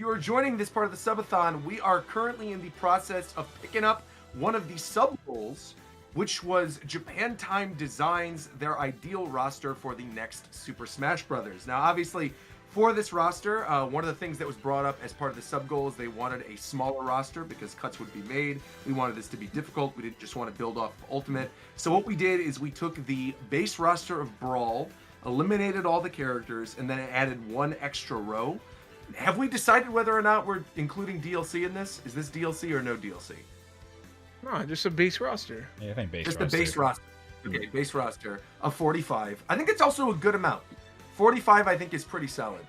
you are joining this part of the subathon, we are currently in the process of picking up one of the sub goals, which was Japan Time designs their ideal roster for the next Super Smash Brothers. Now, obviously, for this roster, one of the things that was brought up as part of the sub goal is they wanted a smaller roster because cuts would be made. We wanted this to be difficult. We didn't just want to build off of Ultimate. So what we did is we took the base roster of Brawl, eliminated all the characters, and then added one extra row. Have we decided whether or not we're including DLC in this? Is this DLC or no DLC? No, just a base roster. Yeah, I think base Just roster. the base roster. Okay, base roster of 45. I think it's also a good amount. 45, I think, is pretty solid.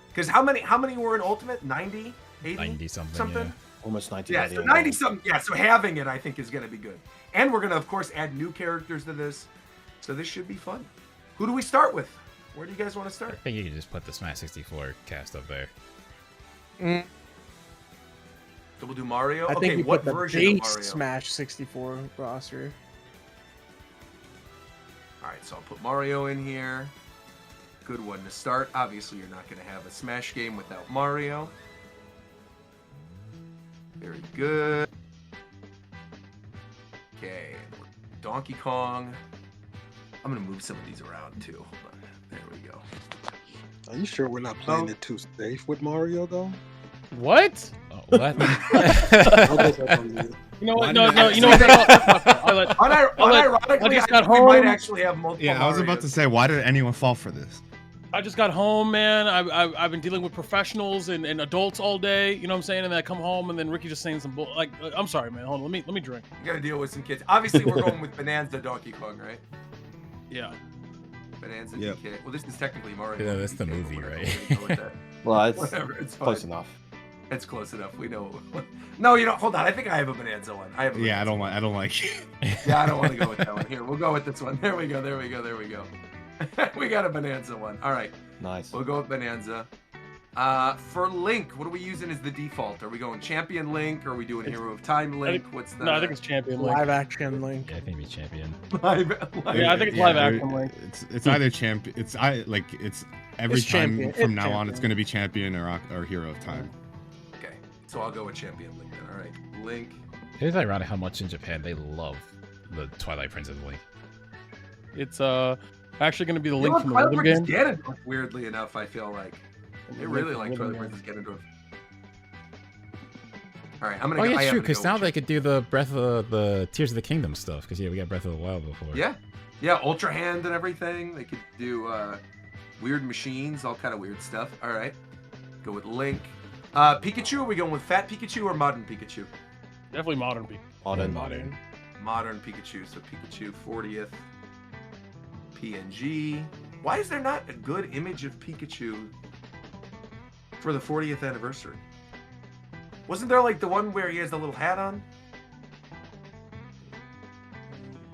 Because how many were in Ultimate? 90? 80? 90 something. Yeah. Almost 90. Yeah, so 90 something. Yeah, so having it, I think, is going to be good. And we're going to, of course, add new characters to this. So this should be fun. Who do we start with? Where do you guys want to I start? think you can just put the Smash 64 cast up there. So we'll do Mario. I Okay, think we what put the version of base Mario? Smash 64 roster. All right, so I'll put Mario in here. Good one to start. Obviously, you're not going to have a Smash game without Mario. Very good. Okay, Donkey Kong. I'm going to move some of these around too. There we go. Are you sure we're not playing it too safe with Mario, though? What? Oh, what? You know what? No. You know what? Unironically, I just got think we might home. actually have multiple. Yeah, I was about Marios. to say, why did anyone fall for this? I just got home, man. I've been dealing with professionals and adults all day. You know what I'm saying? And then I come home and then Ricky just saying some bull. Like, I'm sorry, man. Hold on. Let me drink. You got to deal with some kids. Obviously, we're going with Bonanza Donkey Kong, right? Yeah. Bonanza Yep. DK. Well, this is technically Mario. Yeah, that's the DK, but movie, whatever, right? we're gonna go with that. Well, it's Whatever, it's close fine. enough. It's close enough. We know. No, you don't. Hold on. I think I have a Bonanza one. I have. A Yeah, I Bonanza don't like it. one. Yeah, I don't want to go with that one. Here, we'll go with this one. There we go. There we go. There we go. We got a Bonanza one. All right. Nice. We'll go with Bonanza. For Link, what are we using as the default? Are we going Champion Link? Or are we doing Hero of Time Link? What's the? No, I think it's Champion Link. Live action Link. Yeah, I think he's champion. live. Yeah, I think it's live action Link. It's either champion. It's every It's time champion. from It's now on, champion. it's going to be champion or hero of time. Okay, so I'll go with Champion Link then. All right, Link. It is ironic how much in Japan they love the Twilight Princess Link. It's actually going to be the You Link know, from the Twilight rhythm Princess game. Ganondorf, weirdly enough, I feel like they Link really from like the Twilight rhythm Princess Ganondorf. All right, I'm gonna. Oh I yeah, have true. to Because go now with they could do the Breath of the Tears of the Kingdom stuff. Because yeah, we got Breath of the Wild before. Yeah, Ultra Hand and everything. They could do weird machines, all kind of weird stuff. All right, go with Link. Pikachu. Are we going with Fat Pikachu or Modern Pikachu? Definitely modern people. Modern. Modern Pikachu. So Pikachu 40th. PNG. Why is there not a good image of Pikachu for the 40th anniversary? Wasn't there like the one where he has the little hat on?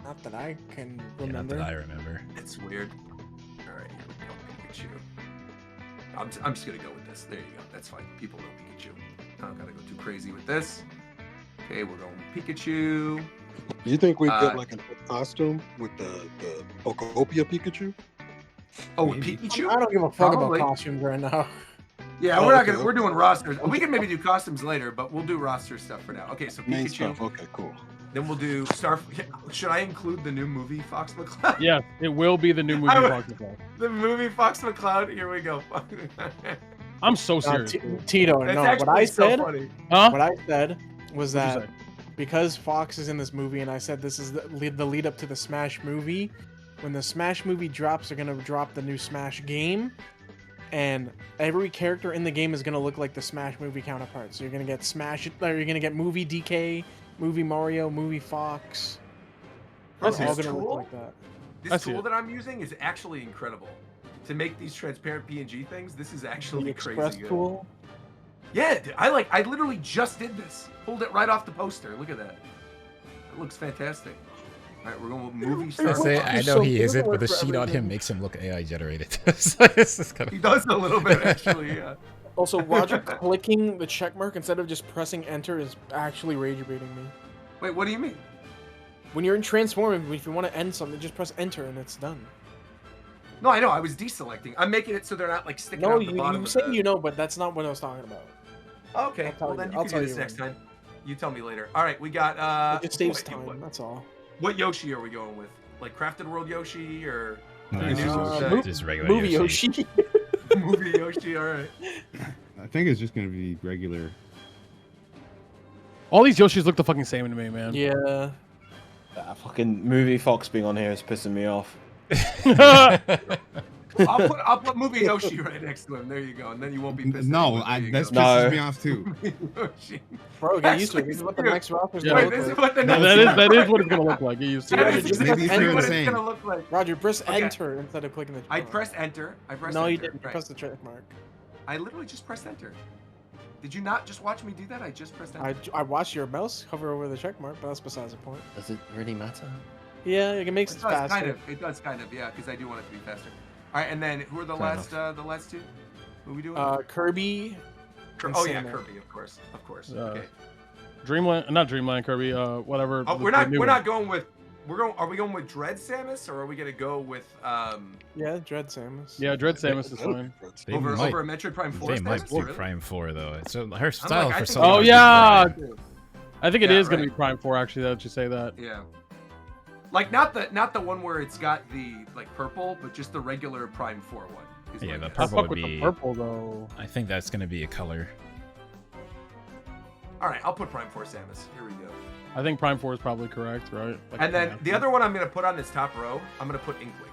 Not that I can Yeah, not remember. that I remember. It's weird. All right, here we go. Pikachu. I'm just gonna go with this. There you go. That's fine. People know Pikachu. I don't gotta go too crazy with this. Okay, we're going with Pikachu. Do you think we get like a costume with the Pokopia Pikachu? Oh, with Pikachu? I don't give a fuck Probably. about costumes right now. Yeah, Oh, we're not okay, gonna. We're okay. doing rosters. We can maybe do costumes later, but we'll do roster stuff for now. Okay, so Main Pikachu. stuff. Okay, cool. Then we'll do Star. Should I include the new movie Fox McCloud? Yeah, it will be the new movie. I would- Fox McCloud. The movie Fox McCloud. Here we go. I'm so No, serious. Tito, That's no. What actually I so said, funny. Huh? what I said was What'd you that say? because Fox is in this movie, and I said this is the lead up to the Smash movie. When the Smash movie drops, they're gonna drop the new Smash game, and every character in the game is gonna look like the Smash movie counterpart. So you're gonna get Smash, or you're gonna get movie DK, movie Mario, movie Fox. Bro, It's all this gonna look tool, like that. this I see tool it. that I'm using is actually incredible. To make these transparent PNG things, this is The actually Express crazy good. tool. Yeah, dude, I literally just did this. Pulled it right off the poster. Look at that. It looks fantastic. All right, we're going with movie I star. say I So know it he doesn't isn't, but work the for sheet on him everything. makes him look AI generated. So this is kind He of... does a little bit actually. Yeah. Also, Roger clicking the check mark instead of just pressing enter is actually rage baiting me. Wait, what do you mean? When you're in transforming, if you want to end something, just press enter and it's done. No, I know. I was deselecting. I'm making it so they're not like sticking No, out the bottom you of say the... you know, but that's not what I was talking about. Okay, I'll tell well you. then you I'll can tell do this you next when. time. You tell me later. All right, we got It just saves what- time. That's all. What Yoshi are we going with? Like Crafted World Yoshi or No, Pretty it's new, just, mo- just regular Movie Yoshi. Yoshi. movie Yoshi? All right. I think it's just gonna be regular. All these Yoshis look the fucking same to me, man. Yeah. That fucking movie Fox being on here is pissing me off. I'll put movie Yoshi right next to him. There you go, and then you won't be pissed. No, anymore. There you this go. pisses No. me off too. Yoshi. Bro, get used to it. This is what the Dude. next roster's Yeah. gonna Wait, look this is like. what the No, next that is what it's gonna look like. Get used to That it. is Just exactly maybe if you're what it's insane. gonna look like. Roger, press Okay. enter instead of clicking the. I pressed enter. I pressed No, enter. you didn't. You Right. pressed the check mark. I literally just pressed enter. Did you not just watch me do that? I just pressed enter. I watched your mouse hover over the check mark, but that's besides the point. Does it really matter? Yeah, it makes it It does faster. kind of. It does kind of. Yeah, because I do want it to be faster. All right, and then who are the Fair last two? Who are we doing? Kirby. and Oh yeah, Samus. Kirby, of course. Okay. Dreamland, not Dreamland Kirby. Whatever. Oh, the- we're the not. new We're one. not going with. Are we going with Dread Samus, or are we gonna go with Yeah, Dread Samus. Yeah, Dread Samus is fine. They over might, a Metroid Prime 4? they might Samus? do Really? Prime 4 though. So her I'm style like, I for think some. Oh, it would be yeah. Prime 2. I think it Yeah, is gonna right. be Prime 4 actually. That you say that. Yeah. Like not the one where it's got the like purple, but just the regular Prime 4 one. is Yeah, my the guess. I purple fuck would with be- the purple though. I think that's gonna be a color. All right, I'll put Prime 4 Samus. Here we go. I think Prime 4 is probably correct, right? Like, And then yeah. the other one I'm gonna put on this top row, I'm gonna put Inkling,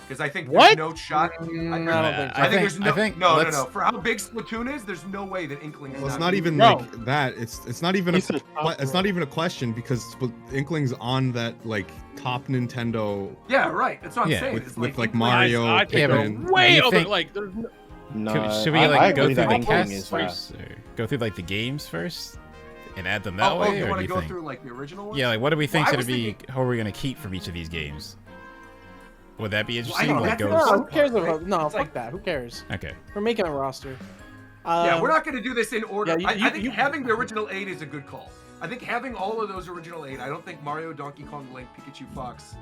because I think What? there's no shot. I don't think so. I think there's no. I think no. let's- For how big Splatoon is, there's no way that Inkling. Well, it's not even No. like that. It's not even He said it's not even a question because Inkling's on that like top Nintendo Yeah, right. That's what I'm Yeah, saying. with, It's with like Inkling- Mario. I think Yeah, but they're way you over. think- Like, there's no, No, Should we I like go agree through that the Inkling casts is first, or go through like the games first, and add them that Oh, way, you or want do to you go think? through like the original one? Yeah, like what do we think Well, I should was be? thinking- How are we gonna keep from each of these games? Would that be I interesting? know, like that's go. the No, fun who cares part, right? about? No, It's fuck like- that. Who cares? Okay. We're making a roster. Yeah, we're not going to do this in order. Yeah, I think having the original 8 is a good call. I think having all of those original 8, I don't think Mario, Donkey Kong, Link, Pikachu, Fox,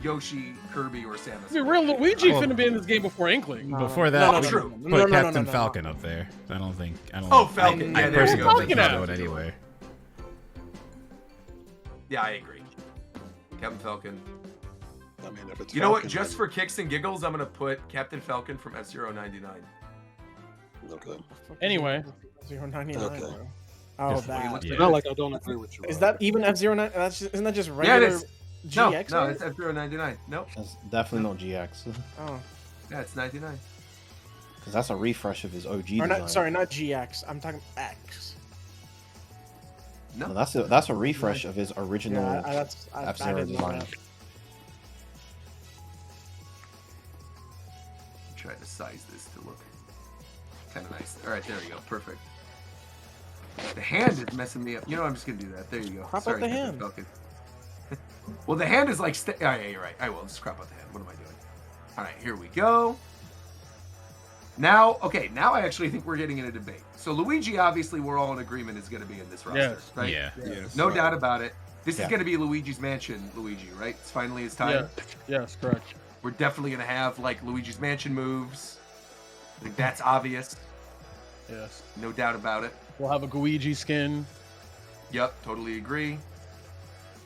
Yoshi, Kirby, or Samus. I mean, real Luigi Well- finna be in this game before Inkling. No, Before no, that, no, we true. put No, no, no, Captain no, no. Falcon up there. I don't think. Oh, Falcon. I Yeah, there you personally go. think Falcon he'll out. go it anywhere. Yeah, I agree. Captain Falcon. I mean, if it's You know what? Falcon, Just then- for kicks and giggles, I'm going to put Captain Falcon from F-Zero 99. Okay. Anyway. 099. Okay. Bro. Oh, Yes. that. Yeah. It's not like I don't agree with you. Is Rob. that even F-Zero? Isn't that just Yeah, regular it is. No, GX? no, right? it's F-Zero 99. Nope. That's definitely not GX. Oh. Yeah, it's 99. Because that's a refresh of his OG Or design. not, sorry, not GX. I'm talking X. No. No, that's a refresh of his original Yeah, I F-Zero didn't know design. that. I'm trying to size this to look kind of nice. All right, there we go. Perfect. The hand is messing me up. You know, I'm just gonna do that. There you go. Crop out Sorry, the Captain hand. Falcon. Well, the hand is like. Oh, yeah, you're right. I will just crop out the hand. What am I doing? All right, here we go. Now, okay, now I actually think we're getting in a debate. So Luigi, obviously, we're all in agreement is going to be in this roster, Yes. right? Yeah. Yes, No right. doubt about it. This Yeah. is going to be Luigi's Mansion, Luigi, right? It's finally his time. Yeah. Yes, correct. We're definitely going to have like Luigi's Mansion moves. I think that's obvious. Yes. No doubt about it. We'll have a Guigi skin. Yep, totally agree.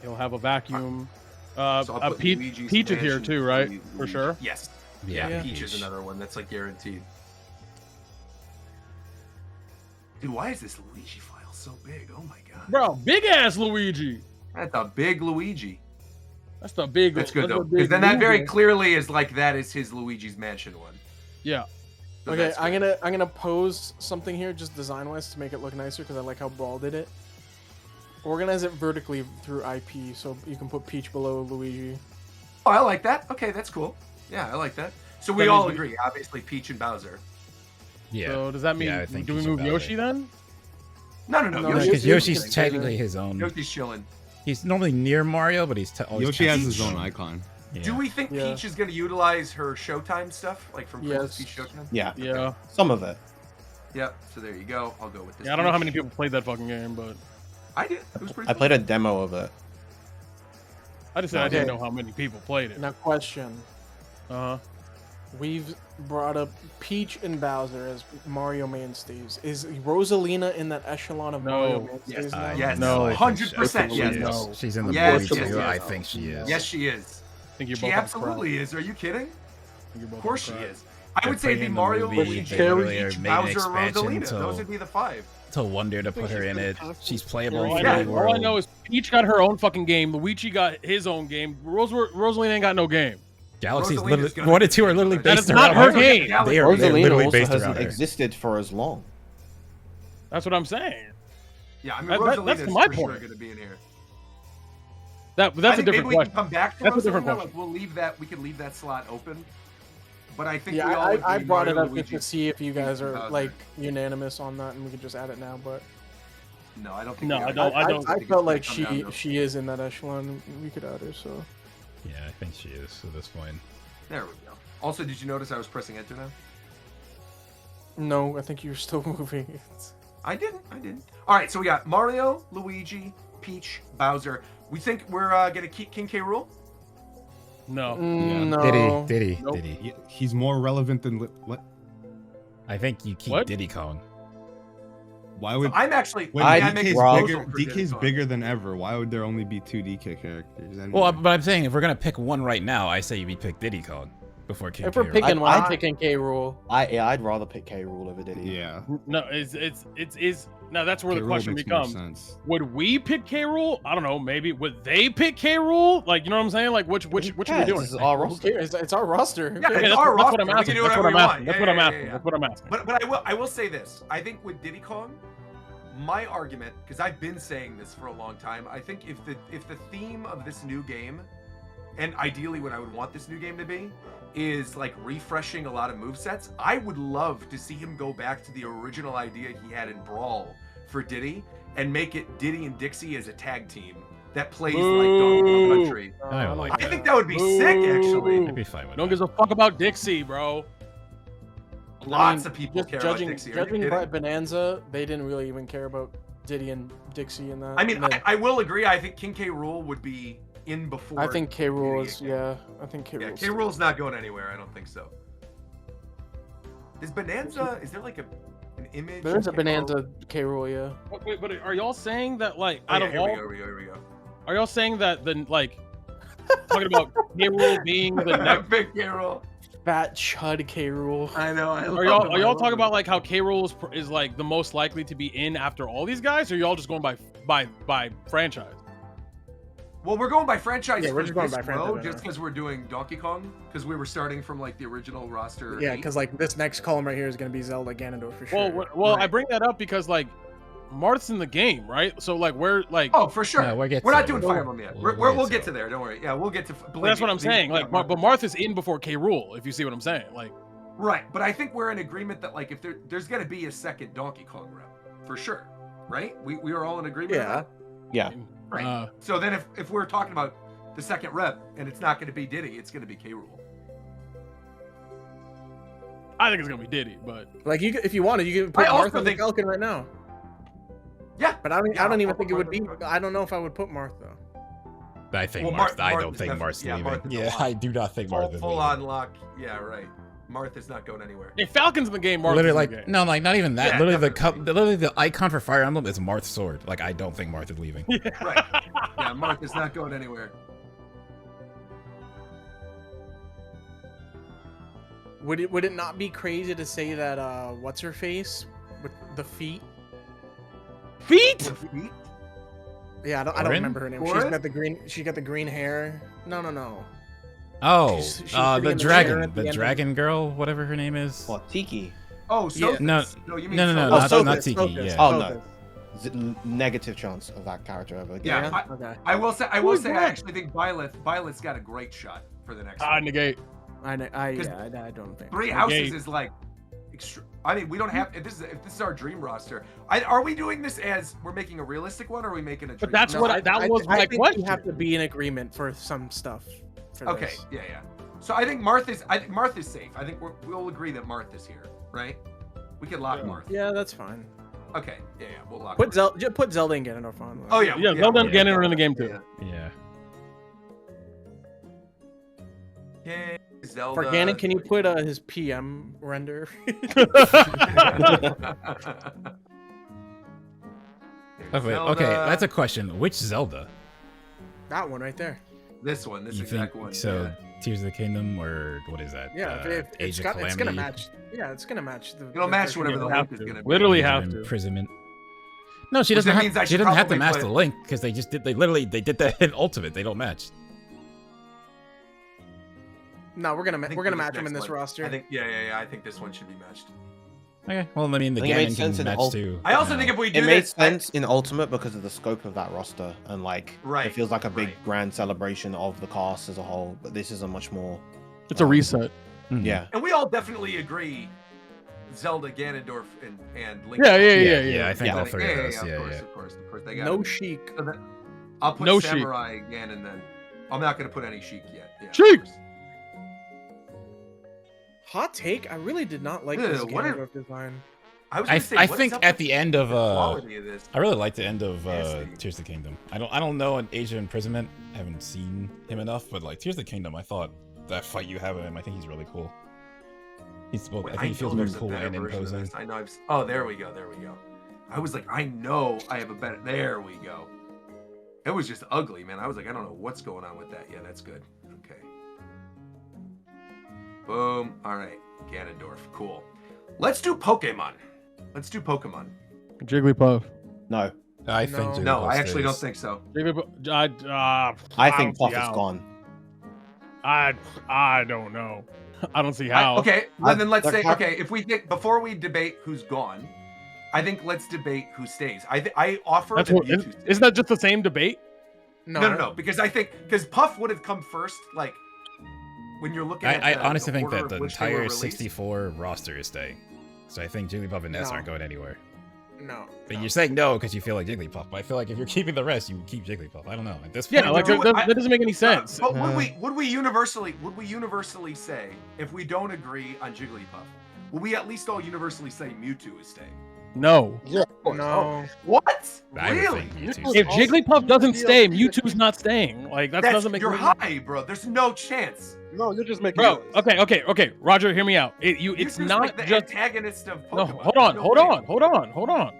He'll have a vacuum. So I'll A put Peach Luigi's is here Mansion, too, right? Luigi. For sure. Yes. Yeah. Peach is another one that's like guaranteed. Dude, why is this Luigi file so big? Oh my god. Bro, big ass Luigi. That's a big Luigi. That's the big. That's good a though. big Because then that very Luigi. clearly is like that is his Luigi's Mansion one. Yeah. So Okay, that's I'm good. gonna pose something here, just design-wise, to make it look nicer, because I like how Ball did it. Organize it vertically through IP, so you can put Peach below Luigi. Oh, I like that. Okay, that's cool. Yeah, I like that. So we That all means we- agree, obviously Peach and Bowser. Yeah. So does that mean Yeah, I think do we Peach move and Yoshi Bowser. then? No, No, Yoshi's Because Yoshi's chilling. technically his own. Yoshi's chilling. He's normally near Mario, but he's always Yoshi has his Peach. own icon. Yeah. Do we think Yeah. Peach is going to utilize her Showtime stuff, like from Princess Yes. Peach Showtime? Yeah, Yeah. some of it. Yep. So there you go. I'll go with this. Yeah. I don't know how Peach. many people played that fucking game, but I did. It was pretty. I fun. played a demo of it. I just said I Okay. didn't know how many people played it. Now, question: Uh huh. we've brought up Peach and Bowser as Mario mainstays. Is Rosalina in that echelon of Mario mainstays now? Yes. No. 100% She yes. is. No. She's in the Yes, movie yes, too. yes. I think she is. Yes, she is. I think you're She both absolutely is. Are you kidding? Of course she is. I They're would say it'd be putting in the Mario, movie, Luigi, they literally Peach, made an Bowser, expansion Rosalina. to- Those would be the 5. To wonder to put her in it. She's playable All in I, Yeah. the know, all I world. know is Peach got her own fucking game. Luigi got his own game. Rosalina ain't got no game. Galaxy's Rosalina's literally gonna 1 be and 2 are literally that based is not around her game. They are Rosalina literally also based hasn't around her. existed for as long. That's what I'm saying. Yeah, I mean, That's Rosalina's my for sure point. going to be in here. That's I a think different maybe we question. can come back to That's a Rosalina. different Like, question. we'll leave that. We can leave that slot open. But I think Yeah, we all I agree brought it Mario, up just Luigi, to see if you guys are Bowser. like unanimous on that, and we could just add it now. But No, I don't think. No, we I are. don't- I don't- I think felt it's like gonna come down to- she is in that echelon. We could add her. So Yeah, I think she is at this point. There we go. Also, did you notice I was pressing enter now? no, I think you're still moving. I didn't. All right, so we got Mario, Luigi, Peach, Bowser. We think we're gonna keep King K. Rool. No. No. Diddy. Nope. He's more relevant than what? I think you keep What? Diddy Kong. Why would I'm actually. when may I make a proposal for DK's Diddy Kong? bigger than ever? Why would there only be 2 DK characters? Anyway? Well, but I'm saying if we're gonna pick one right now, I say we pick Diddy Kong before King If K. we're Rool. picking one, I'm I- picking K. Rule. I'd rather pick K. Rule over Diddy. yeah. No, it's now that's where K. the Rool question makes more becomes: sense. would we pick K. Rule? I don't know. Maybe would they pick K. Rule? Like, you know what I'm saying? Like, which are we Yeah, doing? this is our Who roster. cares? It's our roster. Who Yeah, cares? it's that's, our that's what roster. I'm We can asking. do That's whatever what I'm we want. asking. That's Yeah, what I'm yeah, asking. yeah, That's what I'm asking. But I will say this. I think with Diddy Kong, my argument, because I've been saying this for a long time, I think if the theme of this new game, and ideally what I would want this new game to be, is like refreshing a lot of movesets, I would love to see him go back to the original idea he had in Brawl for Diddy and make it Diddy and Dixie as a tag team that plays like Donkey Kong Boo. Country. I would like I that. think that would be sick, actually. I'd be fine with No one that. gives a fuck about Dixie, bro. Lots of people Just care judging, about Dixie. Are you judging kidding? by Bonanza, they didn't really even care about Diddy and Dixie in that. I mean, and then I will agree. I think King K. Rool would be in before. I think K. Rule Diddy is, again. yeah. I think K. Yeah, Rule. K. Rool's not going anywhere. I don't think so. Is Bonanza? Is there like an image? There's a of K. Rool? Bonanza K. Rule, yeah. Wait, but are y'all saying that like Oh, out yeah, of here all? we go. Here we go. Are y'all saying that the like talking about K. Rule being the next? Big K. Rool. Fat Chud K. Rule. I know. Are y'all talking about like how K. Rule is like the most likely to be in after all these guys, or y'all just going by franchise? Well, we're going by franchise. Yeah, we're for just going this by franchise row, right just now. because we're doing Donkey Kong, because we were starting from like the original roster. Yeah, 8. because like this next column right here is gonna be Zelda Ganondorf for sure. Well, I Right. bring that up because like Marth's in the game, right? So like we're like Oh, for sure. No, we're we're not to doing it. Fire Emblem yet. We'll We'll get get to to it. there. Don't worry. Yeah, we'll get to. But that's what I'm saying. Like, but Martha's in before K. Rule, if you see what I'm saying. Like, Right, but I think we're in agreement that like if there's gonna be a second Donkey Kong rep for sure, right? We are all in agreement. Yeah. on Yeah. that? Right. So then if we're talking about the second rep and it's not gonna be Diddy, it's gonna be K. Rool. I think it's gonna be Diddy, but Like you, if you wanted, you can put I also Martha and think- Falcon right now. Yeah. But I don't Yeah, even I'll think put it would be. Martha. I don't know if I would put Martha. I think Well, Marth. I Marth don't is think definitely- Marth's yeah, leaving. Marth is a Yeah, lock. I do not think Marth is Full leaving. on lock. Yeah, right. Martha's not going anywhere. if Falcon's in the game, Martha's Literally, in the like game. no, like not even that. Yeah, Literally, the icon for Fire Emblem is Marth's sword. Like I don't think Marth is leaving. Right. Yeah, Martha's not going anywhere. Would it not be crazy to say that what's her face with the feet? Feet. With feet? Yeah, I don't Orin? remember her name. She's Orin? got the green. She got the green hair. No. Oh, She's pretty the in the dragon, chair at the the end of- dragon girl, whatever her name is. What, Tiki? Oh, Yeah. Sophus. No, No, you mean no, Sophus. not Sophus, Tiki, Sophus, yeah. Oh, Sophus. Negative chance of that character ever. Yeah, Yeah. Okay. I will say. I Who's I that? actually think Violet's got a great shot for the next. one. Negate. I 'Cause I don't think. Three Negate. houses is like. I mean, we don't have. If this is our dream roster, are we doing this as we're making a realistic one, or are we making a? Dream But that's roster? what that was my I think question. we have to be in agreement for some stuff. For Okay, this. yeah. So I think Martha's safe. I think we'll agree that Martha's here, right? We can lock Martha. Yeah, that's fine. Okay, yeah, we'll lock. Put Martha. Zelda. Just put Zelda and Ganondorf on. Oh yeah, Yeah, Zelda and Ganon are in the game too. Yeah. Yeah. Okay, Zelda. Farganon, can you put his PM render? Okay, okay, that's a question. Which Zelda? That one right there. This one, this You exact think one. so? Tears of the Kingdom, or what is that? Yeah, Age of it's gonna Calamity? match. Yeah, it's gonna match. It'll match whatever the have link is to. gonna be. Literally Age of have to. Imprisonment. No, she Which doesn't that means I have. She should doesn't have to probably match put- the link because they just did. They did that in Ultimate. They don't match. No, we're gonna I think we're gonna for match them in next this one, roster. I think yeah. I think this one should be matched. Okay. Well, I mean, the I think it made Ganon sense can in match Ult- too. I also you think know. if we do It made this, sense in Ultimate because of the scope of that roster and like Right, it feels like a big right. grand celebration of the cast as a whole. But this is a much more It's a reset. Mhm. yeah. and we all definitely agree, Zelda, Ganondorf, and Link. Yeah. I think Yeah. all three of those. Of Yeah, course, yeah. of course. They got No Sheik. So then I'll put No Sheik. Samurai again, and then I'm not gonna put any Sheik yet. Yeah, of Sheik! course. Hot take. I really did not like Ew, this what if- Ganondorf design. I was I, gonna say, I what think is up at with the end of quality of this. I really like the end of Yes. Tears of the Kingdom. I don't know an Age of Imprisonment. I haven't seen him enough, but like Tears of the Kingdom, I thought that fight you have with him, I think he's really cool. He's both. Wait, I think he feels know very there's a cool better and version of imposing. this. I know. Oh, there we go. I was like, I know I have a better. There we go. It was just ugly, man. I was like, I don't know what's going on with that. Yeah, that's good. Okay. Boom. All right. Ganondorf. Cool. Let's do Pokemon. Jigglypuff. No. I think. No. Jigglypuff No, I actually don't stays. think so. I think Puff is yeah. gone. I don't know. I don't see how. Okay, and then let's They're say, talk- okay, if we think before we debate who's gone, I think let's debate who stays. I offer That's that what, Mewtwo stays. isn't that just the same debate? No, because I think Puff would have come first, like when you're looking at I the honestly think order that of the which they were entire released. 64 roster is staying. So I think Jigglypuff and Ness No. aren't going anywhere. No. But you're saying no because you feel like Jigglypuff. But I feel like if you're keeping the rest, you would keep Jigglypuff. I don't know. At this point, Yeah, like do it. that doesn't make any sense. But would we universally say, if we don't agree on Jigglypuff, will we at least all universally say Mewtwo is staying? No. Yeah, of course. No. What? I would Really? think Mewtwo's Mewtwo's If also Jigglypuff doesn't DLC stay, that Mewtwo's not staying. Like that doesn't make You're any high, bro. There's no chance. No, you're just making Bro, noise. okay. Roger, hear me out. It's Mewtwo's not like the just antagonist of no. Pokemon. Hold on.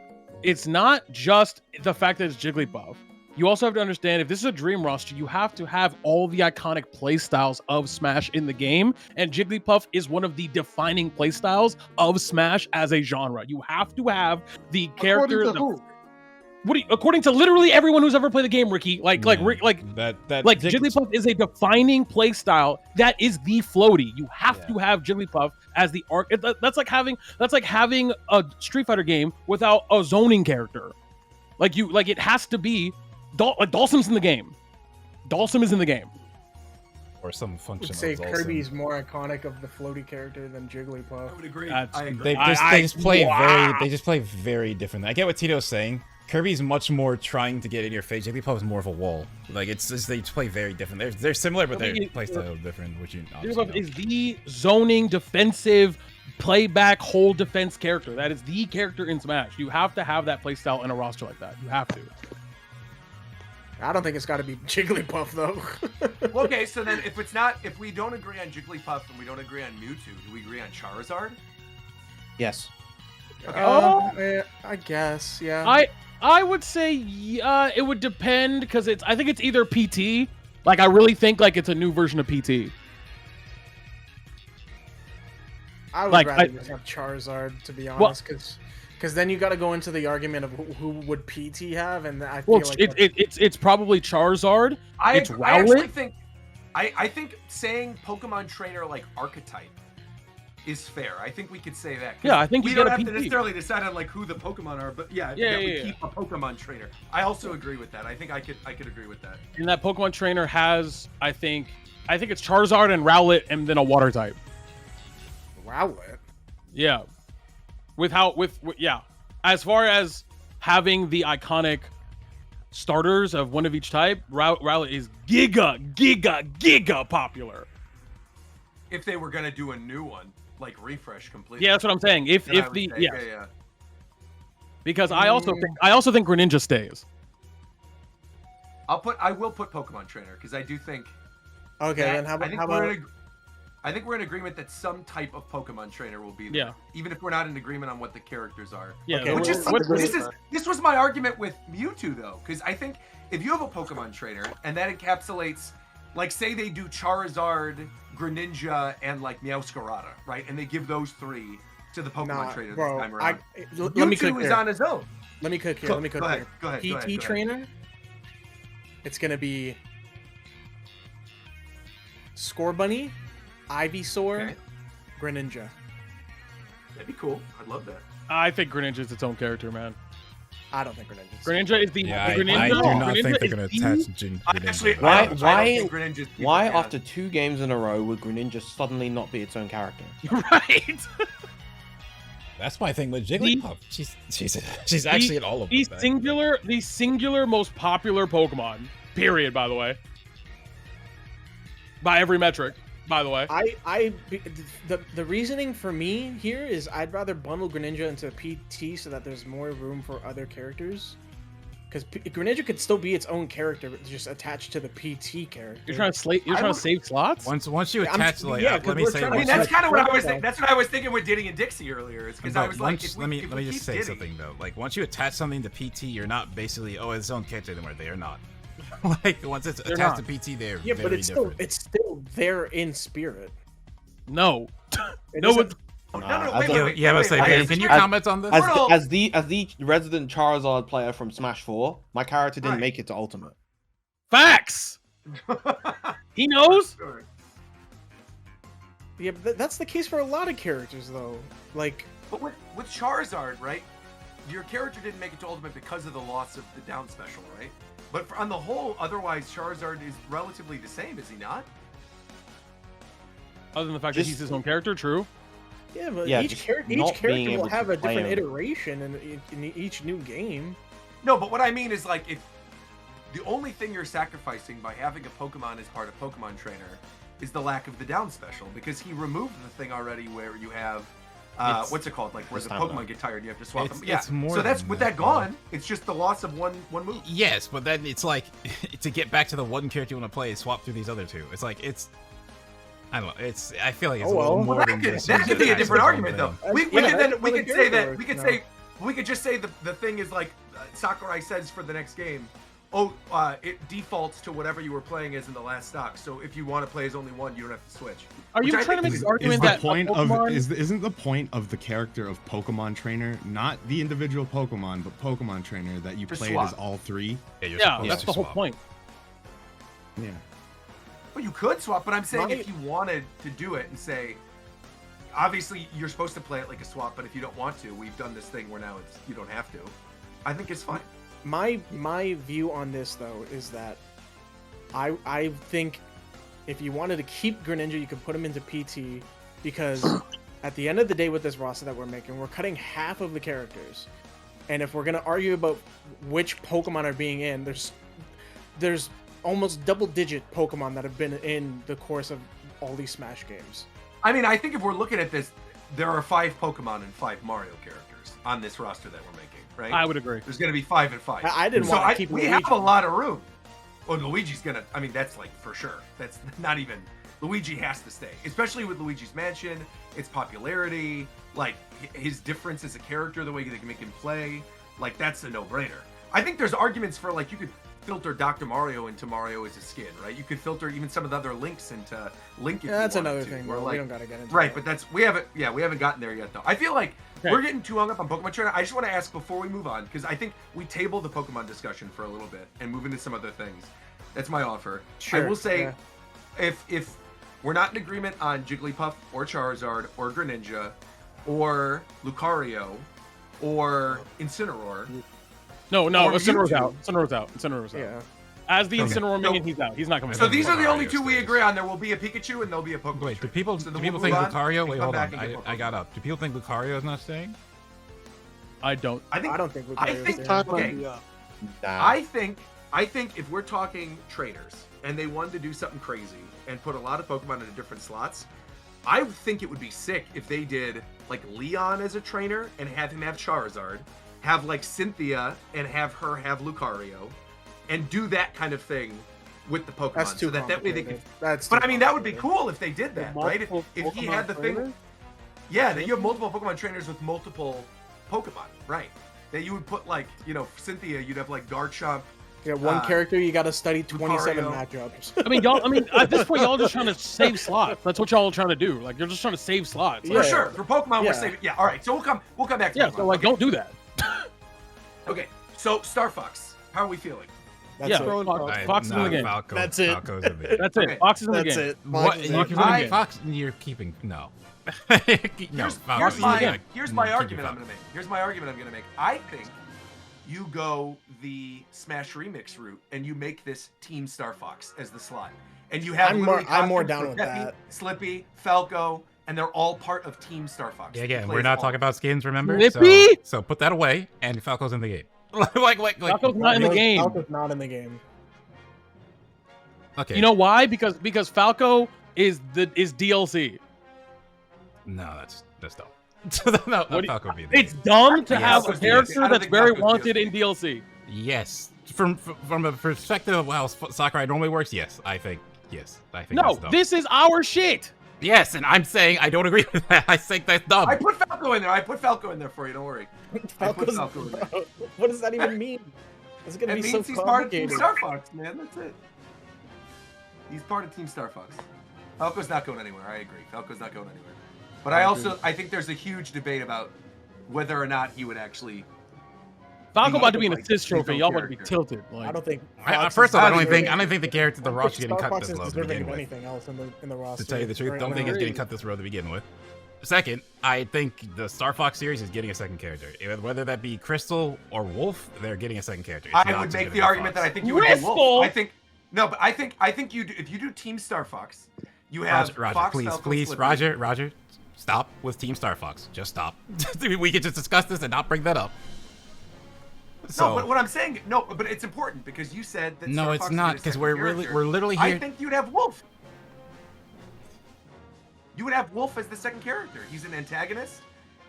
It's not just the fact that it's Jigglypuff. You also have to understand if this is a dream roster, you have to have all the iconic playstyles of Smash in the game, and Jigglypuff is one of the defining playstyles of Smash as a genre. You have to have the character. According to who? According to literally everyone who's ever played the game, Ricky, like that Jigglypuff is a defining playstyle that is the floaty. You have to have Jigglypuff as the arc. That's like having a Street Fighter game without a zoning character. It has to be. Dhalsim's in the game. Dhalsim is in the game. or some I function. would say of Dhalsim. Kirby's more iconic of the floaty character than Jigglypuff. I would agree. That's- I agree. They just play very differently. I get what Tito's saying. Kirby's much more trying to get in your face. Jigglypuff is more of a wall. Like it's just, they play very different. They're similar, but their playstyle is different. Which you obviously Jigglypuff know. is the zoning defensive playback whole defense character. That is the character in Smash. You have to have that playstyle in a roster like that. You have to. I don't think it's got to be Jigglypuff though. Well, okay, so then if we don't agree on Jigglypuff and we don't agree on Mewtwo, do we agree on Charizard? Yes. Yeah, I guess, yeah. I would say it would depend because I think it's either PT. Like I really think like it's a new version of PT. I would like, rather just have Charizard, to be honest, because then you got to go into the argument of who would PT have, and I feel Well, like it's probably Charizard. I It's actually Rowlet. think I think saying Pokemon trainer like archetype is fair. I think we could say that. 'cause Yeah, I think we you don't get a have to PT. necessarily decide on like who the Pokemon are, but yeah, Yeah, that we yeah. keep a Pokemon trainer. I also agree with that. I think I could agree with that. And that Pokemon trainer has I think it's Charizard and Rowlet and then a water type. Rowlet. Yeah. As far as having the iconic starters of one of each type, Rowlet is giga popular. If they were gonna do a new one, like refresh completely. Yeah, that's what I'm saying. then I would say, Yes. yeah. Because I also think Greninja stays. I will put Pokemon trainer because I do think. Okay, that- then how I think about we're in I think we're in agreement that some type of Pokemon trainer will be there, Yeah. even if we're not in agreement on what the characters are. Yeah, Okay, Which is what- this was my argument with Mewtwo though, because I think if you have a Pokemon trainer and that encapsulates, like, say they do Charizard, Greninja, and like Meowscarada, right? And they give those 3 to the Pokemon trainer this time around. Let me cook Mewtwo is here. on his own. Let me cook here. Go- Let me cook go ahead, here. go ahead, PT go ahead, go ahead. trainer. It's gonna be Scorbunny, Ivysaur, Okay. Greninja. That'd be cool. I'd love that. I think Greninja's its own character, man. I don't think Greninja's. Greninja is the Yeah, Greninja, I do not Greninja think they're is gonna the- attach Jin. I Greninja actually, to Why- I don't think Greninja's Why yeah. after 2 games in a row would Greninja suddenly not be its own character? Right. That's my thing with Jigglypuff. She's actually in all of them. The singular most popular Pokemon. Period. By the way. By every metric. By the way. The reasoning for me here is I'd rather bundle Greninja into PT so that there's more room for other characters. Because Greninja could still be its own character, but just attached to the PT character. You're trying to save slots. Once you I'm- attach, like, yeah, 'cause let me we're say, trying I to mean, once that's you- kind of what I was Okay. thinking. That's what I was thinking with Diddy and Dixie earlier. It's because I But was like, once, if we, let me if let me we just keep say Diddy- something though. Like once you attach something to PT, you're not basically it's its own character anymore. They are not. Like once it's They're attached not. to PT, they're Yeah, but very it's different. still there in spirit. No. It No. doesn't- No, Nah, wait, as wait, a- wait, Yeah, but wait, say, wait, can you as- comment on this? As, Hold on. as the resident Charizard player from Smash 4, my character didn't Right. make it to Ultimate. Facts. He knows. Sure. Yeah, but that's the case for a lot of characters, though. Like, But with Charizard, right? Your character didn't make it to Ultimate because of the loss of the down special, right? But on the whole, otherwise, Charizard is relatively the same, is he not? Other than the fact that Just- he's his own character, true. yeah, but Yeah, each just character not being will able to have a play different him. iteration in each new game. No, but what I mean is, like, if the only thing you're sacrificing by having a Pokemon as part of Pokemon Trainer is the lack of the down special, because he removed the thing already where you have It's- what's it called? Like where the the stamina. Pokemon get tired, and you have to swap It's- them. Yeah. it's more So that's than with that, that gone. It's just the loss of one move. Yes, but then it's like to get back to the one character you want to play, swap through these other 2. It's like I don't know. I feel like it's Oh, a little well. more Well, than that just could be a attaching different one argument, though. thing. We Yeah, could that's say that character we could work, say we could just say the thing is like Sakurai says for the next game. It defaults to whatever you were playing as in the last stock. So if you want to play as only one, you don't have to switch. Are you Which I trying to think make is- this argument Is the that point Pokemon... isn't the point of the character of Pokemon Trainer not the individual Pokemon, but Pokemon Trainer that you To played swap. as all 3? Yeah, you're Yeah, supposed that's to the whole swap. point. Yeah. Well, you could swap, but I'm saying Right. if you wanted to do it and say, obviously you're supposed to play it like a swap, but if you don't want to, we've done this thing where now you don't have to. I think it's fine. My view on this, though, is that I think if you wanted to keep Greninja, you could put him into PT, because at the end of the day with this roster that we're making, we're cutting half of the characters. And if we're going to argue about which Pokemon are being in, there's almost double-digit Pokemon that have been in the course of all these Smash games. I mean, I think if we're looking at this, there are 5 Pokemon and 5 Mario characters on this roster that we're making, right? I would agree. There's going to be 5 and 5. I didn't so want to keep we Luigi. have a lot of room. Well, Luigi's going to, I mean, that's like for sure. That's not even, Luigi has to stay, especially with Luigi's Mansion, its popularity, like his difference as a character, the way they can make him play. Like, that's a no-brainer. I think there's arguments for, like, you could filter Dr. Mario into Mario as a skin, right? You could filter even some of the other Links into Link if you That's wanted another to, thing, or bro. like, We don't got to get into right, that. but that's we haven't gotten there yet though. I feel like Okay. we're getting too hung up on Pokemon Trainer. I just want to ask before we move on, because I think we table the Pokemon discussion for a little bit and move into some other things. That's my offer. Sure, I will say, yeah. if we're not in agreement on Jigglypuff or Charizard or Greninja or Lucario or Incineroar, No, Or Incineroar's Mewtwo. out. Incineroar's out. Yeah. As the Okay. Incineroar So- minion, he's out. He's not coming so back. these are the Lucario only 2 we stays. agree on. There will be a Pikachu and there'll be a Pokemon. Wait, do Trainer. people So do then people we'll think move on Lucario? and Wait, come hold back on. and get I Pokemon. got up. Do people think Lucario is not staying? I don't. I think I don't think I Lucario's think there. Time okay. might be up. Nah. I think if we're talking trainers and they wanted to do something crazy and put a lot of Pokemon into different slots, I would think it would be sick if they did like Leon as a trainer and have him have Charizard, have like Cynthia and have her have Lucario, and do that kind of thing with the Pokemon. That's too so that way they could. complicated. That's But too I mean, that would be complicated. cool if they did that, right? If Multiple he had the Pokemon thing. trainers? Yeah, that you have multiple Pokemon trainers with multiple Pokemon, right? That you would put like, Cynthia, you'd have like Garchomp. Yeah, one character you got to study 27 Lucario. matchups. I mean, at this point, y'all are just trying to save slots. That's what y'all are trying to do. Like, you're just trying to save slots. Yeah. For sure. For Pokemon, Yeah. we're saving. Yeah. All right. So we'll come back to Yeah, Pokemon. so, like, Okay. don't do that. Okay. So Star Fox, how are we feeling? That's Yeah. it. Fox is in the game. That's it. Falco's in the game. That's it. Okay. Fox is in the That's game. it. What? Fox is You it. can I- put Fox. You're keeping no. No, Here's Falco's in the my game. here's my Keep argument your I'm gonna make. Here's my argument I'm gonna make. I think you go the Smash Remix route and you make this Team Star Fox as the slot, and you have I'm literally more costumes down for with Peppy, that. Slippy, Falco, and they're all part of Team Star Fox. Yeah, He again, plays we're not all. talking about skins, remember? Slippy! So put that away, and Falco's in the game. Falco's not in the game. Falco's not in the game. Okay. You know why? Because Falco is DLC. No, that's dumb. No, What do you- Falco would be in the It's game. dumb to Yeah, have a Falco's DLC. I character don't that's think very Falco's wanted DLC. in DLC. Yes. From a perspective of how Sakurai normally works, yes. I think No, that's dumb. this is our shit. Yes, and I'm saying I don't agree with that. I think that's dumb. I put Falco in there. I put Falco in there for you. Don't worry. I put Falco's, Falco in there. what does that even mean? It's gonna It be so means he's part of Team complicated. Star Fox, man. That's it. He's part of Team Star Fox. Falco's not going anywhere. I agree. Falco's not going anywhere. But I think there's a huge debate about whether or not he would actually. Falco about to be an Like, assist his trophy. own Y'all about to be character. tilted. I Like, don't think. First off, I don't deserving- think the character, the I don't roster think getting Star cut Fox this is low to deserving begin of with. anything else in the roster. To tell you the truth, right don't now. think it's getting cut this row to begin with. Second, I think the Star Fox series is getting a second character. Whether that be Crystal or Wolf, they're getting a second character. It's I not would just make gonna the be argument Fox. that I think you would do Crystal? Wolf. I think you do, if you do Team Star Fox, you have Roger, Fox, please, Falcon, please, Slippery. Roger, stop with Team Star Fox. Just stop. We could just discuss this and not bring that up. So, No, but what I'm saying, but it's important because you said that. No, Star it's Fox would not, get a 'cause second we're character. literally I here- think you'd have Wolf. You would have Wolf as the second character. He's an antagonist.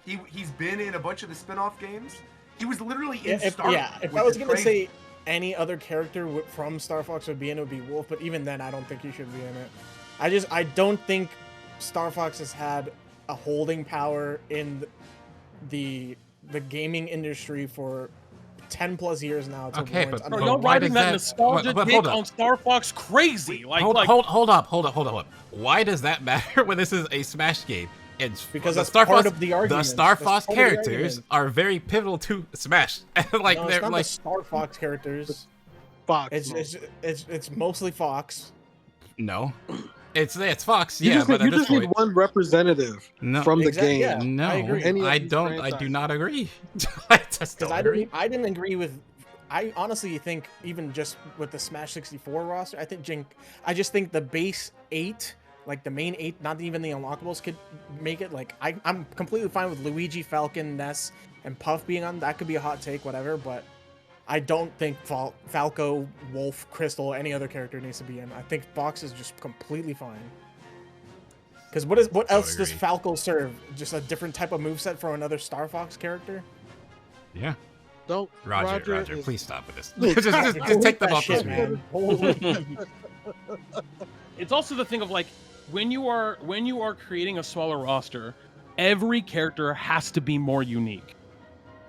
He's been in a bunch of the spin-off games. He was literally in If Star. I was gonna say any other character from Star Fox would be in, it would be Wolf. But even then, I don't think he should be in it. I don't think Star Fox has had a holding power in the gaming industry for 10+ years now. To Okay, warrant but- bro, under- y'all why riding does that that- nostalgia but dick hold up. on Star Fox crazy. Like, hold up. Why does that matter when this is a Smash game? It's Because the that's Star part Fox, of the the argument. Star That's Fox part of the characters argument. are very pivotal to Smash. Like No, they're it's not like the Star Fox characters. Fox. It's mostly Fox. no, it's Fox. You Yeah, just, but you at this just need point, one representative No. from the Exactly, game. yeah. no, I agree. Any of I these don't. I do franchises. not agree. I just don't Because agree. I didn't agree with. I honestly think even just with the Smash 64 roster, I just think the base 8, like the main 8, not even the unlockables, could make it. Like I'm completely fine with Luigi, Falcon, Ness, and Puff being on. That could be a hot take, whatever. But I don't think Falco, Wolf, Crystal, any other character needs to be in. I think Fox is just completely fine. Because what else does agree. Falco serve? Just a different type of moveset from another Star Fox character? Yeah, Don't Roger, is- please stop with this. Look, just take them That off the shit, screen. man. Holy- it's also the thing of like when you are creating a smaller roster, every character has to be more unique.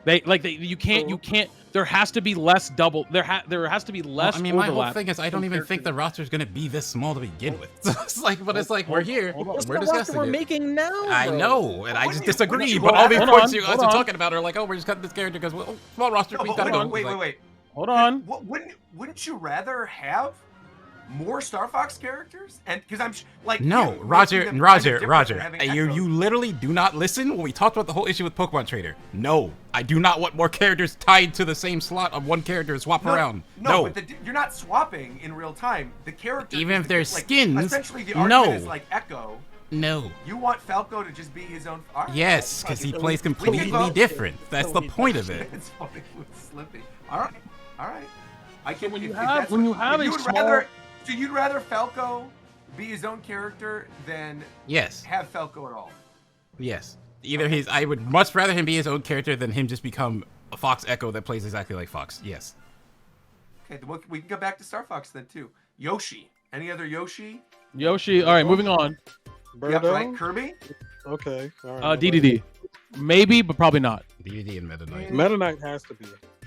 You can't. There has to be less double. There has to be less. I mean, my whole overlap thing is I don't from even think the characters. roster's gonna be this small to begin with. So it's like, but it's like we're here, What's we're the roster discussing we're it. making now? I bro? know, and I Wouldn't just you- wouldn't disagree. you But all these hold points on, you guys hold are on. talking about are like, oh, we're just cutting this character because small roster. No, we but gotta go. wait. It's like, Hold on. Wouldn't you rather have more Star Fox characters? And because I'm like No, you, Roger, making them kind of different Roger. than having You Echo. literally do not listen when we talked about the whole issue with Pokemon Trader. No, I do not want more characters tied to the same slot of one character and swap around. No. But you're not swapping in real time. The character, Even is if they're like, skins, essentially the argument no. is like Echo. No. You want Falco to just be his own. All right, Yes, fine. because he We plays can completely vote. different. That's the point of it. It's funny with Slippy. All right. I can. when you if have- that's when you what- have if a would small- rather, so you'd rather Falco be his own character than Yes. have Falco at all. Yes. I would much rather him be his own character than him just become a Fox Echo that plays exactly like Fox. Yes. Okay, we can go back to Star Fox then too. Yoshi. Any other Yoshi? Yoshi. All right, moving on. Yeah, Birdo? right. Kirby. Okay. All right. DDD. Maybe, but probably not. DDD and Meta Knight. Meta Knight has to be,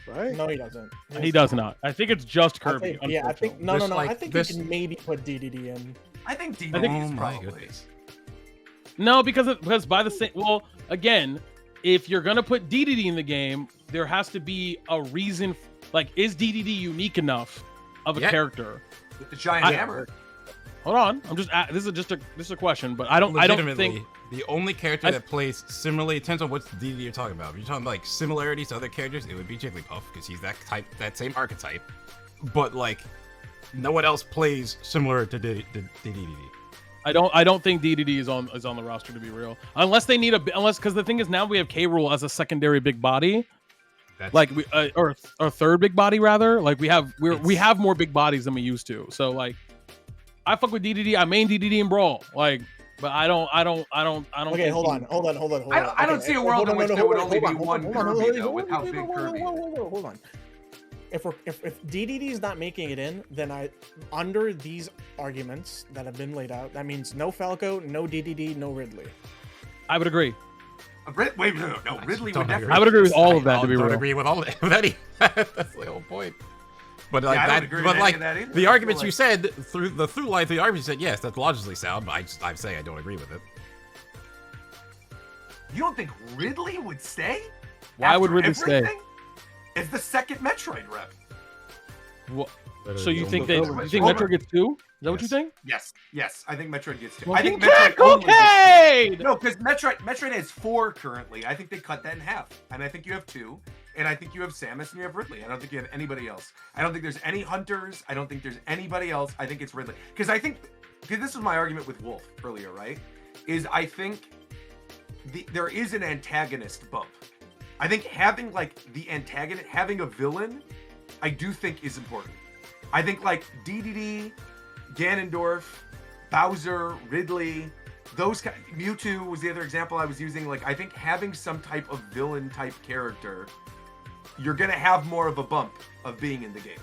right? No, he doesn't. He does not. I think it's just I Kirby. think, yeah, I think no. There's, I like, think this- you can maybe put DDD in. I think DDD I think- is Oh my probably. goodness. No, because by the same. Well, again, if you're gonna put DDD in the game, there has to be a reason. Like, is DDD unique enough of a Yeah. character? With the giant I- hammer. Hold on, I'm just. This is a question, but I don't think. Legitimately, the only character I- that plays similarly, it depends on what DDD you're talking about. If you're talking about like similarities to other characters, it would be Jigglypuff because he's that type, that same archetype. But like, no one else plays similar to DDD. I don't think DDD is on the roster, to be real. Unless they need because the thing is now we have K. Rool as a secondary big body, That's like we or third big body rather. Like we have more big bodies than we used to. So like, I fuck with DDD. I main DDD in Brawl. Like, but I don't. Okay, think hold he- on. I don't see a world in which there would only be one Kirby though, with how big Kirby is. Hold on. If DDD is not making it in, then under these arguments that have been laid out, that means no Falco, no DDD, no Ridley. I would agree. Wait, no, Ridley Don't would agree. definitely. I would agree with all of that, to be don't real. agree with all of that. That's the whole point. But like I don't that, agree with but any like of that either. the I arguments feel you said through line, the arguments you said, yes, that's logically sound. But I'm saying I don't agree with it. You don't think Ridley would stay? Why would After Ridley stay? everything? It's the second Metroid rep. So you think Homer. Metroid gets 2? Is that what you Yes. think? Yes. I think Metroid gets 2. Well, I think King Metroid Jack, only gets okay! 2. No, because Metroid has 4 currently. I think they cut that in half, and I think you have 2, and I think you have Samus and you have Ridley. I don't think you have anybody else. I don't think there's any Hunters. I don't think there's anybody else. I think it's Ridley. Because this was my argument with Wolf earlier, right? Is I think there is an antagonist bump. I think having like the antagonist, having a villain, I do think is important. I think like DDD, Ganondorf, Bowser, Ridley, Mewtwo was the other example I was using. Like I think having some type of villain type character, you're gonna have more of a bump of being in the game.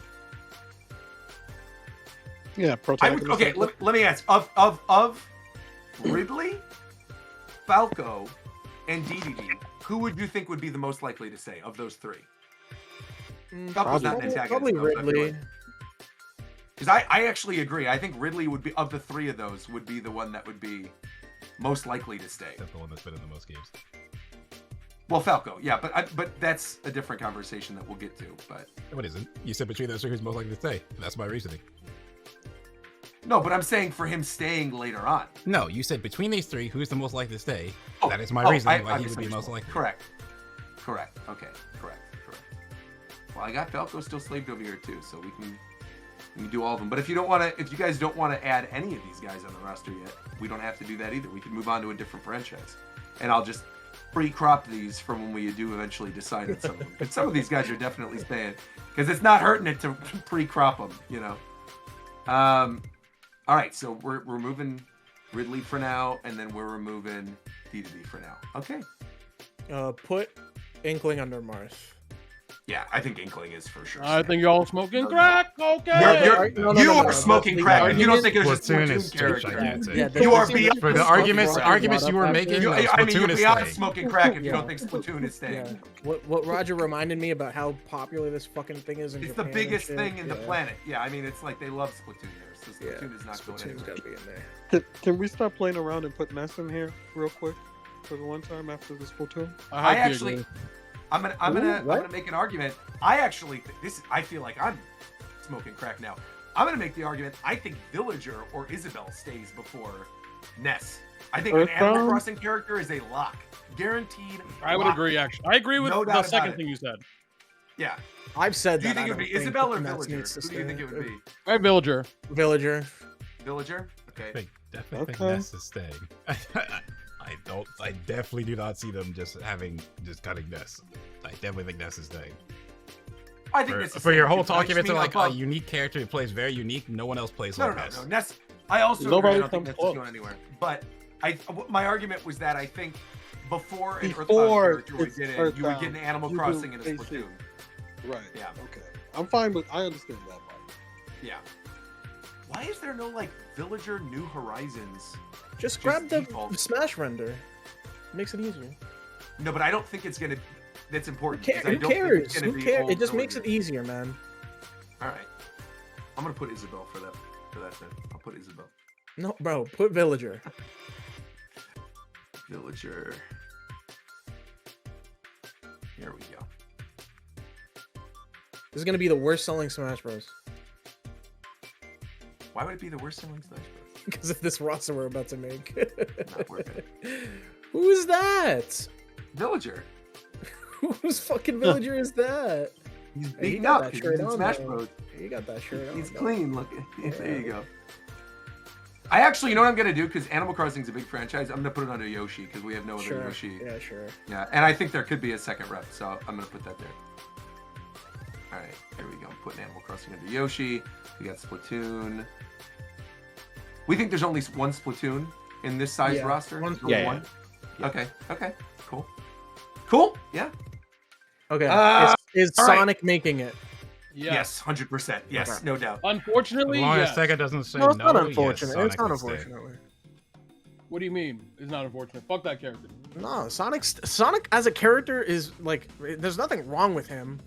Yeah, protagonist. Okay, let me ask. Of Ridley, Falco, and DDD, who would you think would be the most likely to stay of those 3? Falco's not an antagonist. Probably Ridley. Because I actually agree. I think Ridley would be, of the 3 of those, would be the one that would be most likely to stay. That's the one that's been in the most games. Well, Falco, yeah, but that's a different conversation that we'll get to. But No, it isn't. You said between those 3 who's most likely to stay. That's my reasoning. no, but I'm saying for him staying later on. No, you said between these 3, who's the most likely to stay. Oh, That is my oh, reasoning why I he would be most misunderstood. likely. Correct. Okay. Correct. Well, I got Falco still slaved over here too, so we can do all of them. But if you guys don't want to add any of these guys on the roster yet, we don't have to do that either. We can move on to a different franchise, and I'll just pre-crop these from when we do eventually decide on some of them. But some of these guys are definitely staying because it's not hurting it to pre-crop them, you know. All right, so we're removing Ridley for now, and then we're removing DDD for now. Okay. Put Inkling under Mars. Yeah, I think Inkling is for sure. I think y'all smoking crack. Okay. You are smoking crack. You don't think there's a Splatoon is Splatoon character. gigantic. Yeah, You are beyond. For the arguments you were making, no, I mean, Splatoon you're is beyond staying. smoking crack if you Yeah. don't think Splatoon is staying. Yeah. What Roger reminded me about how popular this fucking thing is in It's Japan the and biggest shit. thing in the Yeah. planet. Yeah, I mean, it's like they love Splatoon there, so Yeah. Splatoon is not going Splatoon's anywhere. gotta be in there. Can we stop playing around and put Ness in here real quick for the one time after the Splatoon? I actually, I'm gonna what? make an argument. I actually I feel like I'm smoking crack now. I'm gonna make the argument. I think Villager or Isabelle stays before Ness. I think an Animal Earthbound? Crossing character is a lock, guaranteed. I would lock. agree. Actually, I agree with No the doubt about second it. thing you said. Yeah. I've said Do you that. think I it would don't be Isabelle or Ness Villager? needs to Who do you stay. think it would be? All right, Villager. Villager. Villager? Okay. I definitely think Okay. Ness is staying. I definitely do not see them just cutting Ness. I definitely think Ness is staying. I think this is For your staying whole too, but I talking just about mean like above- a unique character who plays very unique, no one else plays No, like no, Ness. no. Ness. I also agree. Nobody I don't think comes Ness is close. going anywhere. But my argument was that I think before an Before Earthbound character would it's get in, you would Earthbound, get an Animal you do Crossing and a basically- Splatoon. Right. Yeah. Okay. I'm fine with. I understand that part. Yeah. Why is there no like Villager New Horizons? Just grab the default? Smash render. Makes it easier. No, but I don't think it's gonna. That's important. Who 'cause I don't think cares? it's gonna Who be cares? old It just makes Villager. it easier, man. All right. I'm gonna put Isabel for that. For that then. I'll put Isabel. No, bro, put Villager. Villager. Here we go. This is gonna be the worst selling Smash Bros. Why would it be the worst selling Smash Bros? Because of this roster we're about to make. Not worth it. Who is that? Villager. Whose fucking Villager is that? He's Hey, you beaten got up. that He's shirt in on, Smash though. Bros. You got that shirt on. He's though. clean. Look. There Yeah. you go. I actually, you know what I'm gonna do? Because Animal Crossing's a big franchise. I'm gonna put it under Yoshi because we have no other Sure. Yoshi. Yeah, sure. Yeah, and I think there could be a second rep, so I'm gonna put that there. All right, here we go. I'm putting Animal Crossing under Yoshi. We got Splatoon. We think there's only one Splatoon in this size Yeah, roster. one Only Splatoon. one? Yeah. Okay, cool. Cool. Yeah. Okay. Is all right. Sonic making it? Yes, 100%. Yes, Okay. no doubt. Unfortunately, As long yes. as Sega doesn't say No, it's not yes, unfortunate. Sonic It's not would stay. unfortunately. What do you mean? It's not unfortunate. Fuck that character. No, Sonic as a character is like, there's nothing wrong with him.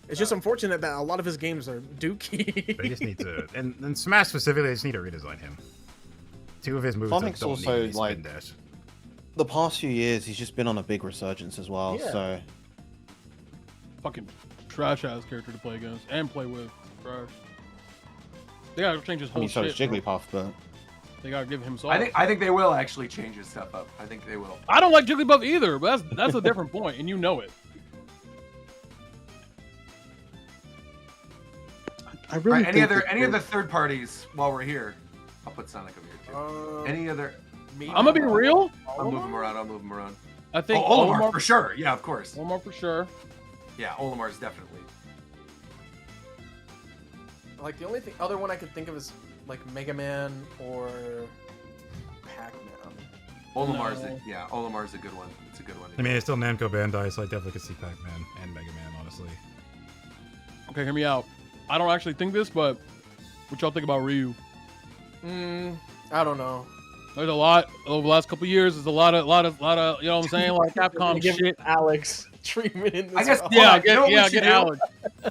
It's just unfortunate that a lot of his games are dookie. They just need to, and Smash specifically, they just need to redesign him. Two of his moves Sonic's don't also, need to be like- spin dash. The past few years, he's just been on a big resurgence as well. Yeah. So Fucking trash ass character to play against and play with. Trash. They gotta change his I whole mean, so shit. does bro. Jigglypuff, but They gotta give him I think they will actually change his stuff up. I think they will. I don't like Jigglypuff either, but that's a different point, and you know it. I All really right, think any other third parties while we're here? I'll put Sonic over here too. Any other? I'm gonna be real. I'll move him around. I'll move him around. I think Oh, Olimar for sure. Yeah, of course. Olimar for sure. Yeah, Olimar's definitely. Like the only other one I could think of is like Mega Man or Pac-Man. Olimar's No. Olimar's a good one. It's a good one. I mean, it's still Namco Bandai, so I definitely could see Pac-Man and Mega Man, honestly. Okay, hear me out. I don't actually think this, but what y'all think about Ryu? I don't know. There's a lot over the last couple of years. There's a lot of, you know what I'm saying? Like Capcom Give shit. Alex treatment in this. I guess. one. Hold Yeah, on, you know what we should get do? Alex.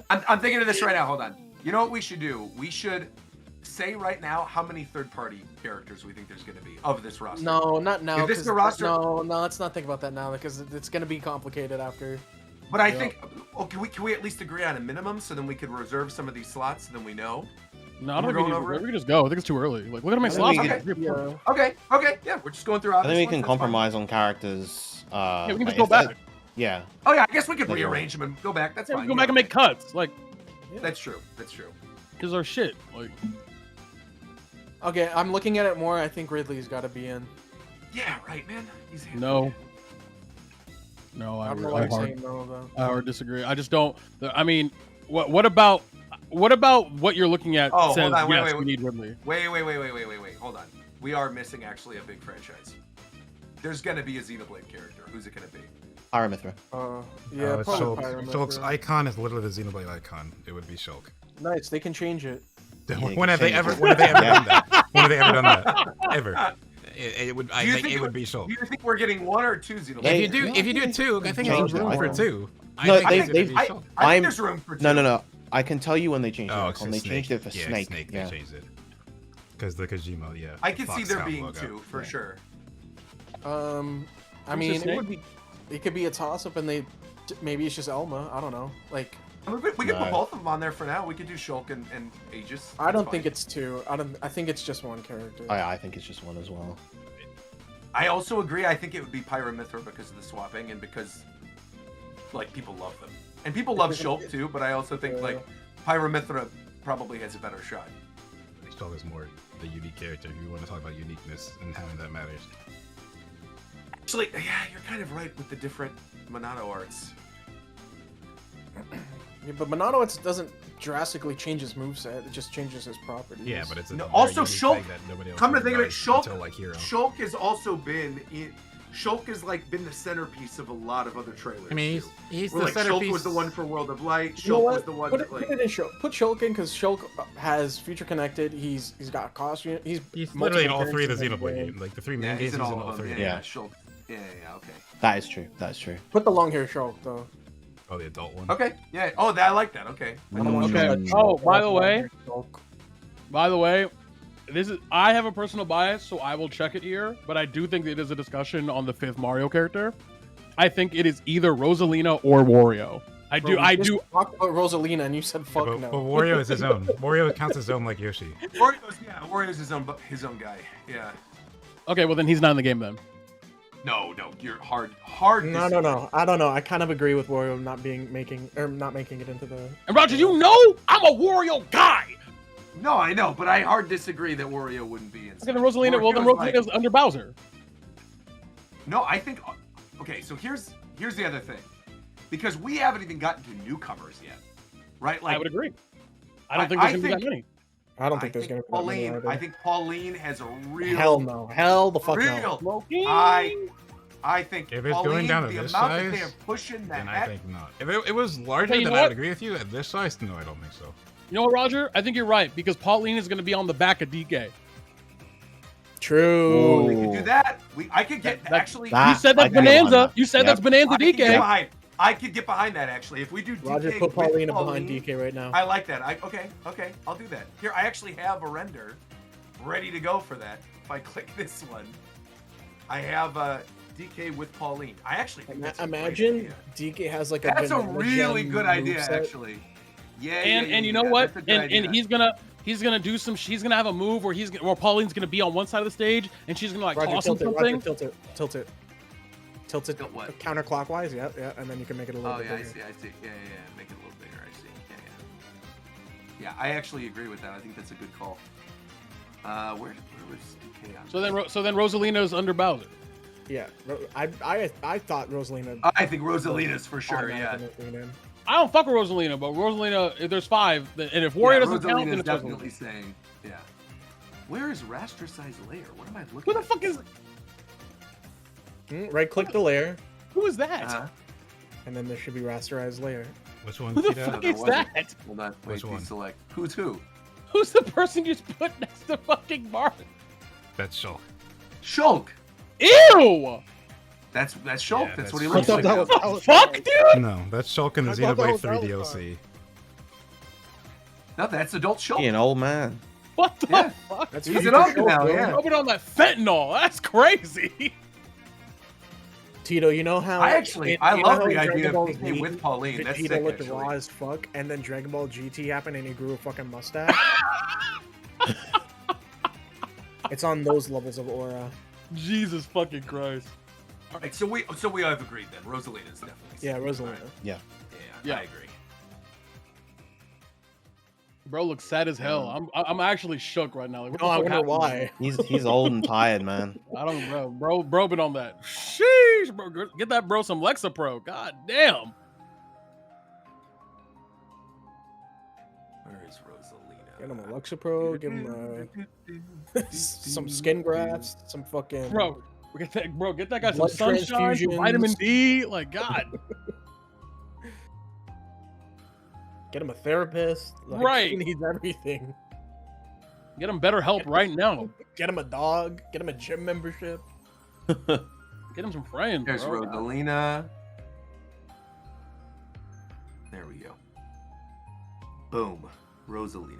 I'm thinking of this right now. Hold on. You know what we should do? We should say right now how many third-party characters we think there's going to be of this roster. No, not now. Is this 'cause the roster? No, let's not think about that now because it's gonna be complicated after. But I Yeah. think. Oh, can we at least agree on a minimum so then we could reserve some of these slots so then we know? No, I don't We're think we going need over it? We can just go. I think it's too early. Like, look at how many I slots. think we we got. Yeah. Okay. Yeah, we're just going through. I think we obvious can ones, that's fine. compromise on characters. Yeah, we can like, just go if- back. Yeah. Oh yeah, I guess we could That's rearrange them and go back. That's Yeah, we fine. can go back and make cuts. Like, That's true. That's true. because our shit. Like, Okay, I'm looking at it more. I think Ridley's got to be in. Yeah, right, man. He's no. No, I I don't know I why you're hard, saying no though. I hard disagree. I just don't. I mean, what about what you're looking at Oh, says hold on, wait, yes, wait, we wait. need Ridley. Wait. Hold on. We are missing actually a big franchise. There's gonna be a Xenoblade character. Who's it gonna be? Pyramithra. Yeah, It's probably Shulk. Pyramithra. Shulk's icon is literally the Xenoblade icon. It would be Shulk. Nice, they can change it. you When can have they change ever? it. When have they ever Yeah. done that? When have they ever done that? Ever? It would. I Do you think it would be Shulk. Do you think we're getting one or two Xenoblade? They- If you do two, I think Change there's room it. for two. I No, think they- it's gonna they- be I Shulk. think I'm- there's room for two. No. I can tell you when they changed the Oh, icon. They Snake. changed it for Yeah, Snake. Snake. Yeah. They changed it. Because the Kojima, yeah. I can see Fox there Scout being logo. two for Yeah. sure. I Who's mean, his it name? would be. It could be a toss up, and maybe it's just Elma. I don't know. Like, I mean, we could put Right. both of them on there for now. We could do Shulk and Aegis. I don't That's think fine. it's two. I think it's just one character. I think it's just one as well. I also agree. I think it would be Pyramithra because of the swapping and because, like, people love them. And people love Shulk too, but I also think, like, Pyramithra probably has a better shot. Shulk is more the unique character. If you want to talk about uniqueness and how that matters. Actually, yeah, you're kind of right with the different Monado arts. Yeah, but Monado it doesn't drastically change his moveset. It just changes his properties. Yeah, but it's a No, very also unique Shulk- thing that nobody else Come to really think of it, does Shulk, until, like, Hero. Shulk has also been in. Shulk has like been the centerpiece of a lot of other trailers. I mean, too. he's Where, the like, centerpiece. Shulk was the one for World of Light. You know Shulk what? was the one Put that it, like. put it in Shulk. Put Shulk in because Shulk has future connected. He's got a costume. He's literally in all multiple three of the appearances in Xenoblade game. games. Like the three main Yeah, games, he's he's in in all all of them. three. Yeah, Yeah. Shulk. Yeah, okay. That is true. That is true. Put the long hair Shulk though. Oh, the adult one. Okay. Yeah. Oh, I like that. Okay. I don't want Okay. Shulk. Oh, by the I want way- long-haired Shulk. By the way, I have a personal bias, so I will check it here. But I do think it is a discussion on the 5th Mario character. I think it is either Rosalina or Wario. I Bro, do. we I just do. talked about Rosalina and you said fuck but, no. but Wario is his own. Wario counts his own like Yoshi. Wario's his own guy. Yeah. Okay, well then he's not in the game then. No, you're hard. No. I don't know. I kind of agree with Wario not making it into the. And Roger, you know I'm a Wario guy. No, I know, but I hard disagree that Wario wouldn't be in. Okay, then Rosalina. Well, then Wario's like- Rosalina's under Bowser. No, I think. Okay, so here's the other thing, because we haven't even gotten to newcomers yet, right? Like I would agree. I don't think there's gonna be that many. I don't think there's gonna be that many Pauline. either. I think Pauline has a real. Hell no. Hell the fuck no. real. Loki. I think If it's Pauline, going down to the this amount that size, they're pushing that. Then I think not. If it was larger, Hey, you then know I what? would agree with you. At this size, no, I don't think so. You know what, Roger? I think you're right because Pauline is going to be on the back of DK. True. we could do that. I could get That- actually. that- You said I that's get behind Bonanza. that. You said Yep. that's Bonanza I could get DK. behind. I could get behind that actually. If we do DK Roger, put with Paulina Pauline, behind DK right now. I like that. Okay, I'll do that. Here, I actually have a render ready to go for that. If I click this one, I have a DK with Pauline. I actually think that's a great Imagine idea. DK has like That's a vanilla really gem good idea, moveset. actually. Yeah, And you know yeah, what? that's a good idea. And he's gonna do some. He's gonna have a move where Pauline's gonna be on one side of the stage and she's gonna like Roger, toss him tilt it, something. Roger, tilt it. Tilt it Tilt what? counterclockwise, yeah, and then you can make it a little Oh bit yeah, I bigger. see. Yeah. Make it a little bigger. I see. Yeah. I actually agree with that. I think that's a good call. Where was DK on? So then Rosalina's under Bowser. Yeah, I thought Rosalina. I think Rosalina's for sure. Yeah. automatically went in. I don't fuck with Rosalina, but Rosalina, if there's 5, and if Wario doesn't count, then Rosalina's it's definitely Rosalina. saying. Yeah. Where is raster-sized layer? What am I looking? Who the at? fuck is? Right click the layer, Who is that? Uh-huh. and then there should be rasterized layer. Which one? Who the Tito? fuck there is wasn't. that? Hold on. Wait, Which one? deselect. Who's who? Who's the person you just put next to fucking Martin? That's Shulk. Shulk. Ew! That's Shulk. Yeah, that's what he that's looks I like. thought now. that was Fuck, dude! No, that's Shulk in the I thought that Xenoblade was 3 Valentine. DLC. No, that's adult Shulk. He an old man. What the Yeah. fuck? That's He's future an old Shulk, now, bro. yeah. Rubbing on that fentanyl. That's crazy. Tito, you know how I you know love how the in Dragon idea of Ball DK Z, with Pauline. That's Vegeta sick, looked actually. raw as fuck, and then Dragon Ball GT happened, and he grew a fucking mustache. It's on those levels of aura. Jesus fucking Christ. All right, so we have agreed then. Rosalina's definitely. Yeah, safe. Rosalina. All right. Yeah. Yeah. I agree. Bro looks sad as hell. I'm actually shook right now. Like, what No, the I fuck wonder happened? why. He's old and tired, man. I don't know, bro been on that. Sheesh, bro. Get that bro some Lexapro. God damn. Where is Rosalina? Get him a Lexapro, give him some skin grafts, some fucking. Bro, get that guy some Blood sunshine, some transfusions. vitamin D. Like, God. Get him a therapist. Like, Right. He needs everything. Get him better help right now. Get him a dog. Get him a gym membership. Get him some friends, There's bro. Rosalina. There we go. Boom. Rosalina.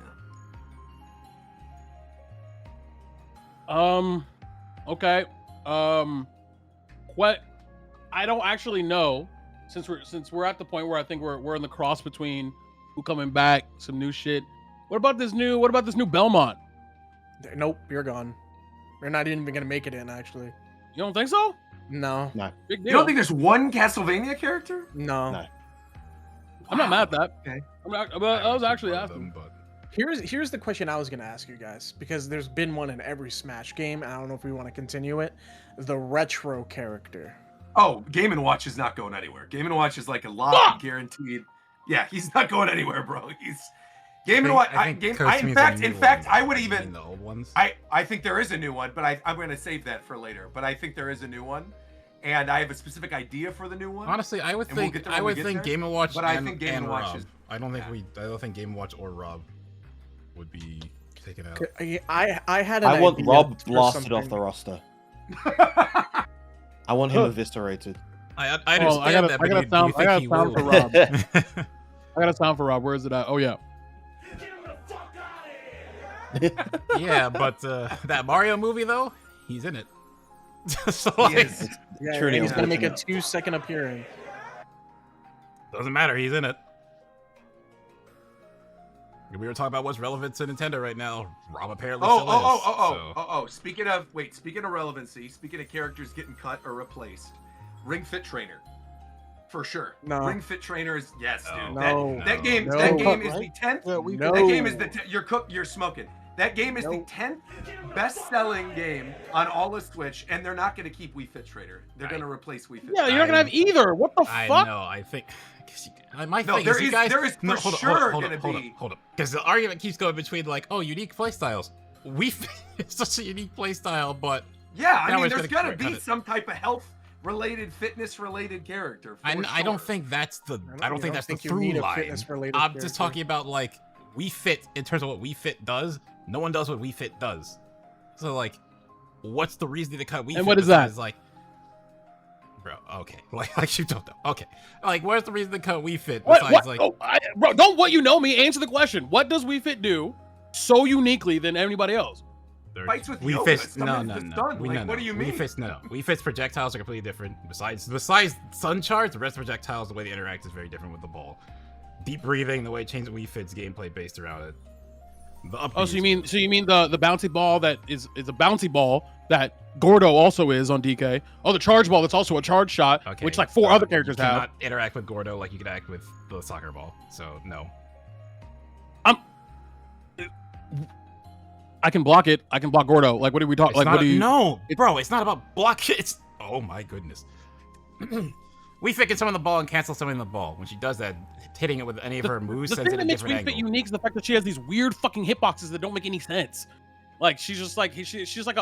Okay. What? I don't actually know, since we're at the point where I think we're in the cross between who coming back, some new shit. What about this new Belmont? Nope, you're gone. You're not even gonna make it in, actually. You don't think so? No, Big deal. You don't think there's one Castlevania character? no. No. I'm not mad at that. Okay. I was actually asking. But Here's the question I was gonna ask you guys, because there's been one in every Smash game. And I don't know if we want to continue it. The retro character. Oh, Game & Watch is not going anywhere. Game & Watch is like a lot Fuck! guaranteed. Yeah, he's not going anywhere, bro. He's Game I & Watch. think Coast means a new In fact, one, I would like, even. mean the old ones. I think there is a new one, but I'm going to save that for later. But I think there is a new one. and I have a specific idea for the new one. Honestly, I would And we'll think get there when we get there. Game & Watch But I and, think Game and & Watch Rob. is- I don't think yeah. I don't think Game & Watch or Rob would be taken out. I had an I want idea Rob for blasted off the something. roster. I want him eviscerated. I Oh, understand I got that, a but sound, do you I think got he a sound will? for Rob. I got a sound for Rob. Where is it at? Oh yeah. Yeah, but that Mario movie though, he's in it. So He like, is. Yeah, Truly he's gonna make a unfortunate. 2-second appearance. doesn't matter, he's in it. We were talking about what's relevant to Nintendo right now. Rob apparently still is. So. Speaking of relevancy, speaking of characters getting cut or replaced, Ring Fit Trainer, for sure. No. Ring Fit Trainer is yes, dude. No. That game No. is Right? the 10th. Yeah, we No. That game is you're smoking. That game is the Nope. 10th best-selling game on all of Switch, and they're not going to keep Wii Fit Trainer. They're going to replace Wii Fit. Yeah, Trainer. you're not gonna have either. What the I fuck? know. I think. My No, thing there is, you is- guys. there is for hold on, sure hold gonna be- Hold up. Because the argument keeps going between like, oh, unique playstyles. Wii Fit is such a unique playstyle, but Yeah, I Now mean, we're there's just gonna got to cut be it. some type of health-related, fitness-related character. For I don't sure. think that's the. I don't think that's the you through need a line. fitness-related I'm character. just talking about like Wii Fit in terms of what Wii Fit does. No one does what Wii Fit does. So like, what's the reason to cut Wii Fit? And what is that? besides, like, bro, okay, like you don't know. Okay, like, where's the reason to cut Wii Fit What? besides What? like? Oh, bro, don't what you know me. Answer the question. What does Wii Fit do so uniquely than anybody else? Fights with Wii yoga, Fit's no. summons the sun. Like, what do you mean? Wii Fit's no. Wii Fit's projectiles are completely different. Besides sun charts, the rest of projectiles, the way they interact is very different with the ball. Deep breathing, the way it changes Wii Fit's gameplay based around it. The Oh, upbeat so is- you mean the bouncy ball that is a bouncy ball that Gordo also is on DK? Oh, the charge ball that's also a charge shot, Okay, which like four other you characters have. cannot interact with Gordo like you can act with the soccer ball. So no. I can block it. I can block Gordo. Like, what are we talking? It's Like, not what do you? No, bro, it's not about block. It's oh my goodness. Wii Fit can summon the ball and cancel summoning the ball. When she does that, hitting it with any of her moves The sends thing it that a makes different Wii Fit angle. unique is the fact that she has these weird fucking hitboxes that don't make any sense. Like she's just like she's like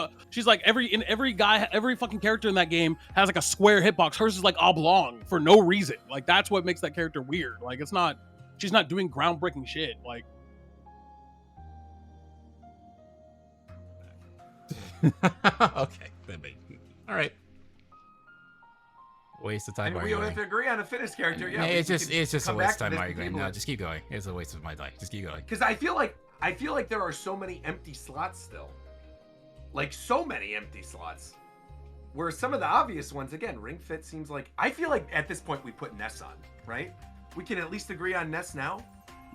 every fucking character in that game has like a square hitbox. Hers is like oblong for no reason. Like that's what makes that character weird. Like she's not doing groundbreaking shit. Like Okay, maybe. All right. Waste of time And we don't have arguing. to agree on a fitness character. Yeah, it's just a come waste back of to time this arguing. table No, and- just keep going. It's a waste of my time. Just keep going. Because I feel like there are so many empty slots still. Like so many empty slots. Where some of the obvious ones, again, Ring Fit seems like I feel like at this point we put Ness on, right? We can at least agree on Ness now.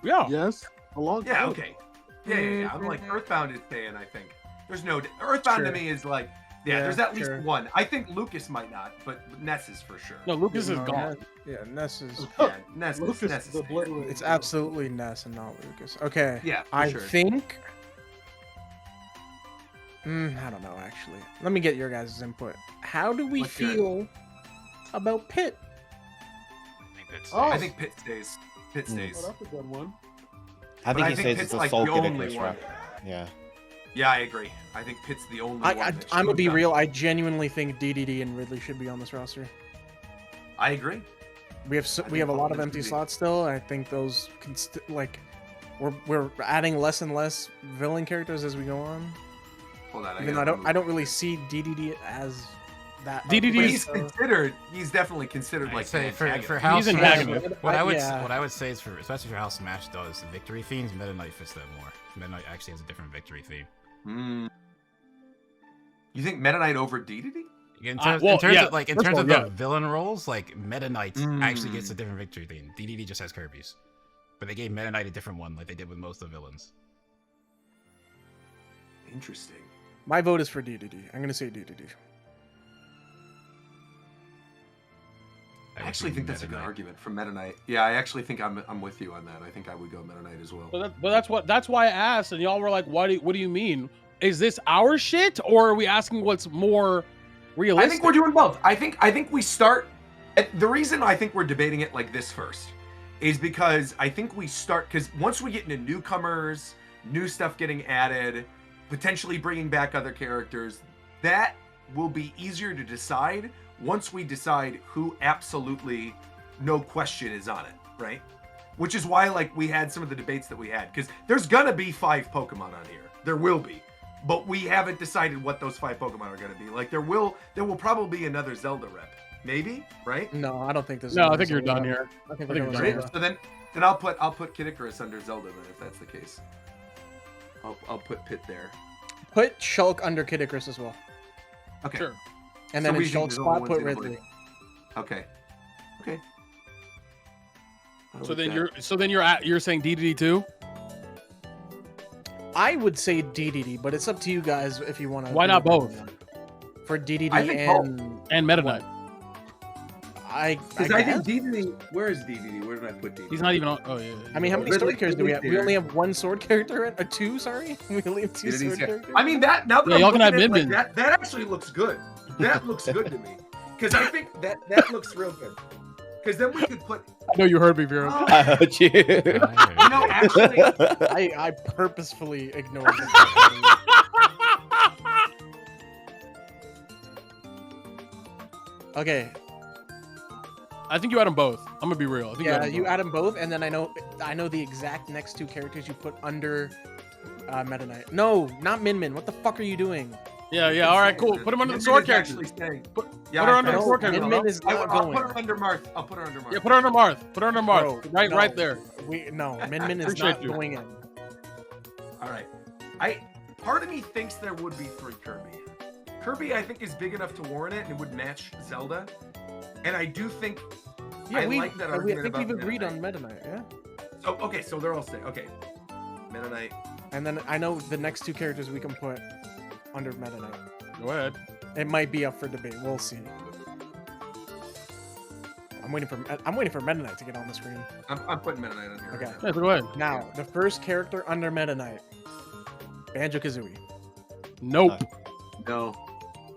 yeah. Yes. A long Yeah, time. okay. Yeah. I'm like Earthbound is staying, I think. There's no Earthbound to Sure. me is like Yeah, there's at least sure. one. I think Lucas might not, but Ness is for sure. No, Lucas is No, gone. Yeah, Ness is. Yeah, Ness Lucas is is obliterated. It's absolutely Ness and not Lucas. Okay. Yeah, for I sure. think. I don't know actually. Let me get your guys' input. How do we Let's hear it. feel about Pit? Oh, I think Pit stays. Pit stays. Oh, that's a good one. I But think I he think says Pitt's it's a like soul the kid only Chris one. Rock. Yeah. Yeah, I agree. I think Pitt's the only one. that I'm gonna should be have real. I genuinely think DDD and Ridley should be on this roster. I agree. We have I we think have a lot both of of them empty should be. slots still. I think those can like we're adding less and less villain characters as we go on. Hold on. Even though I don't really see DDD as that. DDD But is- he's considered. He's definitely considered I'd like say an for antagonist. how He's an Smash, antagonist. what Yeah. I would say is for especially for how Smash does victory themes, Meta Knight fits that more. Meta Knight actually has a different victory theme. You think Meta Knight over DDD? In Uh, terms, well, in terms yeah, of like in first of terms all, of yeah. the villain roles, like Meta Knight actually gets a Mm. different victory theme. DDD just has Kirby's, but they gave Meta Knight a different one, like they did with most of the villains. Interesting. My vote is for DDD. I'm gonna say DDD. I actually think that's a good argument for Meta Knight. Yeah, I actually think I'm with you on that. I think I would go Meta Knight as well. But that's why I asked, and y'all were like, what do you mean? Is this our shit, or are we asking what's more realistic? I think we're doing both. I think we start. The reason I think we're debating it like this first is because I think we start because once we get into newcomers, new stuff getting added, potentially bringing back other characters, that will be easier to decide once we decide who absolutely no question is on it, right? Which is why like we had some of the debates that we had, because there's gonna be 5 Pokemon on here. There will be. But we haven't decided what those 5 Pokemon are gonna be. Like there will probably be another Zelda rep. Maybe, right? No, I don't think there's. No, I think you're done here. I think I we're think done you're here. done. So then I'll put Kid Icarus under Zelda then, if that's the case. I'll put Pit there. Put Shulk under Kid Icarus as well, Okay. Sure. and So then in we think Shulk's there's only spot one put single Ridley. Okay. Okay. I So like then that. you're saying DDD too? I would say DDD, but it's up to you guys if you want to. Why not both? For DDD I think And Meta Knight. Because I think DDD. Where is DDD? Where did I put DDD? He's not even on. Oh yeah. I mean, how many Ridley- sword characters do we have? We Ridley only have 1 sword character, or 2. Sorry, we only have 2 DDD's sword here. characters. I mean that now that Yeah, I'm y'all can looking have at it, Min like, Min. that actually looks good. That looks good to me. Because I think that looks real good. Because then we could put. I know you heard me, Vero. Oh, I heard you. you know, actually, I purposefully ignored this. Okay, I think you had them both. I'm gonna be real. I think yeah, had 'em you both. add them both, and then I know the exact next 2 characters you put under Meta Knight. No, not Min Min. What the fuck are you doing? Yeah. All right, cool. Put him under the Min sword Min is character. actually staying. Yeah, put her under the No, sword character. Min Min is not I'll going. put her under Marth. I'll put her under Marth. Yeah, put her under Marth. Put her under Marth. Bro, no. Right there. No, Min Min is Appreciate not you. going in. All right. Part of me thinks there would be 3 Kirby. Kirby, I think, is big enough to warrant it and it would match Zelda. And I do think. Yeah, I we, like that I argument think about we've agreed Meta on Knight. Meta Knight, yeah. So okay, so they're all staying. Okay. Meta Knight. And then I know the next 2 characters we can put under Meta Knight. Go ahead. It might be up for debate. We'll see. I'm waiting for Meta Knight to get on the screen. I'm putting Meta Knight on here. Okay. Yeah, so go ahead. Now, the first character under Meta Knight, Banjo-Kazooie. Nope. No.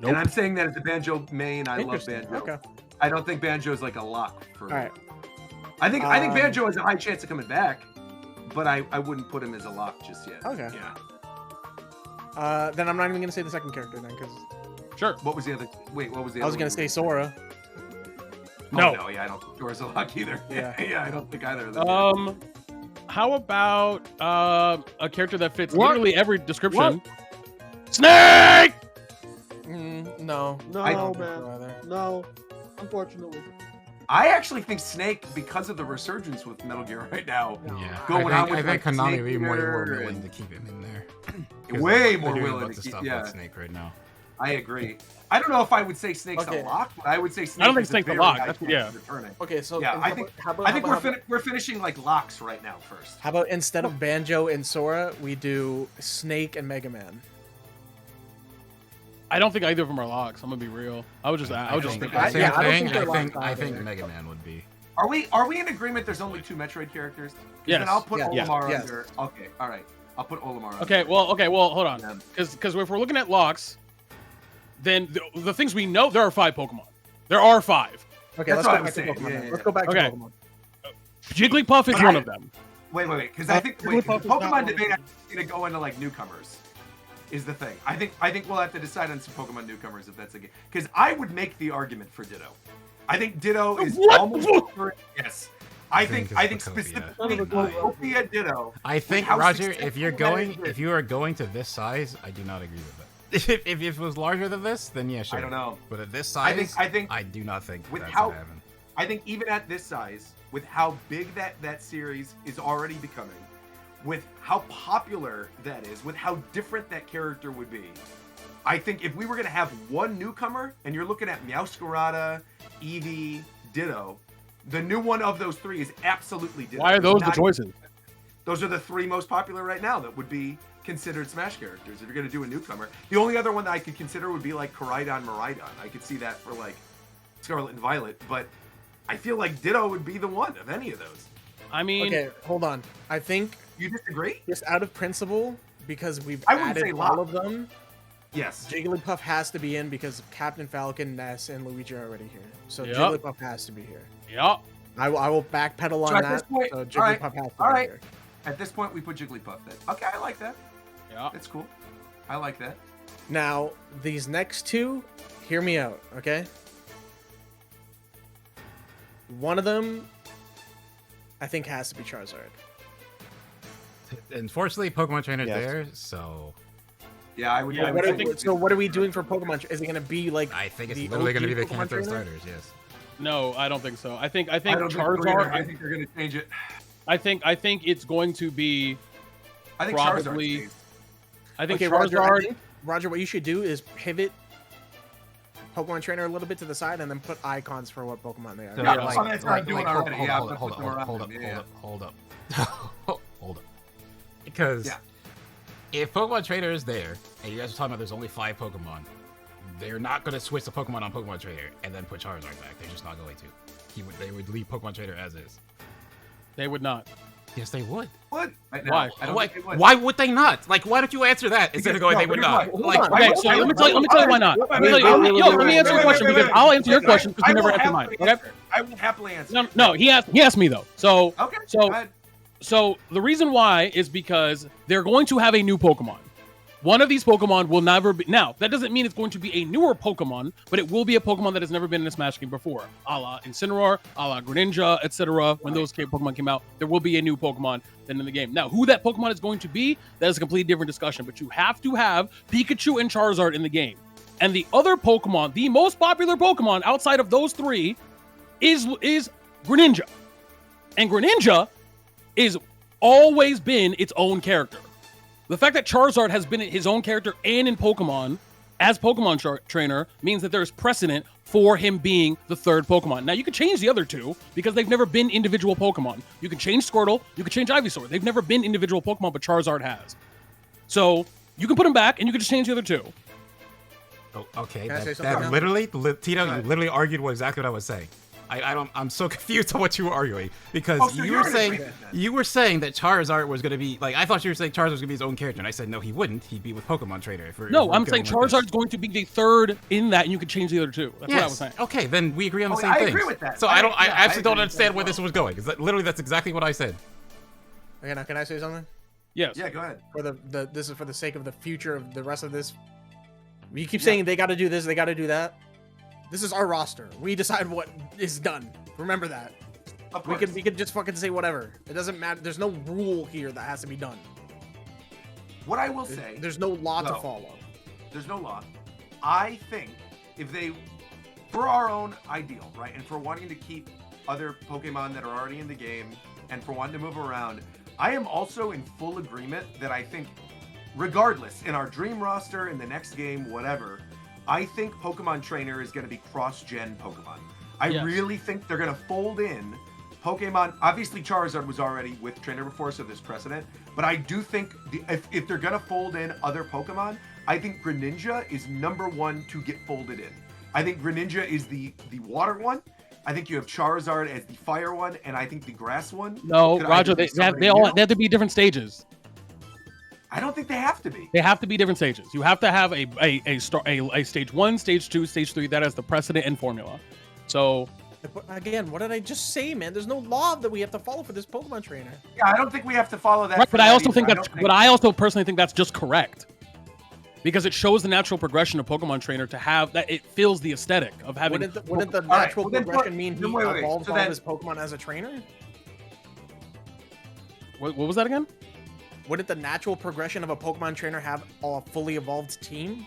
Nope. And I'm saying that as a Banjo main. I love Interesting. Banjo. Okay. I don't think Banjo is like a lock for me. All right. I think Banjo has a high chance of coming back, but I wouldn't put him as a lock just yet. Okay. Yeah. Then I'm not even gonna say the second character then, because Sure. What was the other? Wait, what was the other? I was gonna one? say Sora. No. No, yeah, I don't think Dora's a lock either. Yeah. Yeah, I don't think either of them. How about a character that fits What? literally every description? Snake. No. No, I don't man. think so either. No, unfortunately. I actually think Snake, because of the resurgence with Metal Gear right now, Yeah, Going I on think, with, I think like, Konami Snake would be more Eater willing and- to keep him in there. 'Cause way they're more doing a willing bunch to of keep. stuff Yeah, with Snake right now. I agree. I don't know if I would say Snake's Okay. a lock, but I would say Snake. I don't think is a Snake's a very lock. high That's- chance yeah. of returning. Okay, so Yeah, how I about- think how about, I think how about, we're finishing like locks right now first. how about instead of Banjo and Sora, we do Snake and Mega Man. I don't think either of them are locks. I'm gonna be real. I would just think- think. I- Same yeah, I don't thing. think they're I think locked I think either. Mega Man would be. Are we in agreement? There's only 2 Metroid characters. 'Cause Yes. Then I'll put Yeah. Olimar Yes. under. Okay, all right. I'll put Olimar. Under. Okay, well, hold on. Yeah. Because if we're looking at locks, then the things we know, there are 5 Pokemon. There are 5. Okay, That's let's what go I'm back to saying. Pokemon. Yeah, then. yeah, Let's go back Okay. to Pokemon. Jigglypuff is But one I- of them. Wait, because I think Jigglypuff the is Pokemon not debate one. is gonna go into like newcomers. Is the thing. I think we'll have to decide on some Pokemon newcomers if that's the game. Because I would make the argument for Ditto. I think Ditto is What? almost yes. I think it's specifically Pokemon. Utopia Ditto. I think how Roger, successful if you're that going, is. if you are going to this size, I do not agree with that. If it was larger than this, then yeah, sure. I don't know. But at this I size, think I do not think with that's how- what happened. I think even at this size, with how big that series is already becoming, with how popular that is, with how different that character would be, I think if we were going to have one newcomer, and you're looking at Meowscarada, Eevee, Ditto, the new one of those 3 is absolutely Ditto. Why are those the Not- choices? Those are the 3 most popular right now that would be considered Smash characters if you're going to do a newcomer. The only other one that I could consider would be like Koraidon, Miraidon. I could see that for like Scarlet and Violet, but I feel like Ditto would be the one of any of those. I mean, Okay, hold on. I think You disagree? just out of principle, because we've I wouldn't say added lock. all of them, Yes. Jigglypuff has to be in because Captain Falcon, Ness, and Luigi are already here. So Yep. Jigglypuff has to be here. yeah. I will backpedal So on at this that. point- So all right, Jigglypuff has to all be right. here. At this point, we put Jigglypuff then. Okay, I like that. Yeah. That's cool. I like that. Now, these next 2, hear me out, okay? One of them, I think, has to be Charizard. Unfortunately, Pokemon Trainer's Yes. there, so Yeah, I would. Yeah, I would I say think- So what are we doing for Pokemon? Is it going to be like? I think it's the literally going to OG be the Pokemon Kanto trainer? starters. Yes. No, I don't think so. I think I don't think they're Charizard. I think they're gonna change it. I think it's going to be. I think Probably- Charizard stays. I think Okay, Charizard. Roger, what you should do is pivot Pokemon Trainer a little bit to the side and then put icons for what Pokemon they are. So, Yeah, like, that's what I'm doing already. Yeah, I'm hold putting them around up, them. Yeah, hold up. Hold up. Because Yeah. if Pokemon Trainer is there, and you guys are talking about there's only 5 Pokemon, they're not going to switch the Pokemon on Pokemon Trainer and then put Charizard back. They're just not going to. They would leave Pokemon Trainer as is. They would not. Yes, they would. What? Right Why? now, I don't think they would. Why would they not? Like, why don't you answer that instead of going, they would not? Hold Like, on. Okay, so let me tell you why not. Let me answer your question because I'll answer your question because you never answered mine. Okay. I will happily answer. No, he asked me though. So Okay. So- go ahead. So the reason why is because they're going to have a new Pokemon. One of these Pokemon will never be. Now, that doesn't mean it's going to be a newer Pokemon, but it will be a Pokemon that has never been in a Smash game before. A la Incineroar, a la Greninja, etc. When those Pokemon came out, there will be a new Pokemon then in the game. Now, who that Pokemon is going to be, that is a completely different discussion, but you have to have Pikachu and Charizard in the game. And the other Pokemon, the most popular Pokemon outside of those 3 is Greninja. And Greninja is always been its own character. The fact that Charizard has been his own character and in Pokemon as Pokemon trainer means that there's precedent for him being the 3rd Pokemon. Now, you can change the other 2 because they've never been individual Pokemon. You can change Squirtle, you can change Ivysaur. They've never been individual Pokemon, but Charizard has. So, you can put them back and you can just change the other 2. oh, okay. Can I say That something now? literally, Tito, you literally argued exactly what I was saying. I'm so confused on what you were arguing because Oh, so you you're were in saying agreement then. you were saying that Charizard was gonna be like I thought you were saying Charizard was gonna be his own character and I said no he wouldn't, he'd be with Pokemon Trainer. No, I'm saying Charizard's going to be the 3rd in that and you can change the other 2. That's what I was saying. Okay, then we agree on the Oh, same I thing. agree with that. So I I actually don't agree with understand that where as this was going. Literally, that's exactly what I said. Okay, now can I say something? Yes. Yeah, go ahead. For this is for the sake of the future of the rest of this. You keep saying they got to do this, they got to do that. This is our roster. We decide what is done. Remember that. Of We course. can just fucking say whatever. It doesn't matter. There's no rule here that has to be done. What I will say, There's no law to No. follow. there's no law. I think if they, for our own ideal, right, and for wanting to keep other Pokemon that are already in the game, and for wanting to move around, I am also in full agreement that I think, regardless, in our dream roster, in the next game, whatever, I think Pokemon Trainer is going to be cross-gen Pokemon. I Yes. really think they're going to fold in Pokemon. Obviously, Charizard was already with Trainer before, so there's precedent. But I do think if they're going to fold in other Pokemon, I think Greninja is number 1 to get folded in. I think Greninja is the water one. I think you have Charizard as the fire one, and I think the grass one. No, could Roger, either be they have somebody to be different stages. I don't think they have to be. They have to be different stages. You have to have a stage 1, stage 2, stage 3 that has the precedent and formula. So But again, what did I just say, man? There's no law that we have to follow for this Pokemon trainer. Yeah, I don't think we have to follow that. right, for but I that also either. think I that's don't think- but I also personally think that's just correct. Because it shows the natural progression of Pokemon Trainer to have that it fills the aesthetic of having Wouldn't the All right, natural well then progression put- mean he then wait, evolved so all then- of his Pokemon as a trainer? what was that again? Wouldn't the natural progression of a Pokemon trainer have a fully evolved team?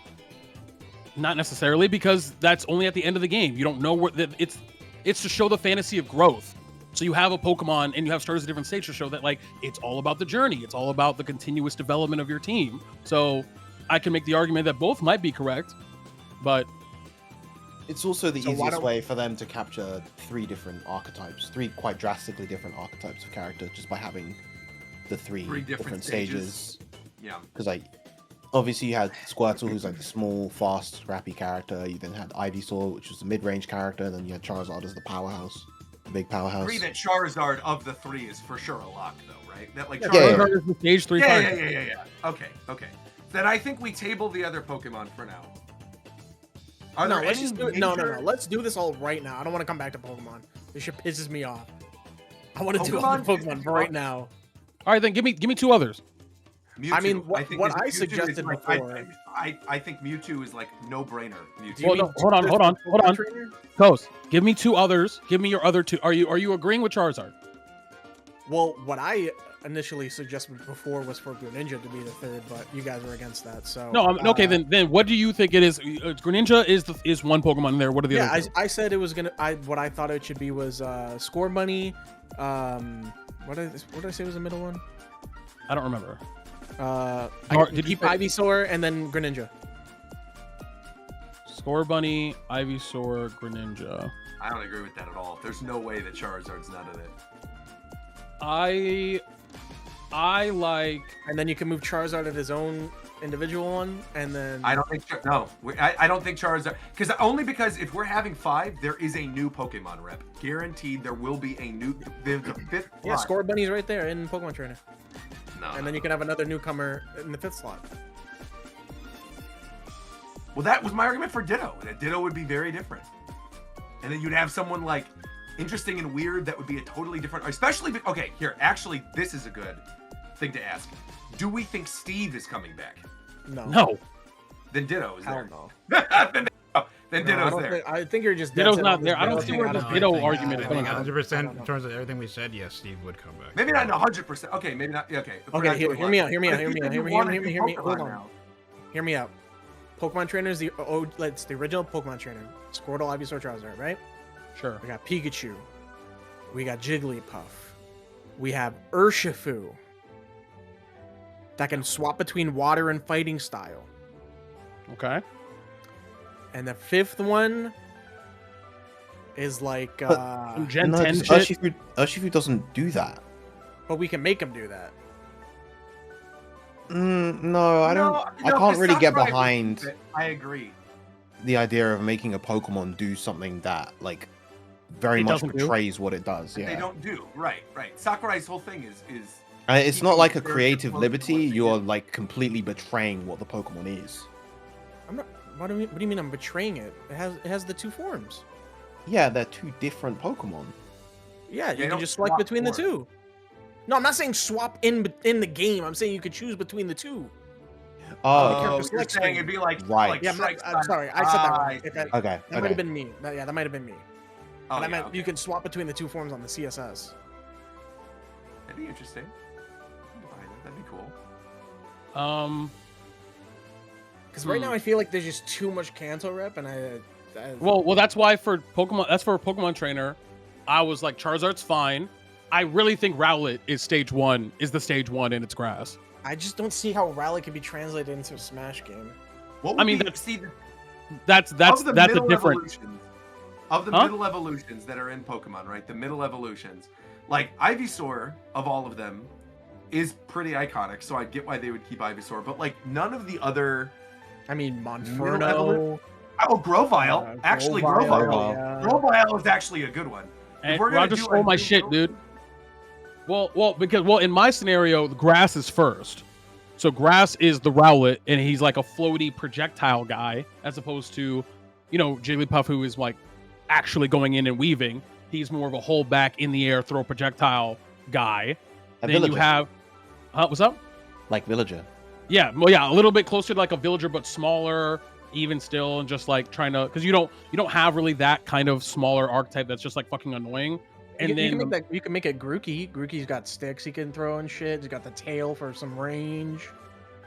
Not necessarily, because that's only at the end of the game. You don't know where it's to show the fantasy of growth. So you have a Pokemon and you have starters at different stages to show that like it's all about the journey. It's all about the continuous development of your team. So I can make the argument that both might be correct, but It's also the So why easiest don't- way for them to capture 3 different archetypes, 3 quite drastically different archetypes of character, just by having the 3 Three different different stages. stages. Yeah. Because like, obviously you had Squirtle, who's like the small, fast, scrappy character. You then had Ivysaur, which was the mid-range character. And then you had Charizard as the powerhouse, the big I powerhouse. agree that Charizard of the 3 is for sure a lock, though, right? That like Yeah, Charizard. Charizard is the stage 3 Yeah, fighter. yeah, yeah, yeah, yeah. Okay. Then I think we table the other Pokemon for now. Are No, there let's any just do it. No. major- Let's do this all right now. I don't want to come back to Pokemon. This shit pisses me off. I want to do all the Pokemon pisses Pokemon you right off? now. All right, then give me 2 others. Mewtwo. I mean, think what Mewtwo I is suggested like, before. I think Mewtwo is like no brainer. Mewtwo. Do you Well, mean no, hold on, just hold on, for hold Pokemon on. Trainer? Toast, give me two others. Give me your other two. Are you agreeing with Charizard? Well, what I initially suggested before was for Greninja to be the third, but you guys were against that. So No, okay. Then what do you think it is? Greninja is one Pokemon in there. What are the yeah, other two? I said it was gonna. What I thought it should be was Score Bunny. What did I say was the middle one? I don't remember. I Did you keep say- Ivysaur and then Greninja. Score Bunny, Ivysaur, Greninja. I don't agree with that at all. There's no way that Charizard's not in it. I like. And then you can move Charizard at his own individual one, and then I don't think I don't think Charizard because if we're having 5, there is a new Pokemon rep. Guaranteed there will be a new the 5th yeah, slot. Score Bunny's right there in Pokemon Trainer, No. and then you can have another newcomer in the 5th slot. Well, that was my argument for Ditto. That Ditto would be very different. And then you'd have someone like interesting and weird that would be a totally different, especially okay, here, actually this is a good thing to ask. Do we think Steve is coming back? No. Then Ditto is Hell there. no. then No, Ditto's there. I think you're just dead Ditto's set not on this there. I don't Ditto see thing where out this of Ditto hand. argument is I think going on. 100% in terms of everything we said, yes, Steve would come back. Maybe not 100%. Okay, maybe not. Yeah, okay. If we're Okay, not hear doing me one. out. Hear me But out. if Hear me you out. said Hear you me. wanted Hear to me. do Hear me. Hold Pokemon on. now, Hear me out. Pokemon Trainer is the it's the original Pokemon Trainer. Squirtle, Ivysaur, Charizard, right? Sure. We got Pikachu. We got Jigglypuff. We have Urshifu that can swap between water and fighting style. Okay. And the 5th one is like, Some Gen No, 10 'cause shit. Urshifu doesn't do that. but we can make him do that. No, I don't. I no, can't 'cause really get Sakurai behind was- I agree. the idea of making a Pokemon do something that like very It much doesn't do. portrays what it does. That Yeah, They don't do. Right. Sakurai's whole thing is It's not keeping like a their creative Pokemon liberty. together. You're like completely betraying what the Pokemon is. I'm not. What do you mean? I'm betraying it? It has the 2 forms. Yeah, they're 2 different Pokemon. Yeah, They you can don't just select swap between the forms. 2. No, I'm not saying swap in the game. I'm saying you could choose between the 2. Oh, character you're select saying screen. it'd be like Right. Like Yeah, I'm sorry. I said that wrong. If that okay. might Okay. have been me. Yeah, that might have been me. Oh, But I yeah, meant okay. you can swap between the 2 forms on the CSS. That'd be interesting. That'd be cool. Because right now I feel like there's just too much Kanto rep, and I Well, that's why for Pokemon, that's for a Pokemon Trainer. I was like, Charizard's fine. I really think Rowlet is the stage 1 in its grass. I just don't see how Rowlet can be translated into a Smash game. What would I mean, be, that's- see, That's of the a middle different. evolutions, of the Huh? middle evolutions that are in Pokemon, right? The middle evolutions, like Ivysaur of all of them, is pretty iconic. So I get why they would keep Ivysaur, but like none of the other. I mean, Middle Monferno. Oh, Grovyle, actually Grovyle. yeah. Grovyle is actually a good one. If And we're gonna Roger do stole a my new shit, Pokemon- dude. Well, in my scenario, the grass is first. So grass is the Rowlet, and he's like a floaty projectile guy, as opposed to, Jigglypuff, who is like actually going in and weaving. He's more of a hold back in the air, throw projectile guy. A Then you villager. have, what's up? Like villager. Yeah, well, yeah, a little bit closer to like a villager, but smaller, even still, and just like trying to, because you don't have really that kind of smaller archetype that's just like fucking annoying. And You can make it Grookey. Grookey's got sticks he can throw and shit. He's got the tail for some range.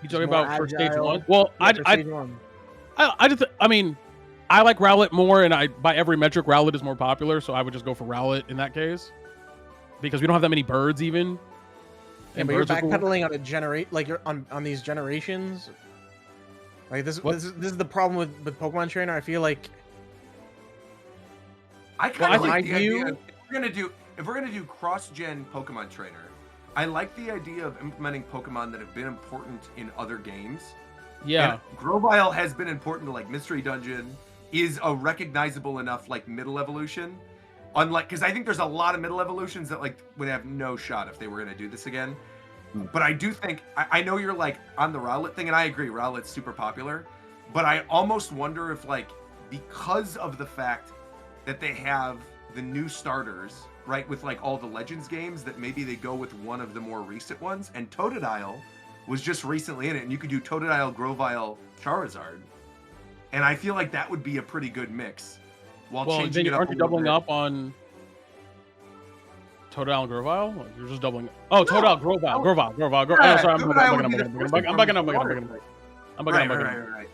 you talking more about for stage agile. 1? Well, Yeah, for stage 1. I mean, I like Rowlet more, and by every metric, Rowlet is more popular, so I would just go for Rowlet in that case, because we don't have that many birds even. Yeah, And but you're birds are cool. backpedaling on a like you're on these generations. Like this is the problem with Pokemon Trainer. I feel like I kind of Well, like I the idea. view- If we're gonna do cross-gen Pokemon Trainer, I like the idea of implementing Pokemon that have been important in other games. Yeah, And Grovyle has been important to like Mystery Dungeon, is a recognizable enough like middle evolution. Unlike, because I think there's a lot of middle evolutions that like would have no shot if they were gonna do this again. But I do think I know you're like on the Rowlet thing, and I agree, Rowlet's super popular. But I almost wonder if like because of the fact that they have the new starters, right, with like all the Legends games, that maybe they go with one of the more recent ones. And Totodile was just recently in it, and you could do Totodile, Grovyle, Charizard, and I feel like that would be a pretty good mix. While Well, changing then it up aren't a you little doubling bit. up on Totodile and Grovyle? Like, you're just doubling. Oh, Totodile, Grovyle. Yeah, Oh, sorry, I'm Totodile would bugging. be the I'm first bugging. Right.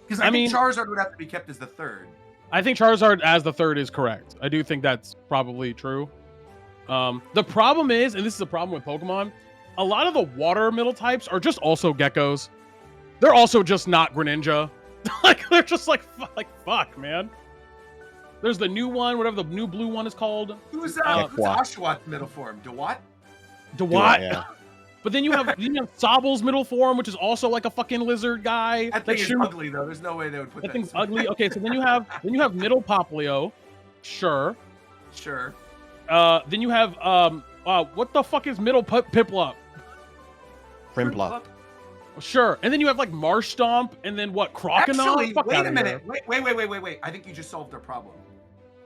Because I think Charizard would have to be kept as the third. I think Charizard as the third is correct. I do think that's probably true. The problem is, and this is a problem with Pokemon, a lot of the water middle types are just also geckos. They're also just not Greninja. Like they're just like fuck, man. There's the new one, whatever the new blue one is called. Who's Quack. Oshawott middle form? Dewott? Dewott. Yeah. But then you have Sobble's middle form, which is also like a fucking lizard guy. That thing is shouldn't- ugly though. There's no way they would put That that. thing's ugly. Okay, so then you have middle Poplio. Sure. Sure. Then you have what the fuck is middle Piplup? Primplup. Sure. And then you have like Marsh Stomp, and then what? Croconaw? Actually, Fuck wait outta a minute. here. Wait. I think you just solved their problem.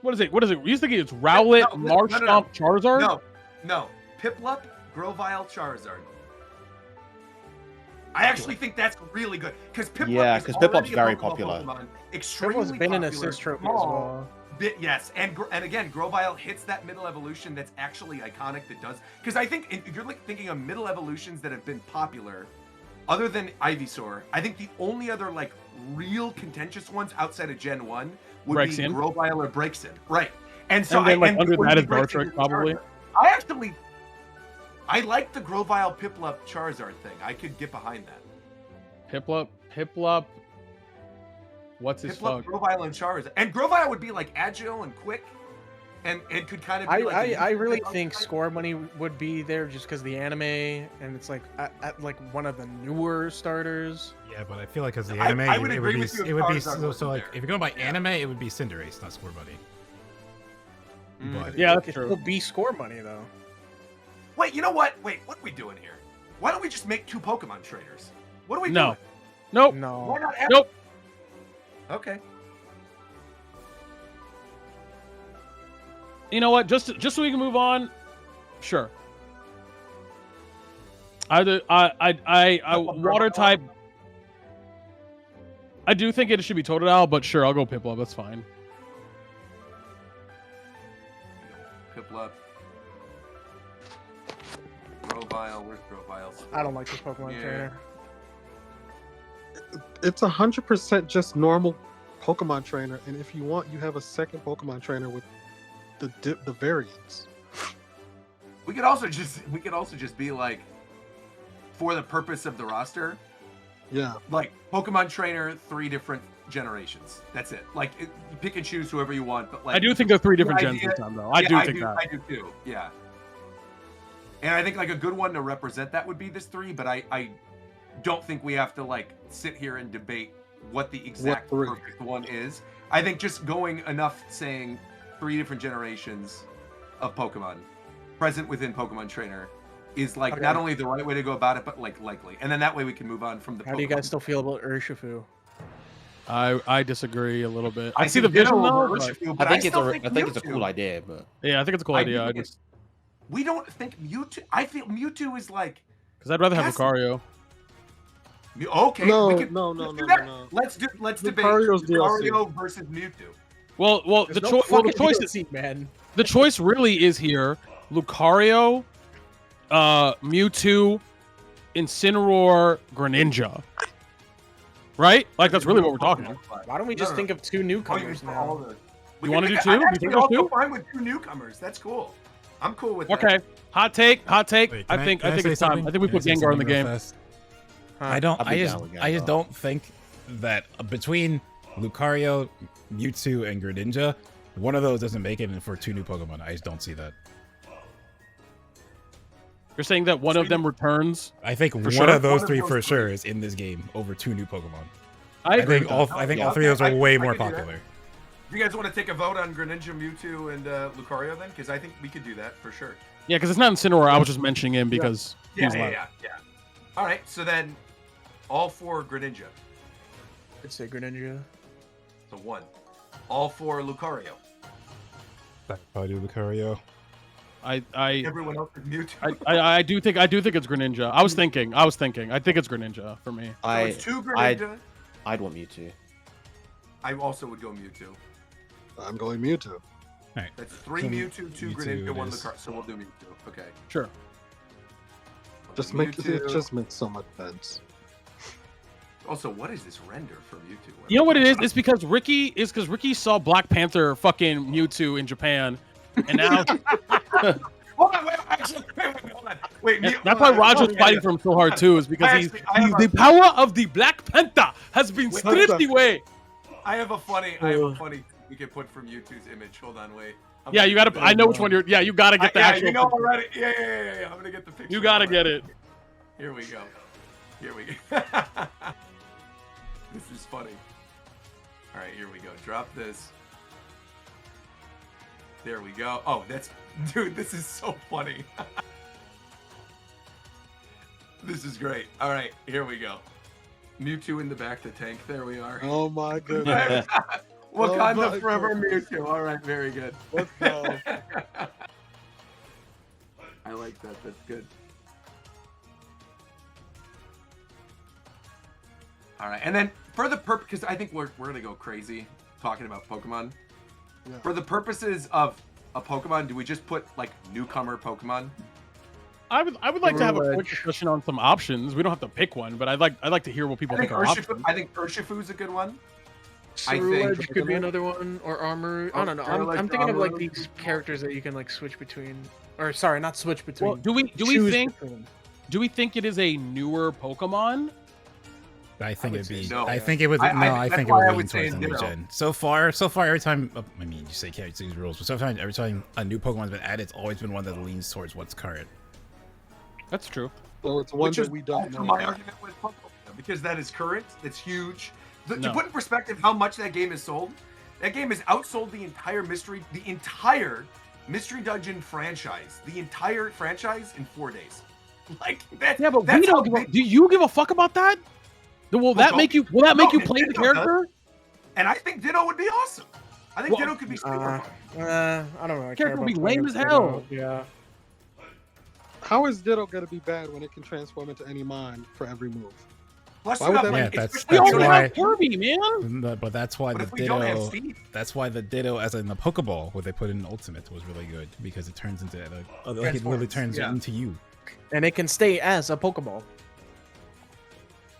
What is it? You think it's Rowlet, No, Marsh no. Stomp, Charizard? No. Piplup, Grovyle, Charizard. I actually think that's really good because Piplup Yeah, is 'cause already Piplup's a very Pokemon popular. Pokemon, Triple extremely has been an popular, assist trophy as small, well. Yes, and again, Grovyle hits that middle evolution that's actually iconic. That does because I think if you're like thinking of middle evolutions that have been popular, other than Ivysaur, I think the only other like real contentious ones outside of Gen 1 would Braixen. be Grovyle or Braixen, right? And so And then, like, and under it would that be is Braixen Dartrix, and probably. Charizard. I like the Grovyle Piplup Charizard thing. I could get behind that. Piplup. What's his Piplup, fuck? Grovyle, and Charizard. And Grovyle would be like agile and quick, and could kind of be like. I really think Score Money would be there just because the anime, and it's like at like one of the newer starters. Yeah, but I feel like because the I- anime, I would it agree would be with you if it would be Charizard so wasn't like there. if you're going by Yeah. anime, it would be Cinderace, not Score Buddy. But Yeah, that's It true. will be Score Money though. Wait, you know what? Wait, what are we doing here? Why don't we just make 2 Pokemon trainers? What are we No. doing? Nope. Why No. not? Have... Nope. Okay. You know what? Just so we can move on. Sure. I water type. I do think it should be Totodile, but sure, I'll go Piplup. That's fine. Piplup. Grovyle. Where's Grovyle? I don't like this Pokemon Yeah. trainer. It's 100% just normal Pokemon trainer, and if you want, you have a second Pokemon trainer with the variants. We could also just be like, for the purpose of the roster, Yeah, like Pokemon trainer, 3 different generations. That's it. Like you pick and choose whoever you want, but like I do think they're 3 different the gens idea- this time, though. I Yeah, do think that. I do too. Yeah. And I think like a good one to represent that would be this 3, but I don't think we have to like sit here and debate what the exact three? perfect one is. I think just going enough saying 3 different generations of Pokemon present within Pokemon Trainer is like Okay. not only the right way to go about it, but like likely. And then that way we can move on from the How do you Pokemon. guys still feel about Urshifu? I disagree a little bit. I I see the think Ditto vision over though. but- Urshifu, I but think it's still a it's a Mewtwo. cool idea, but Yeah, I think it's a cool I idea. do I think just We don't think Mewtwo. I feel Mewtwo is like because I'd rather have Yes. Lucario. okay. No, we could, no, let's do no, that. no. Let's debate Lucario's DLC. Lucario versus Mewtwo. Well, There's no the fucking choice DLC, man. the choice really is here: Lucario, Mewtwo, Incineroar, Greninja. Right? Like that's really what we're talking. Why don't we just think of 2 newcomers now? You wanna do I'm 2? You actually think there's also 2? fine with 2 newcomers. That's cool. I'm cool with that. Okay. Hot take. Wait, I can think can it's say time. something? I think we Can put say Gengar in the something real game. fast? Huh. I don't. I'd be down with I just Gengar. don't think that between Lucario, Mewtwo, and Greninja, one of those doesn't make it in for 2 new Pokemon. I just don't see that. You're saying that one of them returns? I think one sure? of those One of 3 those for 3. sure is in this game over 2 new Pokemon. I I agree. think all. I think Yeah. all 3 of those Okay, are way I more can do that. popular. You guys want to take a vote on Greninja, Mewtwo, and Lucario then? Because I think we could do that for sure. Yeah, because it's not Incineroar. I was just mentioning him because he's left. Yeah. All right, so then all 4 Greninja. I'd say Greninja. So 1. All 4 Lucario. Probably do Lucario. Everyone else is Mewtwo. I do think it's Greninja. I was thinking. I think it's Greninja for me. So it's two Greninja. I'd want Mewtwo. I also would go Mewtwo. I'm going Mewtwo. That's 3 So Mewtwo, 2 Mewtwo Greninja, it 1 is. Lucario. So we'll do Mewtwo. Okay. Sure. It just makes so much sense. Also, what is this render for Mewtwo? You know what it is? It's because Ricky saw Black Panther fucking Mewtwo in Japan, and now Hold on, wait, actually, hold on. Wait, that's why Roger's fighting for him so hard too. Is because he's the power of the Black Panther has been stripped away. I have a funny we can put from Mewtwo's image. Hold on, wait. Yeah, you gotta. I know which one you're. Yeah, you gotta get the yeah, actual. you know already. Yeah. I'm gonna get the picture. You gotta get it. Here we go. This is funny. All right, here we go. Drop this. There we go. Oh, dude, this is so funny. This is great. All right, here we go. Mewtwo in the back to tank. There we are. Oh my goodness. Wakanda forever, Mewtwo. All right, very good. Let's go. I like that. That's good. All right, and then for the purpose, because I think we're gonna go crazy talking about Pokemon. Yeah. For the purposes of a Pokemon, do we just put like newcomer Pokemon? I would like to have a quick discussion on some options. We don't have to pick one, but I'd like to hear what people think are options. I think Urshifu's a good one. Ceruledge could be another one, or Armor. I don't know. I'm thinking of like Armor. these characters that you can like switch between, or sorry, not switch between. Well, do we choose think between. it is a newer Pokemon? I think would it'd say be. no. I think it would. I I think that's it why would I lean would say towards the new no. gen. So far, every time. I mean, you say can't use rules, but every time a new Pokemon's been added, it's always been one that leans towards what's current. That's true. So it's one Which that is we don't also know. my argument with Pokemon, because that is current. It's huge. To No. put in perspective how much that game is sold, that game has outsold the entire Mystery Dungeon franchise, the entire franchise in 4 days. Like that. Yeah, but that's we how don't give a, big- do you give a fuck about that? Will that make you play the Nintendo character? And I think Ditto would be awesome. I think Ditto could be super fun. I don't know. Character would be lame as hell. Yeah. How is Ditto gonna be bad when it can transform into any mind for every move? Plus, Why would that Yeah, make that's We already why. have Kirby, man. But that's why But the if we don't have Ditto. Steve, That's why the Ditto, as in the Pokeball, what they put in Ultimate, was really good because it turns into like it really turns yeah. into you. And it can stay as a Pokeball.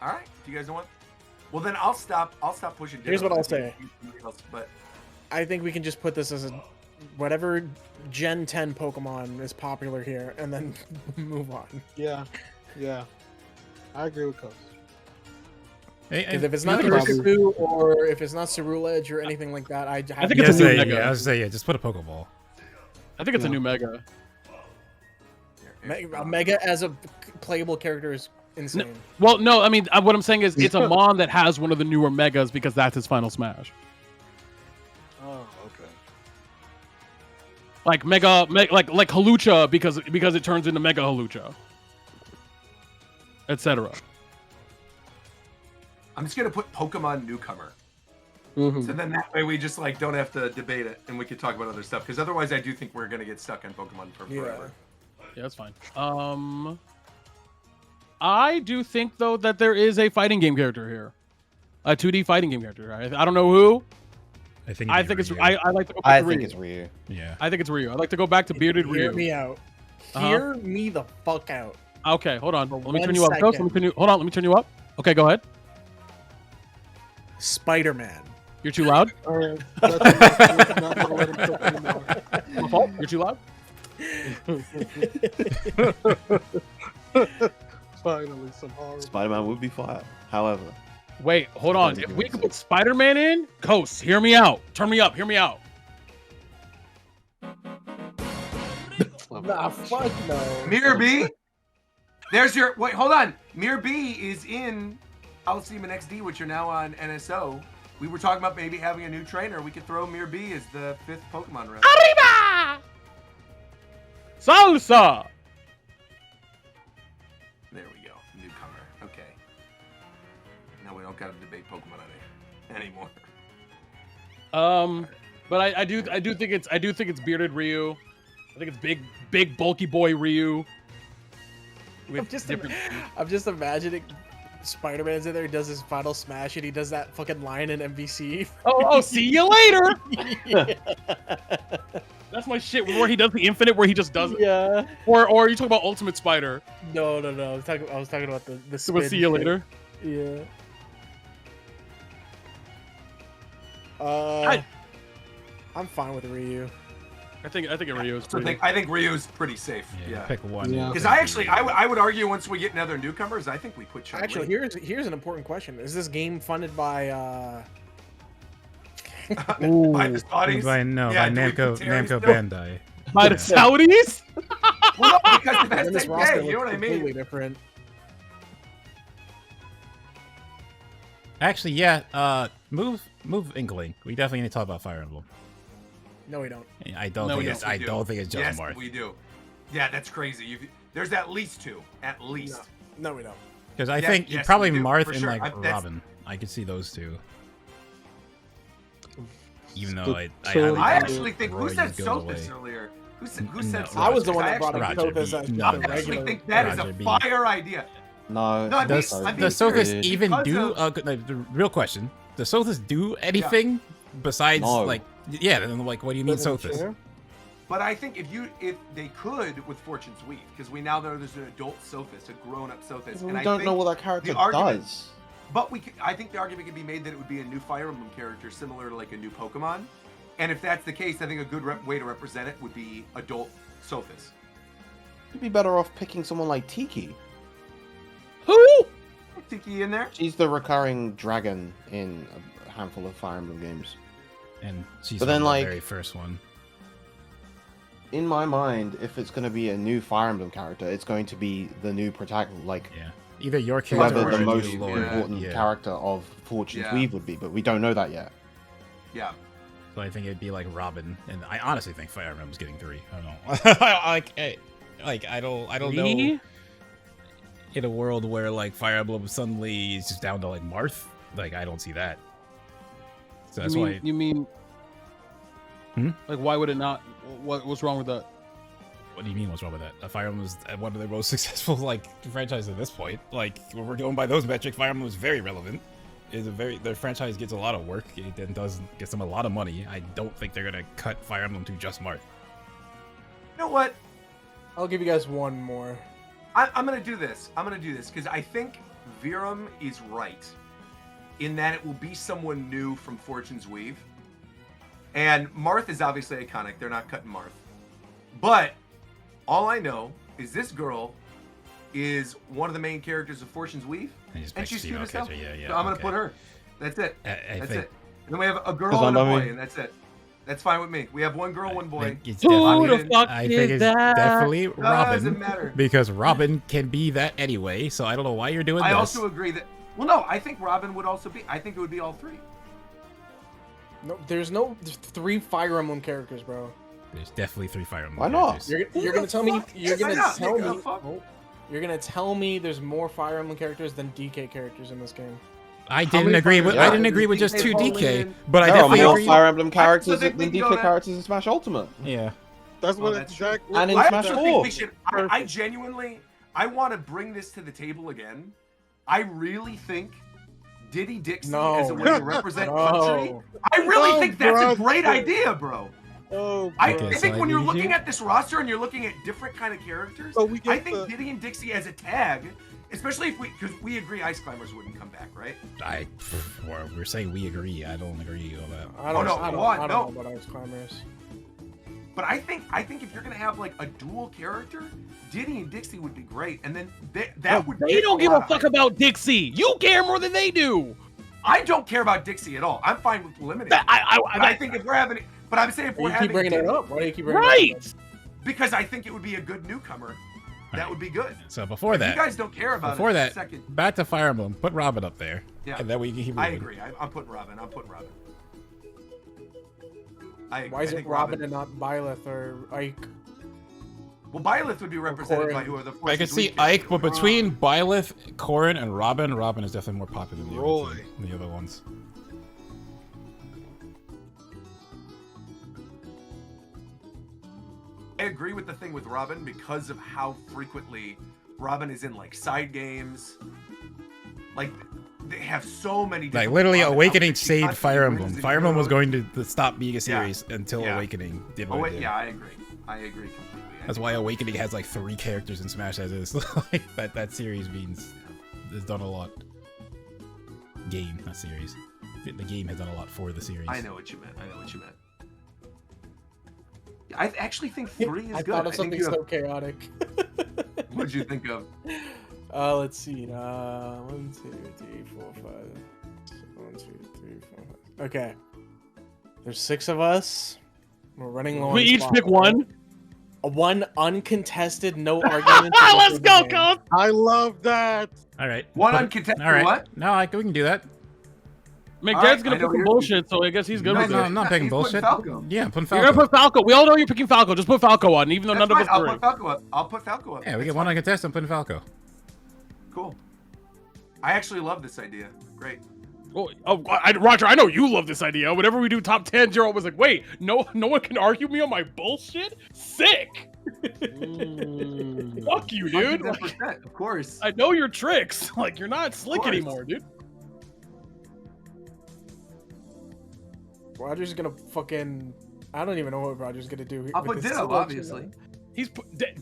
all right. Do you guys know what? Well, then I'll stop pushing. Ditto. Here's what I'll say. But I think we can just put this as a whatever Gen 10 Pokemon is popular here, and then move on. Yeah. I agree with Coach. Because if it's not Urshifu or if it's not Ceruledge or anything like that, I think Yeah, it's a new say, Mega. yeah, I was saying, yeah, just put a Pokeball. I think it's a new Mega. A Mega as a playable character is insane. Well, no, I mean, what I'm saying is it's a Mon that has one of the newer Megas because that's his final Smash. Oh, okay. Like like Halucha because it turns into Mega Halucha, etc. I'm just gonna put Pokemon newcomer. Mhm. So then that way we just like don't have to debate it and we can talk about other stuff. Because otherwise I do think we're gonna get stuck on Pokemon for forever. Yeah, that's fine. I do think though that there is a fighting game character here, a 2D fighting game character. I don't know who. I think it's Ryu. I like to go back I to think Ryu. it's Ryu. Yeah. I think it's Ryu. I like to go back to bearded Hear Ryu. me out. Uh-huh. Hear me the fuck out. Okay, hold on. Let me 1 turn you up. Ghost. Let me turn you. Hold on. Let me turn you up. Okay, go ahead. Spider-Man. You're too loud. All right. That's not gonna let him cook anymore. My fault. You're too loud. Finally, some horror. Spider-Man would be fire. However, Wait, hold on. If we could put Spider-Man in, Ghost, hear me out. Turn me up. Hear me out. Nah, fuck no. Mirror B. There's your wait. Hold on. Mirror B is in Coliseum XD, which are now on NSO. We were talking about maybe having a new trainer. We could throw Mirror B as the 5th Pokemon rep. Arriba! Salsa. There we go. Newcomer. Okay. Now we don't got to debate Pokemon on it anymore. But I do think it's bearded Ryu. I think it's big bulky boy Ryu. I'm just imagining Spider-Man's in there. He does his final smash, and he does that fucking line in MVC. Oh, see you later. That's my shit. Where he does the infinite, where he just does it. Yeah. Or you talk about Ultimate Spider. No. I was talking about the So spin we'll see you shit. later. Yeah. I'm fine with Ryu. I think Ryu is So pretty. I think Ryu's pretty safe. Yeah, Yeah. pick one. Yeah. Because I would argue once we get in other newcomers, I think we put Chun-Li. Actually, here's an important question: is this game funded by? by the Saudis. By do we put Namco Terry still? Bandai. By the Saudis? Well, no, because that's And this the roster you know looks what I completely mean? different. Actually, yeah. Move Inkling. We definitely need to talk about Fire Emblem. No, we don't. I don't No, think we it's. don't. I don't think it's just Yes, Marth. we do. Yeah, that's crazy. There's at least two. At least. No, we don't. Because I Yes, think yes, probably we do, Marth for and sure. like That's- Robin. I could see those two. Even though So- I so- I actually think Roy who said just goes Sophus away. earlier? Who No, said I was the one that I brought up Roger Sophus B. as No, just I a actually regular. think that is Roger a B. fire idea. No, No, I Does think- I'm does being Sothis serious. even Because do? of- The real question: does Sothis do anything besides No. like? Yeah, then like, what do you mean Sothis? But I think if they could with Fortune's Weave, because we now know there's an adult Sophis, a grown-up Sophis, we and I don't think know what that character the argument- does. But I think the argument could be made that it would be a new Fire Emblem character, similar to like a new Pokemon. And if that's the case, I think a good way to represent it would be adult Sophis. You'd be better off picking someone like Tiki. Who? Tiki in there. She's the recurring dragon in a handful of Fire Emblem games. And she's But then, from the like- very first one. In my mind, if it's going to be a new Fire Emblem character, it's going to be the new protagonist, like Yeah, either your character whoever or the a most new lord. important Yeah. character of Fortune's Yeah. Weave would be, but we don't know that yet. Yeah. So I think it'd be like Robin, and I honestly think Fire Emblem's getting 3. I don't know. I don't know. Me? In a world where like Fire Emblem suddenly is just down to like Marth, like I don't see that. So that's why. You mean? Hmm? Like, why would it not? What's wrong with that? What do you mean? What's wrong with that? Fire Emblem is one of the most successful like franchises at this point. Like when we're going by those metrics, Fire Emblem is very relevant. Their franchise gets a lot of work. It then gets them a lot of money. I don't think they're gonna cut Fire Emblem to just Marth. You know what? I'll give you guys one more. I'm gonna do this. Because I think Virum is right in that it will be someone new from Fortune's Weave. And Marth is obviously iconic. They're not cutting Marth. But all I know is this girl is one of the main characters of Fortune's Weave, and she's cute as hell. Yeah, So I'm gonna okay. put her. That's it. I That's think- it. And then we have a girl 'Cause and a I'm boy, only- and that's it. That's fine with me. We have one girl, one boy. think it's Who definitely- the fuck I think is it's that? definitely Doesn't Robin, matter. because Robin can be that anyway. So I don't know why you're doing I this. also agree that. Well, no, I think Robin would also be. I think it would be all three. No, there's 3 Fire Emblem characters, bro. There's definitely 3 Fire Emblem Why not? characters. You're gonna tell me. You're Why gonna not? tell Nigga, me. fuck. oh, you're gonna tell me there's more Fire Emblem characters than DK characters in this game. I How didn't many agree Fire with. Emblem I didn't characters agree with do you just think 2 fall DK, in? but I There are definitely more agree. Fire Emblem characters I think we than can go DK that- characters in Smash Ultimate. Yeah. That's what that's exact. And in I Smash also 4. think we should. I genuinely. I want to bring this to the table again. I really think Diddy Dixie No. as a way to represent country. No. I really Oh, think that's a bro. great idea, bro. Oh, I Okay, so think I when you're need looking you- at this roster and you're looking at different kind of characters, So we get I think the- Diddy and Dixie as a tag, especially if because we agree Ice Climbers wouldn't come back, right? We're saying we agree. I don't agree on that. I don't, no, I don't, what? I don't No. know about Ice Climbers. But I think if you're gonna have like a dual character, Diddy and Dixie would be great, and then that would. They get don't give lot a of fuck hype. about Dixie. You care more than they do. I don't care about Dixie at all. I'm fine with eliminating. But I think if we're having, but I'm saying if we're You keep having bringing it Diddy, up. Why do you keep bringing it Right. up? because I think it would be a good newcomer. That would be good. So before If you that, guys don't care about before it, that, second. back to Fire Emblem. Put Robin up there. Yeah. And then we can keep moving. I agree. I'm putting Robin. Why is I it think Robin and not Byleth or Ike? Well, Byleth would be represented by Corin. who are the. I could Forces see Weak Ike, but characters. between Byleth, Corrin, and Robin is definitely more popular than Roy. the other ones. agree with the thing with Robin because of how frequently Robin is in like side games. Like they have so many. Like literally, Robin Awakening outfits. She saved constantly Fire wins Emblem. and Fire Emblem was goes. going to stop being a series until Yeah. Awakening did Oh what wait, it did. yeah, I agree. I agree completely. That's why Awakening has like 3 characters in Smash as is. Like that series means has done a lot. Game, not series. The game has done a lot for the series. I know what you meant. I actually think 3 is I good. thought of I think something you have- so chaotic. What'd you think of? Let's see. 1, 2, 3, 4, 5. 1, 2, 3, 4, 5. Okay. There's 6 of us. We're running low. We on each slots, pick right? one. One uncontested, no argument. Let's go, Coach. I love that. All right. One Put it- uncontested. All right. What? No, we can do that. McDad's Alright, gonna I know pick some you're- bullshit, so I guess he's good No, with no, it. I'm not picking He's putting bullshit. Falco. Yeah, I'm putting You're Falco. gonna put Falco. We all know you're picking Falco. Just put Falco on, even though That's none of fine. us I'll agree. put Falco up. I'll put Falco up. Yeah, we That's get one fine. uncontested. I'm putting Falco. Cool. I actually love this idea. Great. Roger, I know you love this idea. Whenever we do top 10, you're always like, wait, no one can argue me on my bullshit? Sick! Fuck you, dude. 100%, of course. I know your tricks. Like, you're not slick course. anymore, dude. Roger's gonna fucking. I don't even know what Roger's gonna do. I'll with put this Ditto, selection. obviously. He's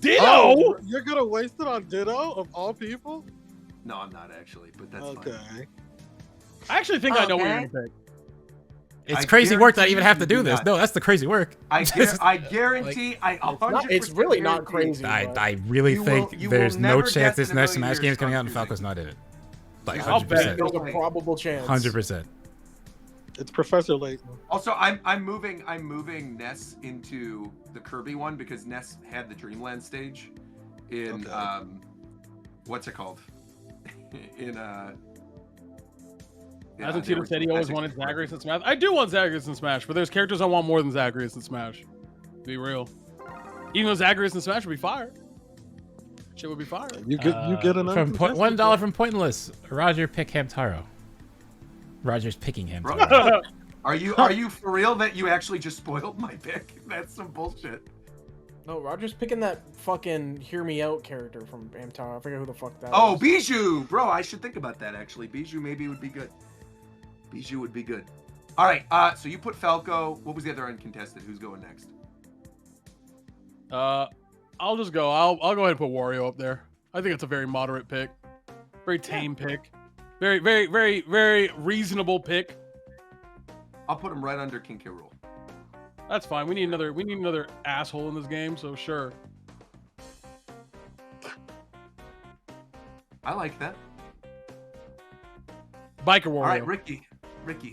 Ditto! Oh, you're gonna waste it on Ditto of all people? No, I'm not actually, but that's Okay. fine. I actually think I know what you're Okay. gonna pick. It's I crazy work that I guarantee even have to you do do this. not. No, that's the crazy work. I guarantee. I 100%. It's really not guarantee- crazy. I really You will- think you will there's no never chance guess this in a next million Smash years game is coming out and confusing. Falco's not in it. Like I'll bet. 100%. There's a Okay. probable chance. 100%. It's Professor Layton. Also, I'm moving Ness into the Kirby one because Ness had the Dreamland stage in Okay. what's it called? in I think Tito said he always wanted Zagreus in Smash. I do want Zagreus in Smash, but there's characters I want more than Zagreus in Smash. Be real. Even though Zagreus in Smash would be fire. Shit would be fire. You get an From uncontested $1 from Pointless. Roger pick Hamtaro. Roger's picking Bro, Hamtaro. are you for real that you actually just spoiled my pick? That's some bullshit. No, Roger's picking that fucking Hear Me Out character from Hamtaro. I forget who the fuck that Oh, was. Bijou, bro, I should think about that actually. Bijou maybe would be good. Bijou would be good. All right, so you put Falco. What was the other uncontested? Who's going next? I'll just go. I'll go ahead and put Wario up there. I think it's a very moderate pick. Very tame pick. Very, very, very, very reasonable pick. I'll put him right under King K. Rool. That's fine. We need another asshole in this game, so sure. I like that. Biker Wario. All right, Ricky,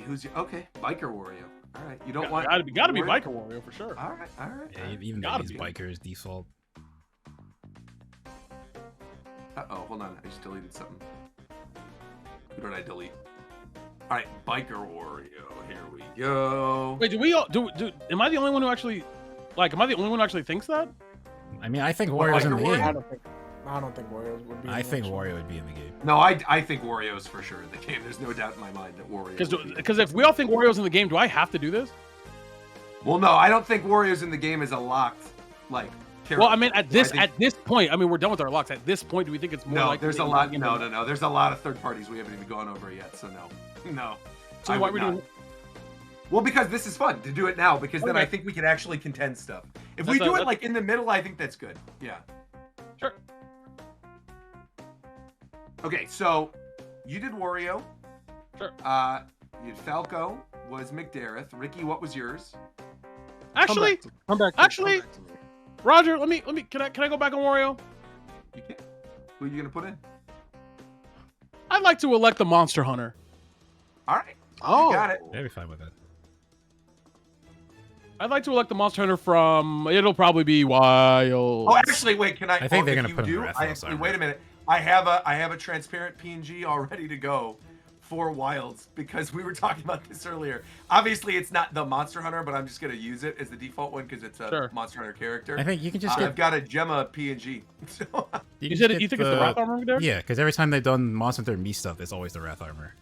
who's your okay? Biker Wario. All right, you don't want gotta be Wario? Biker Wario for sure. All right, all right. Yeah, even though Gotta he's be. bikers default. Oh, hold on. I just deleted something. Who did I delete? All right, Biker Wario. Here we go. Wait, do we all do? Am I the only one who actually, like, am I the only one who actually thinks that? I mean, I think What, Wario's in the Biker game. I don't think Wario would be. in I the think next one. Wario would be in the game. No, I think Wario's for sure in the game. There's no doubt in my mind that Wario. Because if we all think Wario's in the game, do I have to do this? Well, no, I don't think Wario's in the game as a locked like. Character. Well, I mean, at this I think- point, I mean, we're done with our locks. At this point, do we think it's more No, likely? there's a that lot. we're No, gonna- no. There's a lot of third parties we haven't even gone over yet. So no. So I why would we not. doing? Well, because this is fun to do it now. Because then Okay. I think we can actually contend stuff. If That's we do it that's- like in the middle, I think that's good. Yeah. Sure. Okay, so you did Wario. Sure. You did Falco was McDareth. Ricky, what was yours? Actually, Come back. actually- Roger, let me. Can I go back on Wario? You can. Who are you gonna put in? I'd like to elect the Monster Hunter. All right. Oh, You got it. Yeah, be fine with that. I'd like to elect the Monster Hunter from. It'll probably be Wild. Oh, actually, wait. Can I? I think they're if gonna you put him in do, Wrath I also, actually, right? wait a minute. I have a transparent PNG all ready to go for Wilds because we were talking about this earlier. Obviously, it's not the Monster Hunter, but I'm just gonna use it as the default one because it's a Sure. Monster Hunter character. I think you can just I've get. got a Gemma PNG. So, You can said just you get think it's the Wrath armor there? Yeah, because every time they've done Monster Hunter Me stuff, it's always the Wrath armor.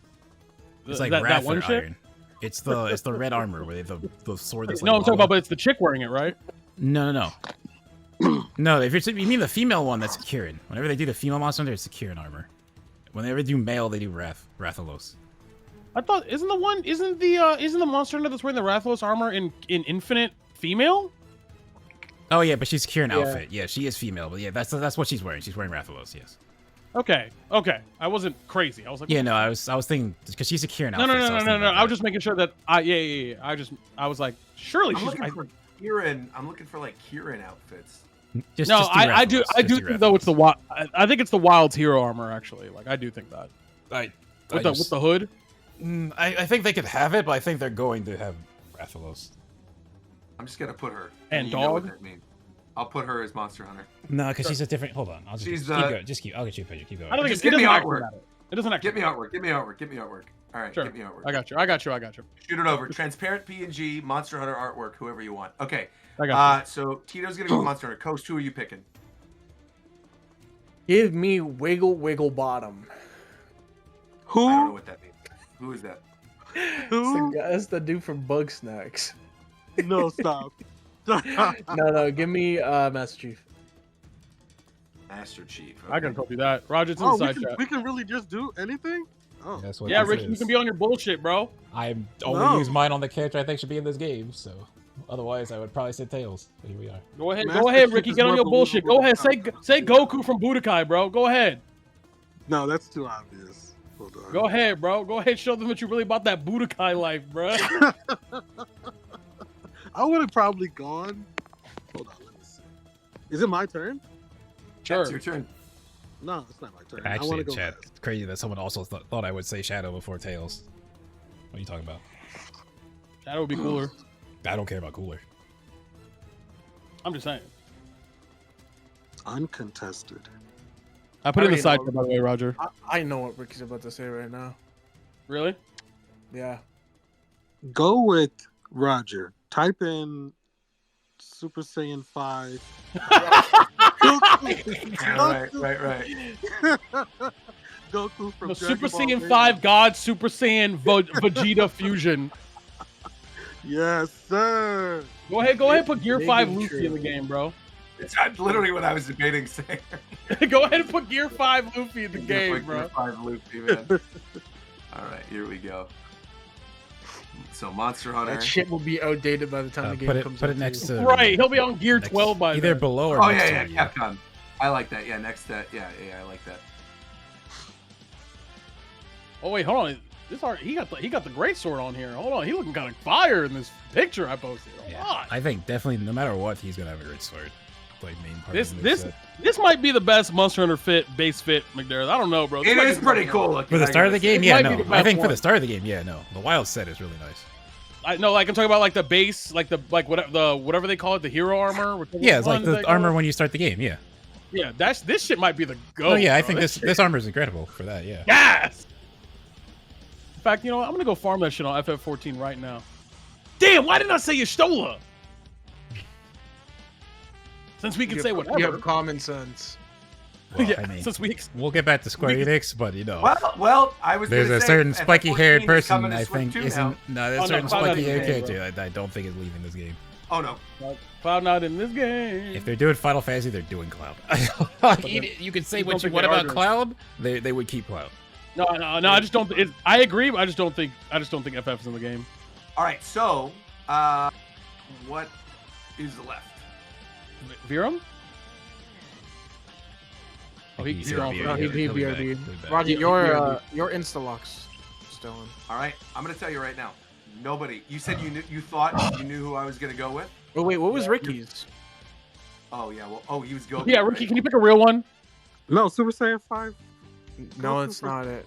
It's like that Wrath one or shit? Iron. It's the red armor where they have the sword that's like No, I'm talking lava. about, but it's the chick wearing it, right? No. No, if you mean the female one, that's Kieran. Whenever they do the female monster hunter, it's the Kieran armor. Whenever they do male, they do Rathalos. I thought isn't the monster hunter that's wearing the Rathalos armor in Infinite female? Oh yeah, but she's Kieran outfit. Yeah, she is female, but yeah, that's what she's wearing. She's wearing Rathalos. Yes. Okay. I wasn't crazy. I was like, Yeah, no, I was thinking because she's a Kieran no, outfit. no, so no, no, no. I was just making sure that I was like, surely I'm she's. looking for Kieran. I'm looking for like Kieran outfits. I do think though it's the wild. I think it's the Wild's hero armor actually. Like I do think that. With the hood. I think they could have it, but I think they're going to have Rathalos. I'm just gonna put her. And you know what dog? that means. I'll put her as Monster Hunter. No, because she's a different. Hold on, I'll just She's, keep going. Just keep. I'll get you a picture. Keep going. I don't think Just it give me doesn't actually artwork. matter. It doesn't actually. Get me artwork. Get me artwork. Get me artwork. All right, Sure. get me artwork. I got you. Shoot it over. Transparent PNG, Monster Hunter artwork, whoever you want. Okay. I got So Tito's gonna go Monster Hunter. Coast, who are you picking? Give me Wiggle Bottom. I don't know what that means. Who is that? That's the dude from Bug Snacks. No, stop. No, give me Master Chief. Master Chief. I can copy that. Roger, it's in Oh, the we side chat. can really just do anything? Oh. That's what Yeah, this Ricky, you is. can be on your bullshit, bro. I only No. use mine on the character I think should be in this game, so otherwise I would probably say Tails. But here we are. Go ahead, Master go ahead, Chief Ricky. is Get on more your bullshit. Go ahead, believable. say Goku from Budokai, bro. Go ahead. No, that's too obvious. Hold on. Go ahead, bro. Go ahead, show them what you really about that Budokai life, bro. I would have probably gone. Hold on, let me see. Is it my turn? Sure. It's your turn. No, it's not my turn. I Actually, want in to go chat, last. it's crazy that someone also thought I would say Shadow before Tails. What are you talking about? That would be cooler. I don't care about cooler. I'm just saying. Uncontested. I put it in the already side know. chat, by the way, Roger. I know what Ricky's about to say right now. Really? Yeah. Go with Roger. Type in Super Saiyan 5. Right. Goku from The Dragon Super Ball Saiyan Z. 5 God Super Saiyan Vegeta fusion. Yes, sir. Go ahead, put Gear Big 5 and Luffy true. in the game, bro. It's literally what I was debating saying. Go ahead and put Gear 5 Luffy in the game, bro. 5 Luffy, man. All right, here we go. So Monster Hunter. That shit will be outdated by the time the game comes put out, it next too. to Right, he'll be on Gear next- 12 by either then. below or Oh next yeah, to yeah, you. Capcom. I like that. Yeah, next to yeah, I like that. Oh wait, hold on. This art, he got the great sword on here. Hold on, he looking kind of fire in this picture I posted. Hold Yeah, on. I think definitely no matter what, he's gonna have a great sword. Like main part This of the this moveset. this might be the best Monster Hunter base fit, McDarrett. I don't know, bro. This It might is be the pretty best cool one. looking. For the I start of the gotta say. game, It yeah, might be no. the I best think for one. the start of the game, yeah, no. The wild set is really nice. I know, like I'm talking about like the base, like whatever they call it, the hero armor. whichever Yeah, it's like one they the call armor it. when you start the game. Yeah. Yeah, this shit might be the go. Oh yeah, I bro. think this armor is incredible for that. Yeah. Yes. In fact, you know what? I'm gonna go farm that shit on FF14 right now. Damn, why didn't I say Yestola? Since we can say whatever. You have common sense. Well, yeah, I mean, since we we'll get back to Square Enix, but you know, Well, I was. there's gonna a say, certain FF14 spiky-haired is person coming to I Switch think 2 isn't. No, there's Oh, a no, certain Cloud Nine spiky-haired is in the game, character I don't think is leaving this game. Oh no. Cloud not in this game. If they're doing Final Fantasy, they're doing Cloud. You can say You what don't you think want they are about doing- Cloud, they would keep Cloud. No, I just don't. I agree, but I just don't think FF's in the game. All right, so what is left? Virum? Oh, He's he's gonna gone. be- No, he'll be back, BRB. he'll be back. Roger, Yeah, your Instalock's still in. All right, I'm gonna tell you right now. Nobody. You said you thought you knew who I was gonna go with. Oh wait, what was Ricky's? Oh yeah, well, oh he was Goku. Yeah, Ricky, can you pick a real one? No, Super Saiyan 5. No, it's not it.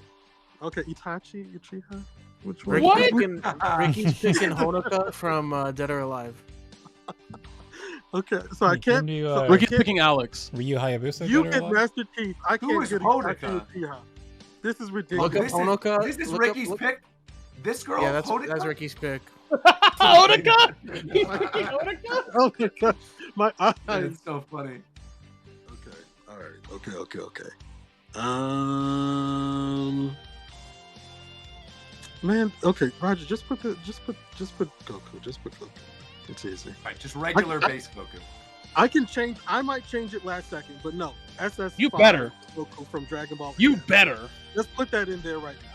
Okay, Itachi, Uchiha. Which Ricky, one? What? Ricky's picking Honoka from Dead or Alive. Okay, so I can't. You, so I Ricky's can't- picking Alex. Ryu Hayabusa? You Dead or get Alive? Master Chief. I Who can't is get Honoka? Itachi Uchiha. This is Look ridiculous. up this Honoka. Is this look up- Ricky's look- pick? This girl? Yeah, that's Honoka? Ricky's pick. Honoka! He's picking Honoka? Oh my god, my eyes. It's so funny. Okay, all right, okay. Man, okay, Roger, just put Goku. Just put Goku. It's easy. All right, just regular I- base Goku. I can change. I might change it last second, but no. SS. You better. Goku from Dragon Ball. You better. Let's put that in there right now.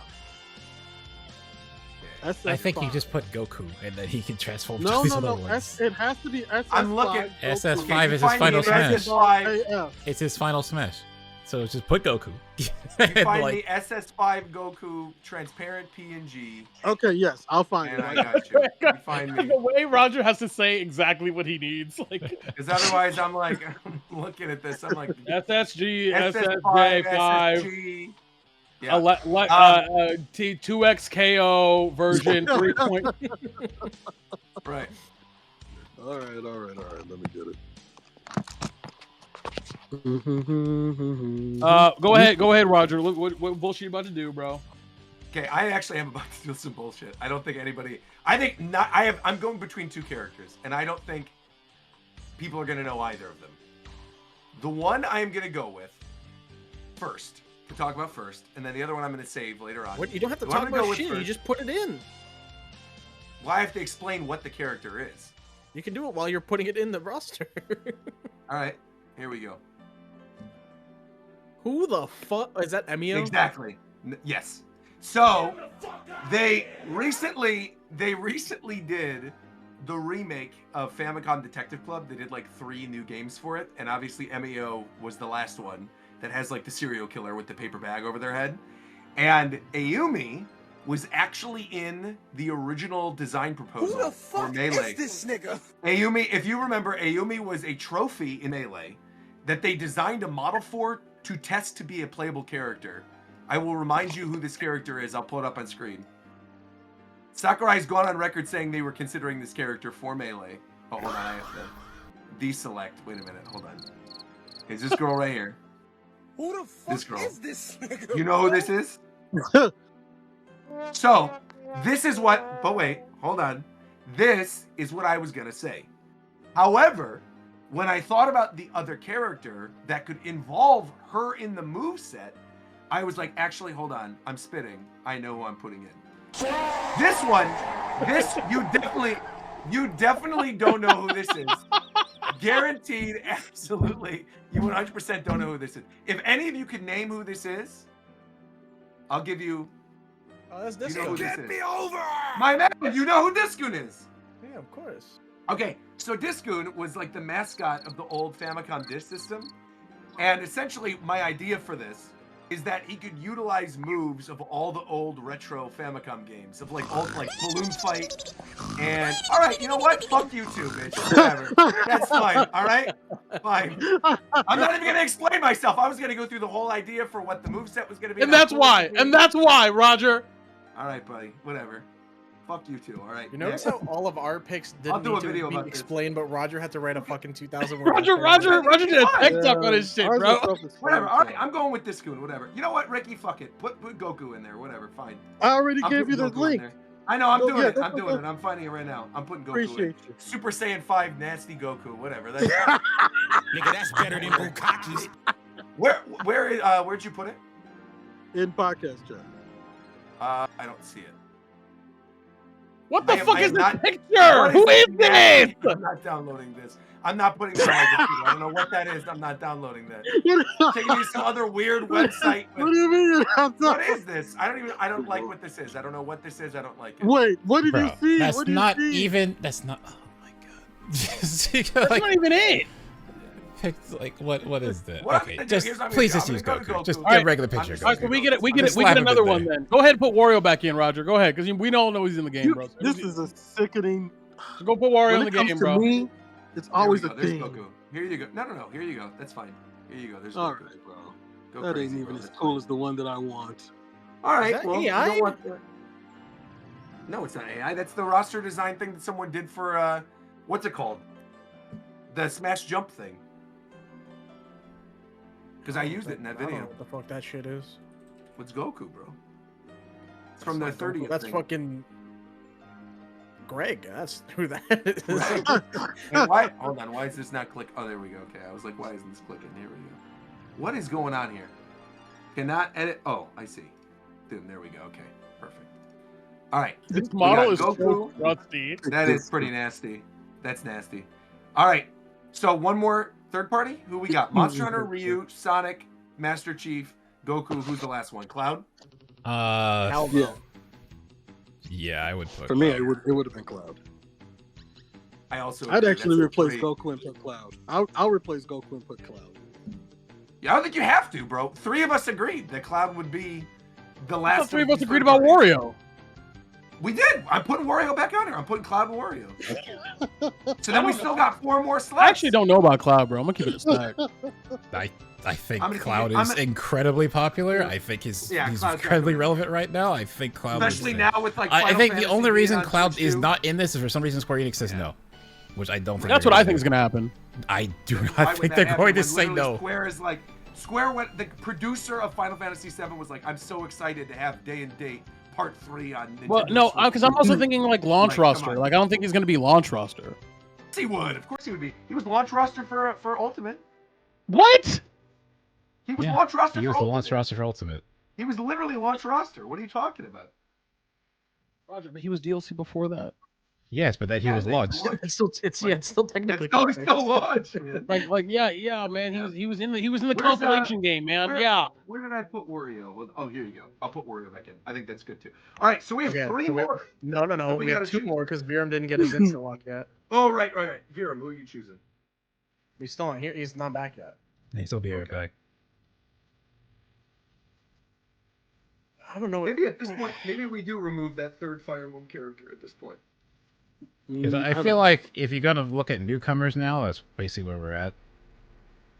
SS I think you just put Goku, and then he can transform to No, these no, other no. ones. It has to be SS5. I'm looking. SS5 is his find final me smash. SS5. AF. It's his final smash. So just put Goku. You And, find like, me SS5 Goku transparent PNG, Okay, yes, I'll find and it. I got you. You find me. The way Roger has to say exactly what he needs, like Because otherwise, I'm like, I'm looking at this. I'm like, SSG, SS5, SSJ5, SSG. Yeah. T2XKO version 3. Right. All right. Let me get it. Go ahead, Roger. Look what bullshit you about to do, bro. Okay, I actually am about to do some bullshit. I don't think anybody. I think not. I'm going between two characters, and I don't think people are gonna know either of them. The one I am gonna go with first to talk about first, and then the other one I'm gonna save later on. What, you don't have to The one talk I'm gonna go about with shit. You first- just put it in. Well, I have to explain what the character is. You can do it while you're putting it in the roster. All right, here we go. Who the fuck is that? Emio? Exactly. Yes. So they recently did the remake of Famicom Detective Club. They did like 3 new games for it, and obviously MEO was the last one that has like the serial killer with the paper bag over their head. And Ayumi was actually in the original design proposal for Melee. this nigga? Ayumi, if you remember, Ayumi was a trophy in Melee that they designed a model for to test to be a playable character. I will remind you who this character is. I'll pull it up on screen. Sakurai's gone on record saying they were considering this character for Melee. Oh, hold on, I have to deselect. Wait a minute, hold on. It's this girl right here. Who the fuck This girl. is this nigga? You know who this is? So, this is what, but wait, hold on. This is what I was gonna say. However, when I thought about the other character that could involve her in the moveset, I was like, actually, hold on. I'm spitting. I know who I'm putting in. This one, you definitely don't know who this is. Guaranteed, absolutely. You 100% don't know who this is. If any of you could name who this is, I'll give you. Oh, that's You this know guy. who this Get is. me over! My man, you know who Diskun is. Yeah, of course. Okay, so Diskun was like the mascot of the old Famicom disk system. And essentially, my idea for this is that he could utilize moves of all the old retro Famicom games, of like old like Balloon Fight. And all right, you know what? Fuck you too, bitch. Whatever. That's fine. All right, fine. I'm not even gonna explain myself. I was gonna go through the whole idea for what the moveset was gonna be. And that's why, Roger. All right, buddy. Whatever. Fuck you too. All right. You notice next. how all of our picks I'll didn't do a need to video be about this. explained, but Roger had to write a fucking 2,000 word. Roger did a tech talk on his shit, Ours bro. is self-explanatory. Whatever. All right, I'm going with Diskun. Whatever. You know what, Ricky? Fuck it. Put Goku in there. Whatever. Fine. I already I'm gave you putting the Goku in link. there. I know. I'm Go- doing yeah, it. go- I'm go- doing go. it. I'm finding it right now. I'm putting Goku Appreciate in. you. Super Saiyan 5 nasty Goku. Whatever. That's Nigga, that's better than Bukaki's. where'd you put it? In podcast chat. I don't see it. What the I am- fuck I is am this not- picture? What Who is nasty? this? I'm not downloading this. I'm not putting that on my computer. I don't know what that is. I'm not downloading that. Taking me to some other weird website. What do you mean? What is this? I don't like what this is. I don't know what this is. I don't like it. Wait, what did Bro, you see? that's What did not you see? even. That's not. Oh my god. Just, you That's like, not even it. picked, like what is that? What I'm Okay, gonna do- just here's what I'm please gonna just do. use I'm gonna go Goku. to Just Goku. get a regular picture. just- of All right, Goku. so we get it. We Just get slap him another in one there. then. Go ahead and put Wario back in, Roger. Go ahead, because we don't know he's in the game, bro. This is a sickening. Go put Wario When in it the comes game, to bro. me, it's Here we always go. a There's thing. Goku. Here you go. No. Here you go. That's fine. Here you go. There's All Goku. right, bro. Go That crazy, ain't bro. even as That's cool fine. as the one that I want. All right. that Well, you AI? don't want the... No, it's not AI. That's the roster design thing that someone did for what's it called? The Smash Jump thing. Because I used it in that I don't know video. what the fuck that shit is. What's Goku, bro? It's from the That's not 30th. Goku. That's thing. fucking Greg. That's who that is. Right. And why? Hold on. Why is this not click? Oh, there we go. Okay, I was like, why isn't this clicking? Here we go. What is going on here? Cannot edit. Oh, I see. Dude, there we go. Okay, perfect. All right. This We model got is so Goku. rusty. That is pretty nasty. That's nasty. All right. So one more third party. Who we got? Monster Hunter, Ryu, Sonic, Master Chief, Goku. Who's the last one? Cloud. Hell Yeah. no. Yeah, I would put. For me, Cloud. it would have been Cloud. I also. I'd agree. actually That's a replace great- Goku and put Cloud. I'll replace Goku and put Cloud. Yeah, I don't think you have to, bro. 3 of us agreed that Cloud would be the I last. thought 3 of these us agreed third about parties. Wario. We did. I'm putting Wario back on here. I'm putting Cloud and Wario. So then we still got 4 more slots. I actually don't know about Cloud, bro. I'm gonna keep it a stack. I think I'm gonna Cloud keep it- is incredibly popular. I think he's Cloud's incredibly definitely- relevant right now. I think Cloud. Especially is, now with like. I Final think the Fantasy only being reason on Cloud Switch is 2. not in this is for some reason Square Enix says no, which I don't think. That's they're what I gonna think do. is gonna happen. I do Why not would think that they're happen going to when say literally no. Square is like Square went. The producer of Final Fantasy VII was like, "I'm so excited to have Day and Date Part 3 on Nintendo." Well, no, Switch." because I'm also thinking like launch Like, come roster. on. Like I don't think he's gonna be launch roster. He would. Of course he would be. He was launch roster for Ultimate. What? He was launch roster. He for was the Ultimate. launch roster for Ultimate. He was literally launch roster. What are you talking about? Roger, but he was DLC before that. Yes, but that he Yeah, was they launched. launched. It's still it's still technically. It's still launch. Like yeah, man. He was in the Where's, compilation game, man. where- Yeah. Where did I put Wario? Well, oh, here you go. I'll put Wario back in. I think that's good too. All right, so we have Okay, 3 so we- more. No. We We gotta have 2 choose. more because Viram didn't get his instant lock yet. Oh, right. Viram, who are you choosing? He's still not here. He's not back yet. He'll be right back. I don't know. Maybe at this point, maybe we do remove that third Fire Emblem character at this point. Because I feel like if you're gonna look at newcomers now, that's basically where we're at.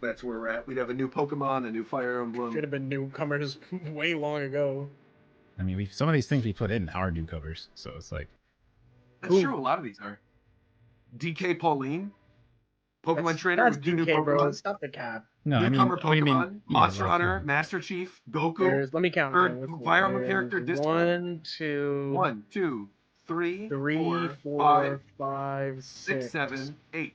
That's where we're at. We'd have a new Pokemon, a new Fire Emblem. Should have been newcomers way long ago. I mean, some of these things we put in are newcomers, so it's like. That's Who? true. A lot of these are. DK Pauline, Pokemon Trainer That's with 2 new DK, bro. Pokemon. Stop the cap. No, I mean, Newcomer what do you mean? Pokemon, Monster Yeah, Hunter, Master Chief, Goku. Let me count. Third Let's see. Fire Emblem There's character, disc 1, 2, 1, 2, 3, 3, 4, 4, 5, 5, 6, 7, 8.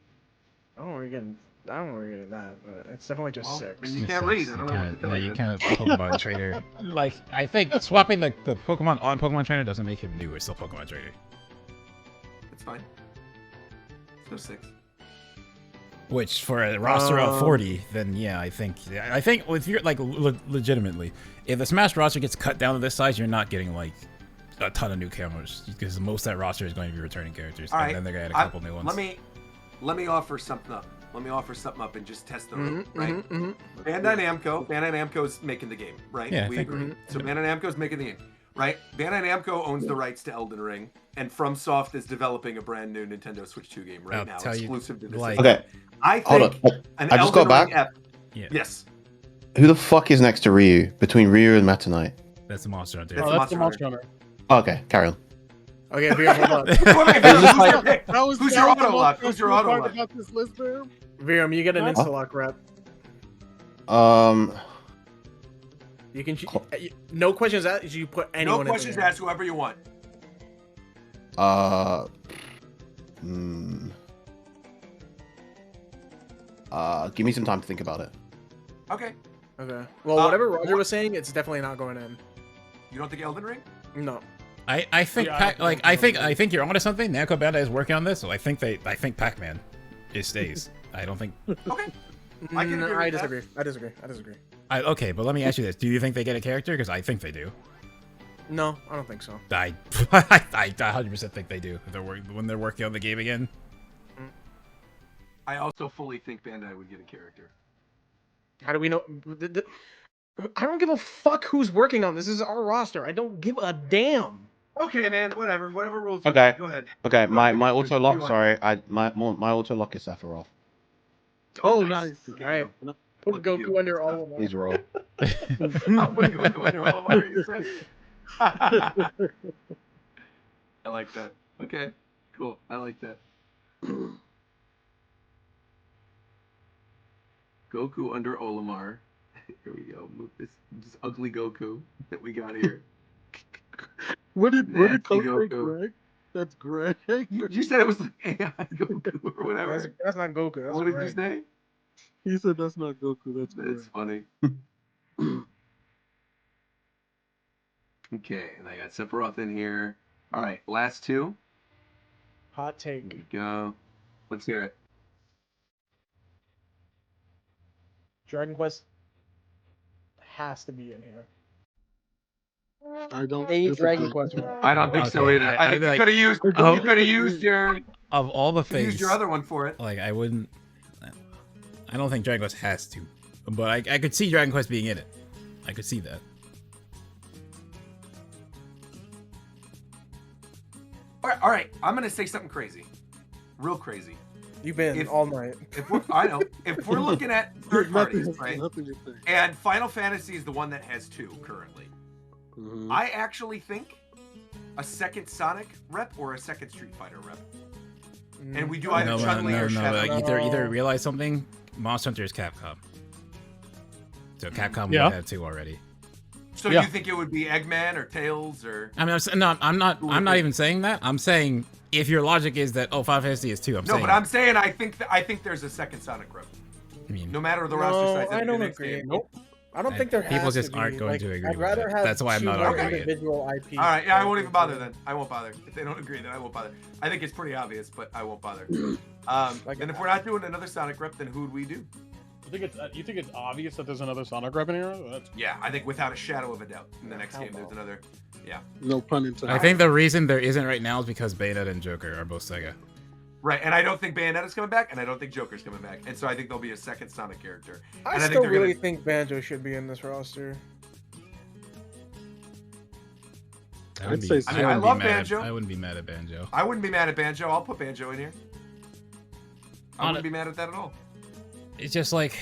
I don't know where you're getting that, but it's definitely just Well, 6. then you can't read. I don't know what to tell You you. kind of Pokemon Trainer. Like, I think swapping the Pokemon on Pokemon Trainer doesn't make him new. It's still Pokemon Trainer. It's fine. So 6. Which for a roster of 40, then yeah, I think if you're like legitimately, if the Smash roster gets cut down to this size, you're not getting like a ton of new cameras because most of that roster is going to be returning characters, All and right. then they're gonna add a couple new ones. Let me offer something up. Let me offer something up and just test the room, Mhm, right? mhm, Bandai Namco's making the game, right? Yeah, I we think- agree. So Bandai Namco's making the game, right? Bandai Namco owns the rights to Elden Ring, and FromSoft is developing a brand new Nintendo Switch 2 game right I'll now, tell you, exclusive to this. like- system. Okay, I hold think on. an I just Elden got Ring back. Yeah, Yes. Who the fuck is next to Ryu? Between Ryu and Meta Knight? that's the Monster Hunter. That's Oh, that's the Monster Monster Hunter. Oh, okay, carry on. Okay, Viram, hold on. Wait, It's just who's like- your pick? That was Who's that your was the auto most lock? Who's your stressful auto part lock? about this list, man. Viram, you get an Huh? insta-lock rep. You can no questions asked. You put anyone. No questions asked. Whoever you want. Hmm. Give me some time to think about it. Okay. Okay. Well, whatever Roger was saying, it's definitely not going in. You don't think Elden Ring? No. I think Yeah, I think you're onto something. Namco Bandai is working on this, so I think Pac-Man stays. I don't think. Okay. I can agree I with that. disagree. I disagree. Okay, but let me ask you this: do you think they get a character? Because I think they do. No, I don't think so. I 100% think they do. When they're working on the game again. I also fully think Bandai would get a character. How do we know? I don't give a fuck who's working on this. This is our roster. I don't give a damn. Okay, man. Whatever rules. Okay. Go ahead. Okay, my auto lock. You want- Sorry, my auto lock is Sephiroth. Oh, nice. All right. Put Look at Goku you. under all of them. He's roll. I'll put you in the winner. All of you said. I like that. Okay. Cool. I like that. Goku under Olimar. Here we go. Move this ugly Goku that we got here. What did Nasty Coach say, Goku. Greg? That's Greg. You said it was like AI Goku or whatever. That's not Goku. That's What did you Greg. say? He said that's not Goku. That's That's Greg. funny. Okay, and I got Sephiroth in here. All right, last two. Hot Here take. we go. Let's hear it. Dragon Quest has to be in here. I don't. A disagree. Dragon Quest. I don't think so Okay, either. I I think you like- could have used. I You don't could have disagree. used your. Of all the Could have used things, your other one for it. like I wouldn't. I don't think Dragon Quest has to, but I could see Dragon Quest being in it. I could see that. All right. I'm gonna say something crazy, real crazy. You've been If- all night. I know. If we're looking at third Nothing, parties, right? nothing to think. And Final Fantasy is the one that has 2 currently. Mhm. I actually think a second Sonic rep or a second Street Fighter rep. And we do either No, no, Chun-Li no, or no. Shadow. Like, No. either realize something. Monster Hunter is Capcom, so Capcom Yeah. would have 2 already. So Yeah. you think it would be Eggman or Tails or? I mean, I'm not even saying that. I'm saying if your logic is that Final Fantasy is 2, I'm No, saying. but I'm saying I think there's a second Sonic rep. I mean, No matter the roster size. I of the don't next agree. game. Nope. I don't think there People has just to be. aren't going like, to agree I'd with rather that. have That's why I'm two not more arguing it. individual IP. All right, yeah, I won't even bother then. I won't bother. If they don't agree, then I won't bother. I think it's pretty obvious, but I won't bother. And if we're not doing another Sonic rep, then who would we do? You think it's obvious that there's another Sonic rep in here? That's... Yeah, I think without a shadow of a doubt. In the Yeah, next how game, there's about- another. Yeah. No pun intended. I think the reason there isn't right now is because Bayonetta and Joker are both Sega. Right, and I don't think Bayonetta's coming back, and I don't think Joker's coming back, and so I think there'll be a second Sonic character. I And I think still they're really gonna- think Banjo should be in this roster. I I'd wouldn't say be- so. I wouldn't I be love mad at- Banjo. I wouldn't be mad at Banjo. I wouldn't be mad at Banjo. I'll put Banjo in here. I On wouldn't it- be mad at that at all. It's just like.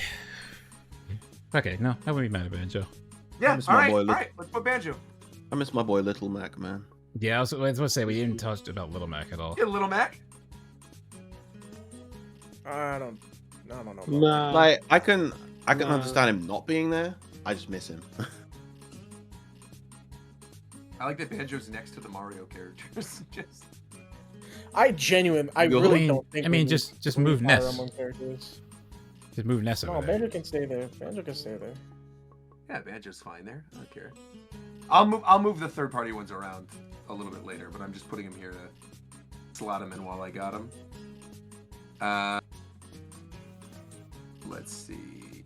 Okay, no, I wouldn't be mad at Banjo. Yeah, miss all my right, boy, all Luke. right. Let's put Banjo. I miss my boy Little Mac, man. Yeah, I was going to say we didn't talk about Little Mac at all. Get a Little Mac. I don't know. Nah. Like I can Nah. understand him not being there. I just miss him. I like that Banjo's next to the Mario characters. Just I You'll- really don't think. I we mean, need just three move Fire Ness. Emblem characters. Just move Ness No, over there. Banjo can stay there. Banjo can stay there. yeah, Banjo's fine there. I don't care. I'll move the third party ones around a little bit later, but I'm just putting them here to slot them in while I got them. Let's see.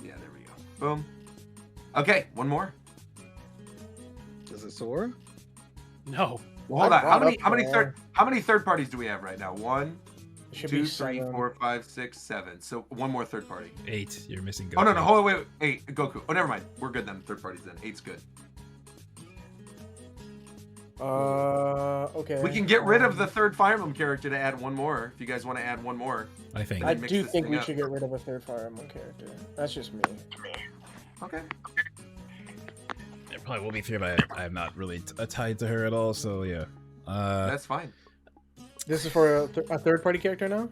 Yeah, there we go. Boom. Okay, one more. Is it Sora? No. Well, hold on. brought up How many third parties do we have right now? 1, It should 2, be 3, seven. 4, 5, 6, 7. So one more third party. 8. You're missing. Oh no, Goku. no, hold on, wait. 8. Goku. Oh, never mind. We're good then. Third parties then. 8's good. Okay. We can get rid of the third Fire Emblem character to add one more. If you guys want to add one more. I think. I mix do this think thing we up. should get rid of a third Fire Emblem character. That's just me. Okay. It probably will be fair, but I'm not really tied to her at all. So yeah. That's fine. This is for a third party character now.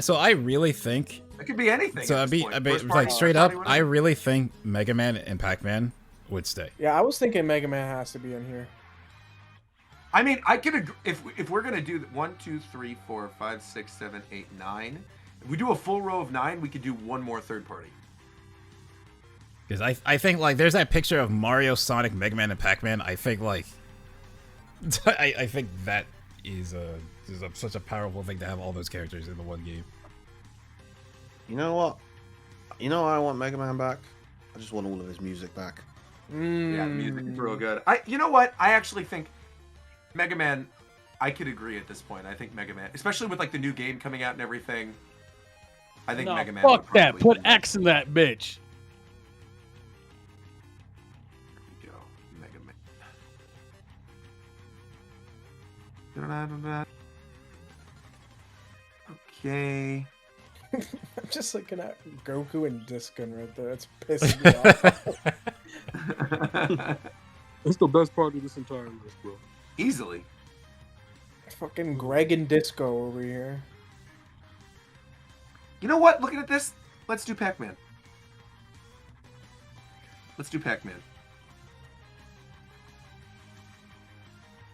So I really think. It could be anything. So at I'd this be, point. I'd be First like party, straight third up. party, I whatever. really think Mega Man and Pac-Man would stay. Yeah, I was thinking Mega Man has to be in here. I mean, I could agree, if we're gonna do 1, 2, 3, 4, 5, 6, 7, 8, 9. If we do a full row of 9, we could do one more third party. Because I think like there's that picture of Mario, Sonic, Mega Man, and Pac-Man. I think like I think that is such a powerful thing to have all those characters in the one game. You know what? You know I want Mega Man back. I just want all of his music back. Yeah, the music is real good. You know what? I actually think Mega Man. I could agree at this point. I think Mega Man, especially with like the new game coming out and everything. I think No, Mega Man. would fuck that. probably Put be- X in that bitch. Go, Mega Man. Okay. I'm just looking at Goku and Discun right there. It's pissing me off. It's the best part of this entire list, bro. Easily. Fucking Greg and Disco over here. You know what? Looking at this, let's do Pac-Man. Let's do Pac-Man.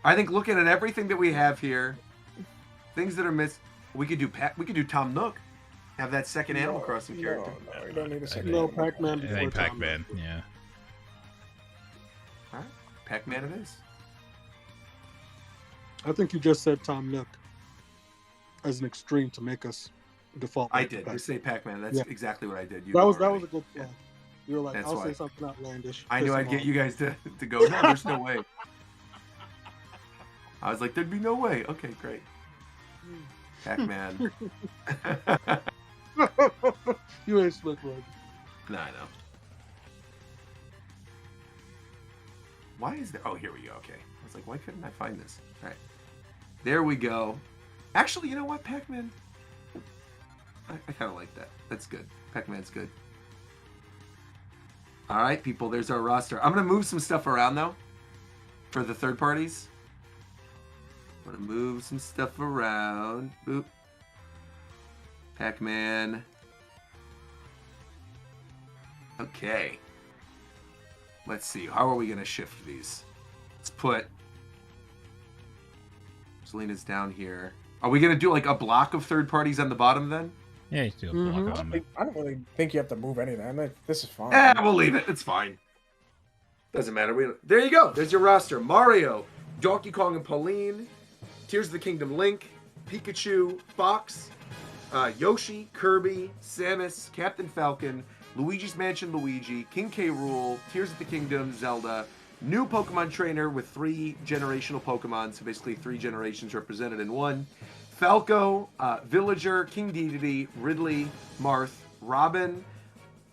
I think looking at everything that we have here, things that are missed, we could do Tom Nook. Have that second Animal Crossing character. No, we don't need a second. No, Animal. Pac-Man I before think Tom. Pac-Man. Yeah. All right, Pac-Man it is. I think you just said Tom Nook as an extreme to make us default. I did. You say Pac-Man. That's Yeah. exactly what I did. You That know was already. a good play. You were like, That's I'll why. say something outlandish. I knew piss I'd him get off. you guys to go, no, there's no way. I was like, there'd be no way. Okay, great. Pac-Man. You ain't slick, bro. No, I know. Why is there? Oh, here we go. Okay. I was like, why couldn't I find this? All right. There we go. Actually, you know what? Pac-Man. I kind of like that. That's good. Pac-Man's good. All right, people. There's our roster. I'm going to move some stuff around, though, for the third parties. I'm going to move some stuff around. Boop. Pac-Man. Okay. Let's see. How are we going to shift these? Let's put Selena's down here. Are we going to do like a block of third parties on the bottom then? Yeah, you still block on them. I don't really think you have to move anything. This is fine. Yeah, we'll leave it. It's fine. Doesn't matter. There you go. There's your roster. Mario, Donkey Kong and Pauline, Tears of the Kingdom Link, Pikachu, Fox, Yoshi, Kirby, Samus, Captain Falcon, Luigi's Mansion Luigi, King K. Rool, Tears of the Kingdom, Zelda, new Pokemon trainer with 3 generational Pokemon, so basically 3 generations represented in one, Falco, Villager, King Dedede, Ridley, Marth, Robin,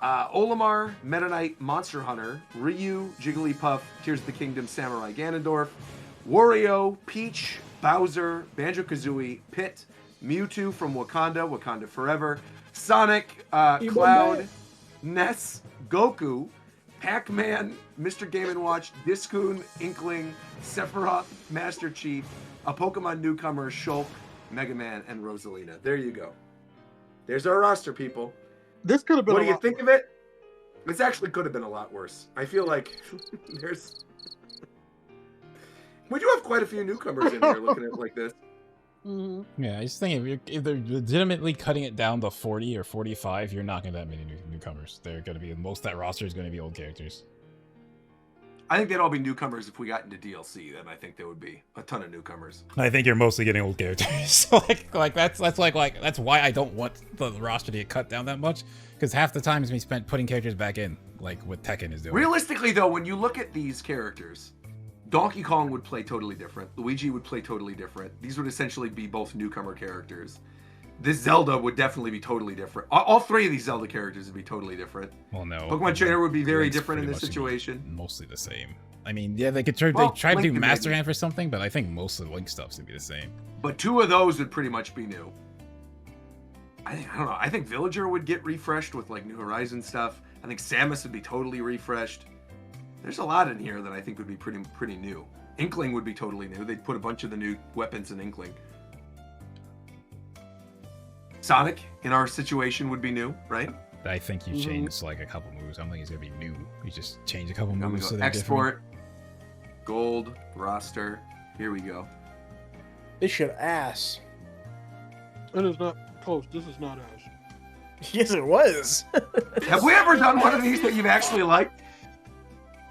Olimar, Meta Knight, Monster Hunter, Ryu, Jigglypuff, Tears of the Kingdom, Samurai Ganondorf, Wario, Peach, Bowser, Banjo-Kazooie, Pit, Mewtwo from Wakanda, Wakanda Forever, Sonic, Cloud, Ness, Goku, Pac-Man, Mr. Game & Watch, Discoon, Inkling, Sephiroth, Master Chief, a Pokemon newcomer, Shulk, Mega Man, and Rosalina. There you go. There's our roster, people. This could have been. What do you think of it? This actually could have been a lot worse. I feel like there's... We do have quite a few newcomers in here looking at it like this. Yeah, I just think if they're legitimately cutting it down to 40 or 45, you're not going to have many newcomers. They're going to be, most of that roster is going to be old characters. I think they'd all be newcomers if we got into DLC. Then I think there would be a ton of newcomers. I think you're mostly getting old characters. So like that's why I don't want the roster to get cut down that much, because half the time is me spent putting characters back in, like what Tekken is doing. Realistically, though, when you look at these characters, Donkey Kong would play totally different. Luigi would play totally different. These would essentially be both newcomer characters. This Zelda would definitely be totally different. All 3 of these Zelda characters would be totally different. Well, no. Pokemon Trainer would be very Link's different in pretty this much situation. Mostly the same. I mean, yeah, they could try, Well, they tried to Link do could Master maybe. Hand for something, but I think most of the Link stuff's gonna be the same. But 2 of those would pretty much be new. I don't know. I think Villager would get refreshed with like New Horizon stuff. I think Samus would be totally refreshed. There's a lot in here that I think would be pretty new. Inkling would be totally new. They'd put a bunch of the new weapons in Inkling. Sonic, in our situation, would be new, right? I think you changed like a couple moves. I don't think it's gonna be new. You just change a couple I'm moves. gonna So go they're export, gold, roster. Here we go. This shit ass. It is not close. This is not ass. Yes, it was. Have we ever done one of these that you've actually liked?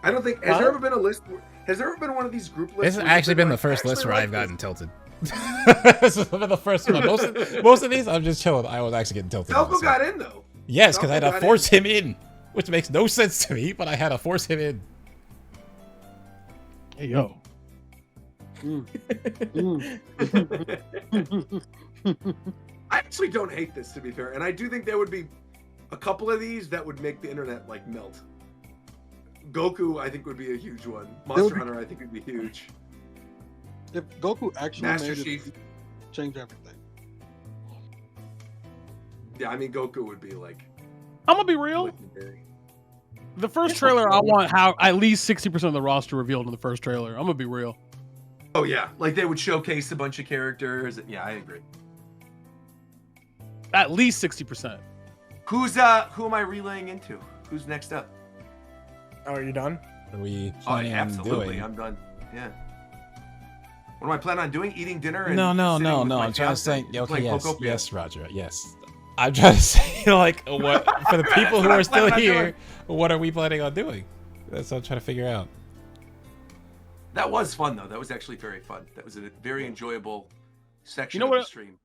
I don't think. Has there ever been a list? Has there ever been one of these group lists? This has where you've actually been the like, first list where actually I've like gotten tilted. This has been the first one. Most of these, I'm just chilling. I was actually getting tilted. Falco got in though. Yes, because I had Falco to got force him in, which makes no sense to me, but I had to force him in. Hey, yo. I actually don't hate this, to be fair, and I do think there would be a couple of these that would make the internet like melt. Goku, I think, would be a huge one. Monster Hunter, I think, would be huge. If Goku actually Master made Chief. it, change everything. Yeah, I mean, Goku would be like. I'm gonna be real. legendary. The first trailer, I want how at least 60% of the roster revealed in the first trailer. I'm gonna be real. Oh yeah, like they would showcase a bunch of characters. Yeah, I agree. At least 60%. Who am I relaying into? Who's next up? Oh, are you done? What are we Oh, planning on absolutely, doing? I'm done. Yeah. What am I planning on doing? Eating dinner? And No. sitting with my I'm trying to fiancé say, and okay, playing yes, Poco? yes, Roger, yes. I'm trying to say, like, what for the people who what are I'm still planning on here, what are we planning on doing? That's what I'm trying to figure out. That was fun though. That was actually very fun. That was a very enjoyable section You know of what- the stream.